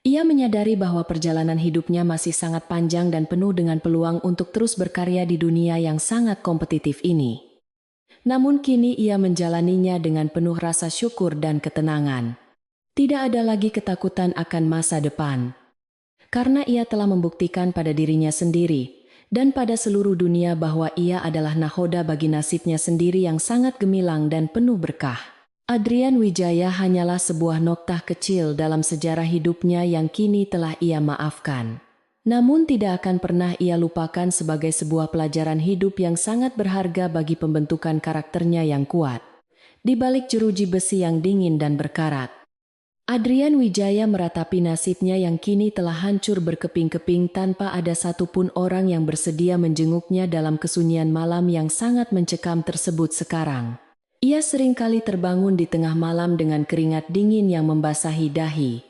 Ia menyadari bahwa perjalanan hidupnya masih sangat panjang dan penuh dengan peluang untuk terus berkarya di dunia yang sangat kompetitif ini. Namun kini ia menjalaninya dengan penuh rasa syukur dan ketenangan. Tidak ada lagi ketakutan akan masa depan. Karena ia telah membuktikan pada dirinya sendiri dan pada seluruh dunia bahwa ia adalah nahoda bagi nasibnya sendiri yang sangat gemilang dan penuh berkah. Adrian Wijaya hanyalah sebuah noktah kecil dalam sejarah hidupnya yang kini telah ia maafkan. Namun tidak akan pernah ia lupakan sebagai sebuah pelajaran hidup yang sangat berharga bagi pembentukan karakternya yang kuat. Di balik jeruji besi yang dingin dan berkarat, Adrian Wijaya meratapi nasibnya yang kini telah hancur berkeping-keping tanpa ada satupun orang yang bersedia menjenguknya dalam kesunyian malam yang sangat mencekam tersebut sekarang. Ia seringkali terbangun di tengah malam dengan keringat dingin yang membasahi dahi.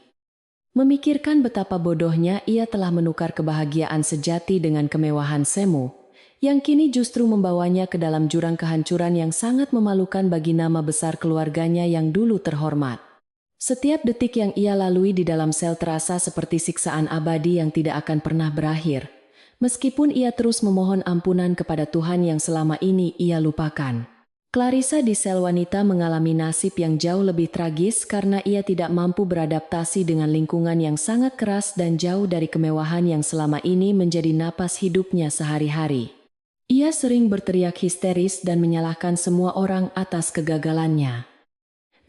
Memikirkan betapa bodohnya ia telah menukar kebahagiaan sejati dengan kemewahan semu, yang kini justru membawanya ke dalam jurang kehancuran yang sangat memalukan bagi nama besar keluarganya yang dulu terhormat. Setiap detik yang ia lalui di dalam sel terasa seperti siksaan abadi yang tidak akan pernah berakhir, meskipun ia terus memohon ampunan kepada Tuhan yang selama ini ia lupakan. Clarissa di sel wanita mengalami nasib yang jauh lebih tragis karena ia tidak mampu beradaptasi dengan lingkungan yang sangat keras dan jauh dari kemewahan yang selama ini menjadi napas hidupnya sehari-hari. Ia sering berteriak histeris dan menyalahkan semua orang atas kegagalannya.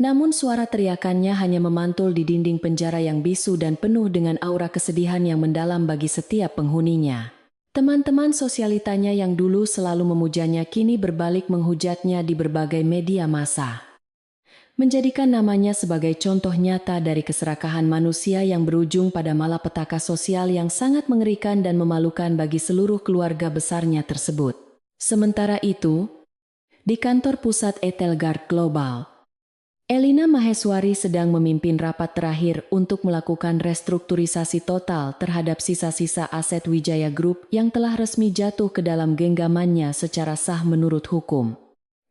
Namun suara teriakannya hanya memantul di dinding penjara yang bisu dan penuh dengan aura kesedihan yang mendalam bagi setiap penghuninya. Teman-teman sosialitanya yang dulu selalu memujanya kini berbalik menghujatnya di berbagai media massa, menjadikan namanya sebagai contoh nyata dari keserakahan manusia yang berujung pada malapetaka sosial yang sangat mengerikan dan memalukan bagi seluruh keluarga besarnya tersebut. Sementara itu, di kantor pusat Etelgard Global, Elina Maheswari sedang memimpin rapat terakhir untuk melakukan restrukturisasi total terhadap sisa-sisa aset Wijaya Group yang telah resmi jatuh ke dalam genggamannya secara sah menurut hukum.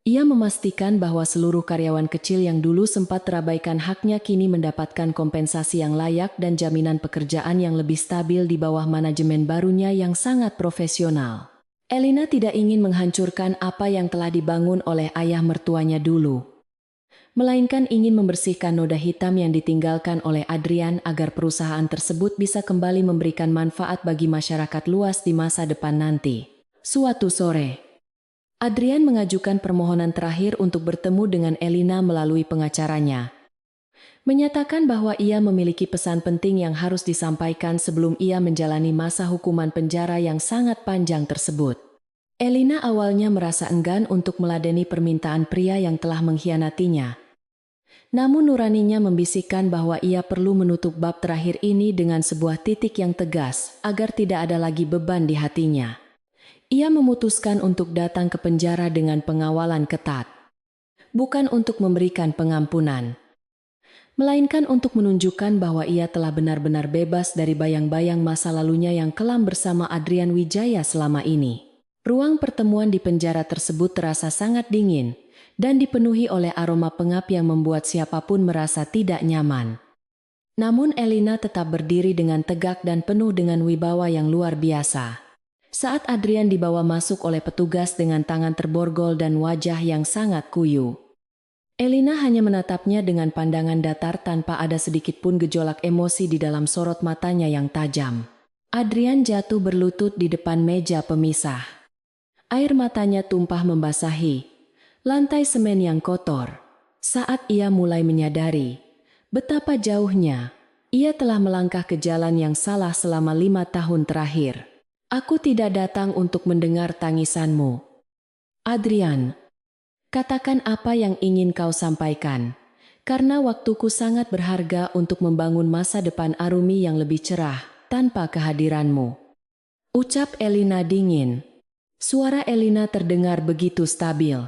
Ia memastikan bahwa seluruh karyawan kecil yang dulu sempat terabaikan haknya kini mendapatkan kompensasi yang layak dan jaminan pekerjaan yang lebih stabil di bawah manajemen barunya yang sangat profesional. Elina tidak ingin menghancurkan apa yang telah dibangun oleh ayah mertuanya dulu, melainkan ingin membersihkan noda hitam yang ditinggalkan oleh Adrian agar perusahaan tersebut bisa kembali memberikan manfaat bagi masyarakat luas di masa depan nanti. Suatu sore, Adrian mengajukan permohonan terakhir untuk bertemu dengan Elina melalui pengacaranya, menyatakan bahwa ia memiliki pesan penting yang harus disampaikan sebelum ia menjalani masa hukuman penjara yang sangat panjang tersebut. Elina awalnya merasa enggan untuk meladeni permintaan pria yang telah mengkhianatinya. Namun nuraninya membisikkan bahwa ia perlu menutup bab terakhir ini dengan sebuah titik yang tegas agar tidak ada lagi beban di hatinya. Ia memutuskan untuk datang ke penjara dengan pengawalan ketat, bukan untuk memberikan pengampunan, melainkan untuk menunjukkan bahwa ia telah benar-benar bebas dari bayang-bayang masa lalunya yang kelam bersama Adrian Wijaya selama ini. Ruang pertemuan di penjara tersebut terasa sangat dingin dan dipenuhi oleh aroma pengap yang membuat siapapun merasa tidak nyaman. Namun Elina tetap berdiri dengan tegak dan penuh dengan wibawa yang luar biasa. Saat Adrian dibawa masuk oleh petugas dengan tangan terborgol dan wajah yang sangat kuyu, Elina hanya menatapnya dengan pandangan datar tanpa ada sedikit pun gejolak emosi di dalam sorot matanya yang tajam. Adrian jatuh berlutut di depan meja pemisah. Air matanya tumpah membasahi lantai semen yang kotor. Saat ia mulai menyadari betapa jauhnya ia telah melangkah ke jalan yang salah selama 5 tahun terakhir. Aku tidak datang untuk mendengar tangisanmu, Adrian. Katakan apa yang ingin kau sampaikan, karena waktuku sangat berharga untuk membangun masa depan Arumi yang lebih cerah tanpa kehadiranmu. Ucap Elina dingin. Suara Elina terdengar begitu stabil,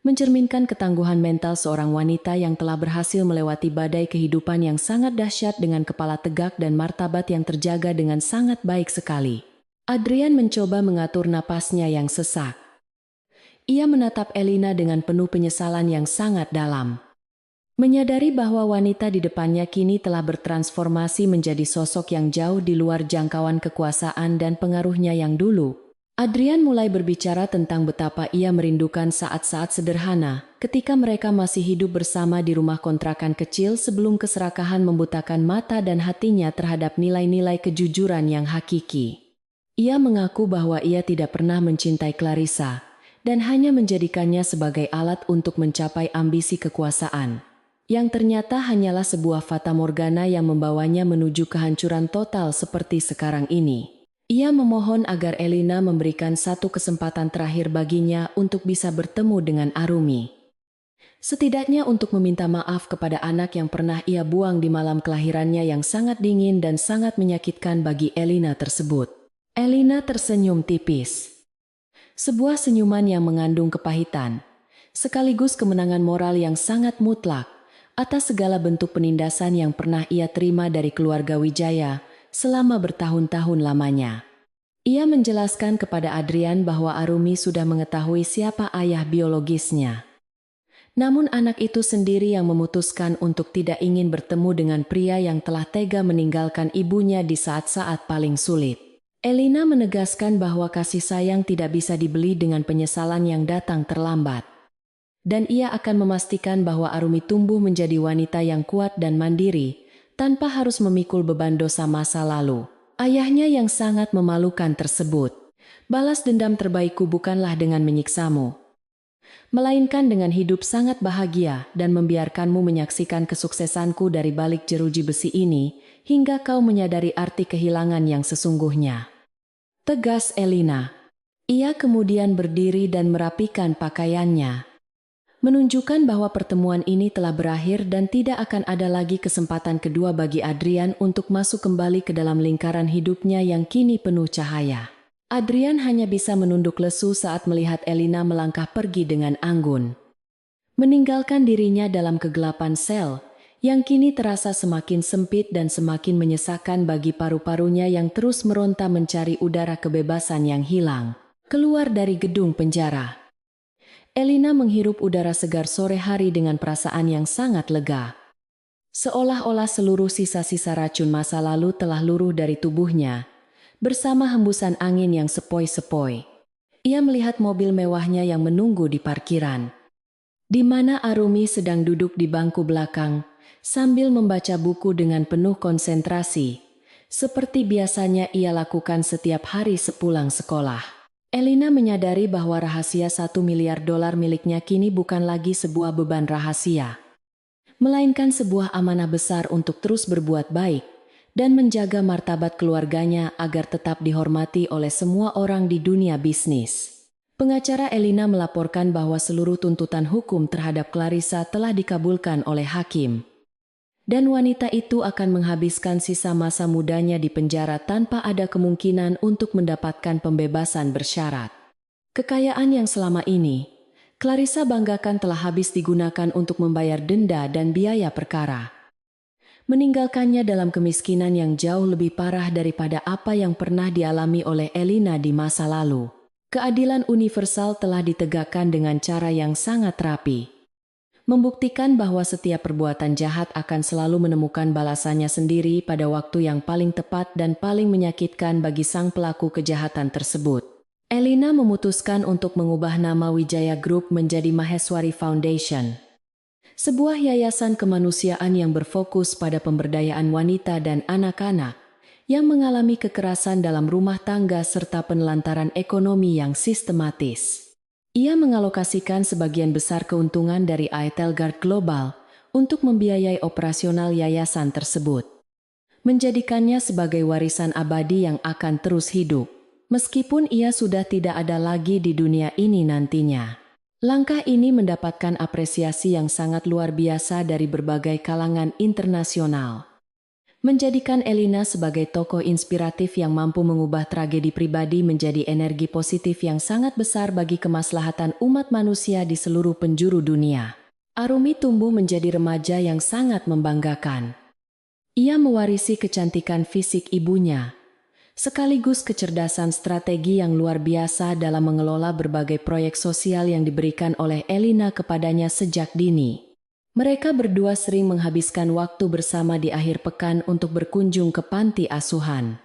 mencerminkan ketangguhan mental seorang wanita yang telah berhasil melewati badai kehidupan yang sangat dahsyat dengan kepala tegak dan martabat yang terjaga dengan sangat baik sekali. Adrian mencoba mengatur napasnya yang sesak. Ia menatap Elina dengan penuh penyesalan yang sangat dalam. Menyadari bahwa wanita di depannya kini telah bertransformasi menjadi sosok yang jauh di luar jangkauan kekuasaan dan pengaruhnya yang dulu, Adrian mulai berbicara tentang betapa ia merindukan saat-saat sederhana ketika mereka masih hidup bersama di rumah kontrakan kecil sebelum keserakahan membutakan mata dan hatinya terhadap nilai-nilai kejujuran yang hakiki. Ia mengaku bahwa ia tidak pernah mencintai Clarissa dan hanya menjadikannya sebagai alat untuk mencapai ambisi kekuasaan, yang ternyata hanyalah sebuah fata morgana yang membawanya menuju kehancuran total seperti sekarang ini. Ia memohon agar Elina memberikan satu kesempatan terakhir baginya untuk bisa bertemu dengan Arumi. Setidaknya untuk meminta maaf kepada anak yang pernah ia buang di malam kelahirannya yang sangat dingin dan sangat menyakitkan bagi Elina tersebut. Elina tersenyum tipis. Sebuah senyuman yang mengandung kepahitan, sekaligus kemenangan moral yang sangat mutlak atas segala bentuk penindasan yang pernah ia terima dari keluarga Wijaya selama bertahun-tahun lamanya. Ia menjelaskan kepada Adrian bahwa Arumi sudah mengetahui siapa ayah biologisnya. Namun anak itu sendiri yang memutuskan untuk tidak ingin bertemu dengan pria yang telah tega meninggalkan ibunya di saat-saat paling sulit. Elina menegaskan bahwa kasih sayang tidak bisa dibeli dengan penyesalan yang datang terlambat. Dan ia akan memastikan bahwa Arumi tumbuh menjadi wanita yang kuat dan mandiri, tanpa harus memikul beban dosa masa lalu ayahnya yang sangat memalukan tersebut. Balas dendam terbaikku bukanlah dengan menyiksamu, melainkan dengan hidup sangat bahagia dan membiarkanmu menyaksikan kesuksesanku dari balik jeruji besi ini, hingga kau menyadari arti kehilangan yang sesungguhnya. Tegas Elina. Ia kemudian berdiri dan merapikan pakaiannya, menunjukkan bahwa pertemuan ini telah berakhir dan tidak akan ada lagi kesempatan kedua bagi Adrian untuk masuk kembali ke dalam lingkaran hidupnya yang kini penuh cahaya. Adrian hanya bisa menunduk lesu saat melihat Elina melangkah pergi dengan anggun, meninggalkan dirinya dalam kegelapan sel yang kini terasa semakin sempit dan semakin menyesakan bagi paru-parunya yang terus meronta mencari udara kebebasan yang hilang. Keluar dari gedung penjara, Elina menghirup udara segar sore hari dengan perasaan yang sangat lega. Seolah-olah seluruh sisa-sisa racun masa lalu telah luruh dari tubuhnya, bersama hembusan angin yang sepoi-sepoi. Ia melihat mobil mewahnya yang menunggu di parkiran, di mana Arumi sedang duduk di bangku belakang, sambil membaca buku dengan penuh konsentrasi, seperti biasanya ia lakukan setiap hari sepulang sekolah. Elina menyadari bahwa rahasia $1 miliar miliknya kini bukan lagi sebuah beban rahasia, melainkan sebuah amanah besar untuk terus berbuat baik dan menjaga martabat keluarganya agar tetap dihormati oleh semua orang di dunia bisnis. Pengacara Elina melaporkan bahwa seluruh tuntutan hukum terhadap Clarissa telah dikabulkan oleh hakim, dan wanita itu akan menghabiskan sisa masa mudanya di penjara tanpa ada kemungkinan untuk mendapatkan pembebasan bersyarat. Kekayaan yang selama ini Clarissa banggakan telah habis digunakan untuk membayar denda dan biaya perkara, meninggalkannya dalam kemiskinan yang jauh lebih parah daripada apa yang pernah dialami oleh Elina di masa lalu. Keadilan universal telah ditegakkan dengan cara yang sangat rapi, membuktikan bahwa setiap perbuatan jahat akan selalu menemukan balasannya sendiri pada waktu yang paling tepat dan paling menyakitkan bagi sang pelaku kejahatan tersebut. Elina memutuskan untuk mengubah nama Wijaya Group menjadi Maheswari Foundation, sebuah yayasan kemanusiaan yang berfokus pada pemberdayaan wanita dan anak-anak yang mengalami kekerasan dalam rumah tangga serta penelantaran ekonomi yang sistematis. Ia mengalokasikan sebagian besar keuntungan dari Aethelgard Global untuk membiayai operasional yayasan tersebut, menjadikannya sebagai warisan abadi yang akan terus hidup, meskipun ia sudah tidak ada lagi di dunia ini nantinya. Langkah ini mendapatkan apresiasi yang sangat luar biasa dari berbagai kalangan internasional, menjadikan Elina sebagai tokoh inspiratif yang mampu mengubah tragedi pribadi menjadi energi positif yang sangat besar bagi kemaslahatan umat manusia di seluruh penjuru dunia. Arumi tumbuh menjadi remaja yang sangat membanggakan. Ia mewarisi kecantikan fisik ibunya, sekaligus kecerdasan strategi yang luar biasa dalam mengelola berbagai proyek sosial yang diberikan oleh Elina kepadanya sejak dini. Mereka berdua sering menghabiskan waktu bersama di akhir pekan untuk berkunjung ke panti asuhan,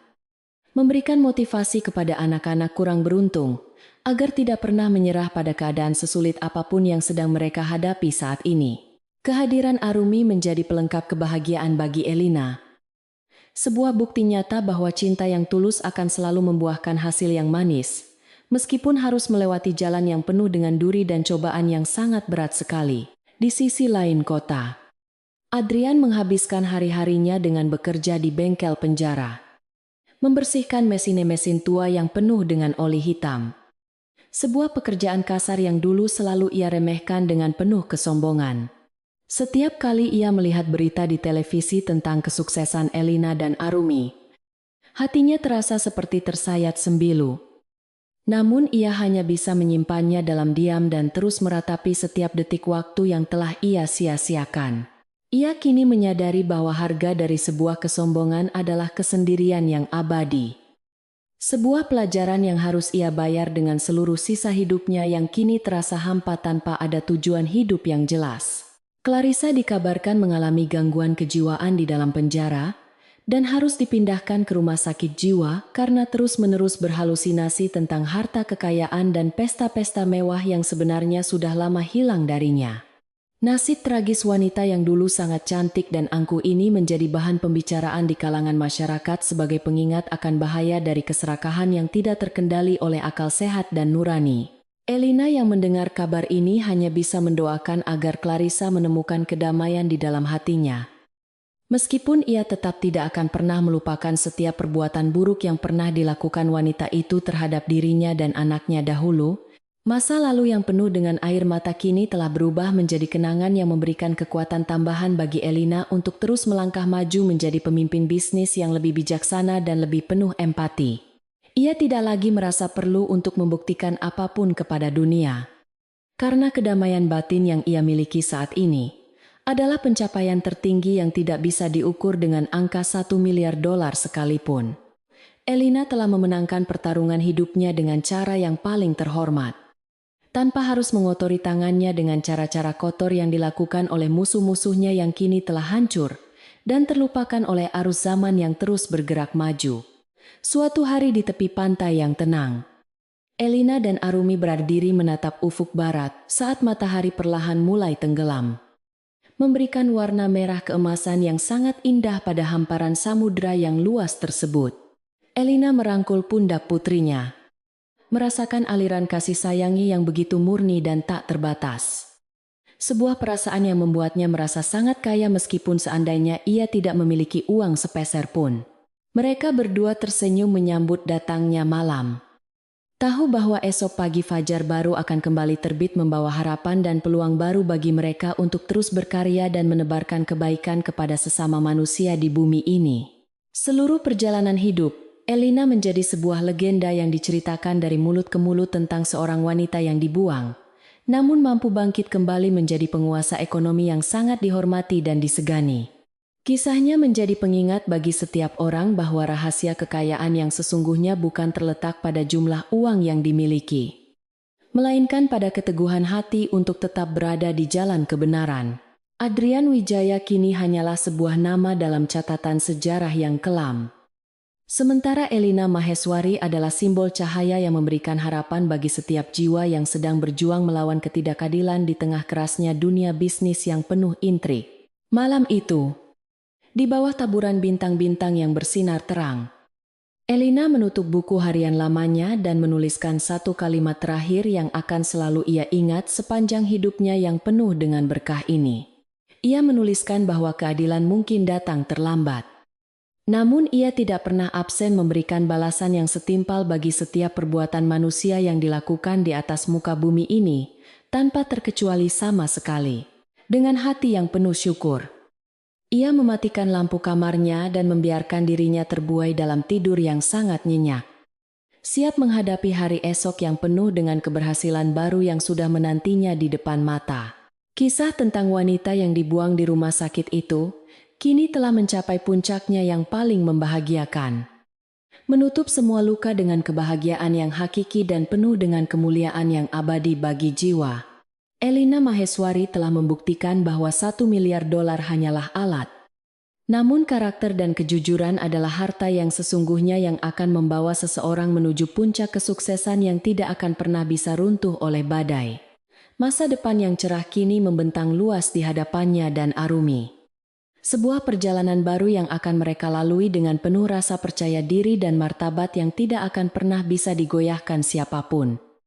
memberikan motivasi kepada anak-anak kurang beruntung, agar tidak pernah menyerah pada keadaan sesulit apapun yang sedang mereka hadapi saat ini. Kehadiran Arumi menjadi pelengkap kebahagiaan bagi Elina. Sebuah bukti nyata bahwa cinta yang tulus akan selalu membuahkan hasil yang manis, meskipun harus melewati jalan yang penuh dengan duri dan cobaan yang sangat berat sekali. Di sisi lain kota, Adrian menghabiskan hari-harinya dengan bekerja di bengkel penjara, membersihkan mesin-mesin tua yang penuh dengan oli hitam. Sebuah pekerjaan kasar yang dulu selalu ia remehkan dengan penuh kesombongan. Setiap kali ia melihat berita di televisi tentang kesuksesan Elina dan Arumi, hatinya terasa seperti tersayat sembilu. Namun ia hanya bisa menyimpannya dalam diam dan terus meratapi setiap detik waktu yang telah ia sia-siakan. Ia kini menyadari bahwa harga dari sebuah kesombongan adalah kesendirian yang abadi. Sebuah pelajaran yang harus ia bayar dengan seluruh sisa hidupnya yang kini terasa hampa tanpa ada tujuan hidup yang jelas. Clarissa dikabarkan mengalami gangguan kejiwaan di dalam penjara dan harus dipindahkan ke rumah sakit jiwa karena terus-menerus berhalusinasi tentang harta kekayaan dan pesta-pesta mewah yang sebenarnya sudah lama hilang darinya. Nasib tragis wanita yang dulu sangat cantik dan angkuh ini menjadi bahan pembicaraan di kalangan masyarakat sebagai pengingat akan bahaya dari keserakahan yang tidak terkendali oleh akal sehat dan nurani. Elina yang mendengar kabar ini hanya bisa mendoakan agar Clarissa menemukan kedamaian di dalam hatinya. Meskipun ia tetap tidak akan pernah melupakan setiap perbuatan buruk yang pernah dilakukan wanita itu terhadap dirinya dan anaknya dahulu, masa lalu yang penuh dengan air mata kini telah berubah menjadi kenangan yang memberikan kekuatan tambahan bagi Elina untuk terus melangkah maju menjadi pemimpin bisnis yang lebih bijaksana dan lebih penuh empati. Ia tidak lagi merasa perlu untuk membuktikan apapun kepada dunia. Karena kedamaian batin yang ia miliki saat ini adalah pencapaian tertinggi yang tidak bisa diukur dengan angka $1 miliar sekalipun. Elina telah memenangkan pertarungan hidupnya dengan cara yang paling terhormat, tanpa harus mengotori tangannya dengan cara-cara kotor yang dilakukan oleh musuh-musuhnya yang kini telah hancur dan terlupakan oleh arus zaman yang terus bergerak maju. Suatu hari di tepi pantai yang tenang, Elina dan Arumi berdiri menatap ufuk barat saat matahari perlahan mulai tenggelam, memberikan warna merah keemasan yang sangat indah pada hamparan samudera yang luas tersebut. Elina merangkul pundak putrinya, merasakan aliran kasih sayangi yang begitu murni dan tak terbatas. Sebuah perasaan yang membuatnya merasa sangat kaya meskipun seandainya ia tidak memiliki uang sepeser pun. Mereka berdua tersenyum menyambut datangnya malam. Tahu bahwa esok pagi fajar baru akan kembali terbit membawa harapan dan peluang baru bagi mereka untuk terus berkarya dan menebarkan kebaikan kepada sesama manusia di bumi ini. Seluruh perjalanan hidup, Elina menjadi sebuah legenda yang diceritakan dari mulut ke mulut tentang seorang wanita yang dibuang, namun mampu bangkit kembali menjadi penguasa ekonomi yang sangat dihormati dan disegani. Kisahnya menjadi pengingat bagi setiap orang bahwa rahasia kekayaan yang sesungguhnya bukan terletak pada jumlah uang yang dimiliki, melainkan pada keteguhan hati untuk tetap berada di jalan kebenaran. Adrian Wijaya kini hanyalah sebuah nama dalam catatan sejarah yang kelam. Sementara Elina Maheswari adalah simbol cahaya yang memberikan harapan bagi setiap jiwa yang sedang berjuang melawan ketidakadilan di tengah kerasnya dunia bisnis yang penuh intrik. Malam itu, di bawah taburan bintang-bintang yang bersinar terang, Elina menutup buku harian lamanya dan menuliskan satu kalimat terakhir yang akan selalu ia ingat sepanjang hidupnya yang penuh dengan berkah ini. Ia menuliskan bahwa keadilan mungkin datang terlambat, namun ia tidak pernah absen memberikan balasan yang setimpal bagi setiap perbuatan manusia yang dilakukan di atas muka bumi ini, tanpa terkecuali sama sekali. Dengan hati yang penuh syukur, ia mematikan lampu kamarnya dan membiarkan dirinya terbuai dalam tidur yang sangat nyenyak, siap menghadapi hari esok yang penuh dengan keberhasilan baru yang sudah menantinya di depan mata. Kisah tentang wanita yang dibuang di rumah sakit itu kini telah mencapai puncaknya yang paling membahagiakan. menutup semua luka dengan kebahagiaan yang hakiki dan penuh dengan kemuliaan yang abadi bagi jiwa. Elina Maheswari telah membuktikan bahwa $1 miliar hanyalah alat. Namun karakter dan kejujuran adalah harta yang sesungguhnya yang akan membawa seseorang menuju puncak kesuksesan yang tidak akan pernah bisa runtuh oleh badai. Masa depan yang cerah kini membentang luas di hadapannya dan Arumi. Sebuah perjalanan baru yang akan mereka lalui dengan penuh rasa percaya diri dan martabat yang tidak akan pernah bisa digoyahkan siapapun.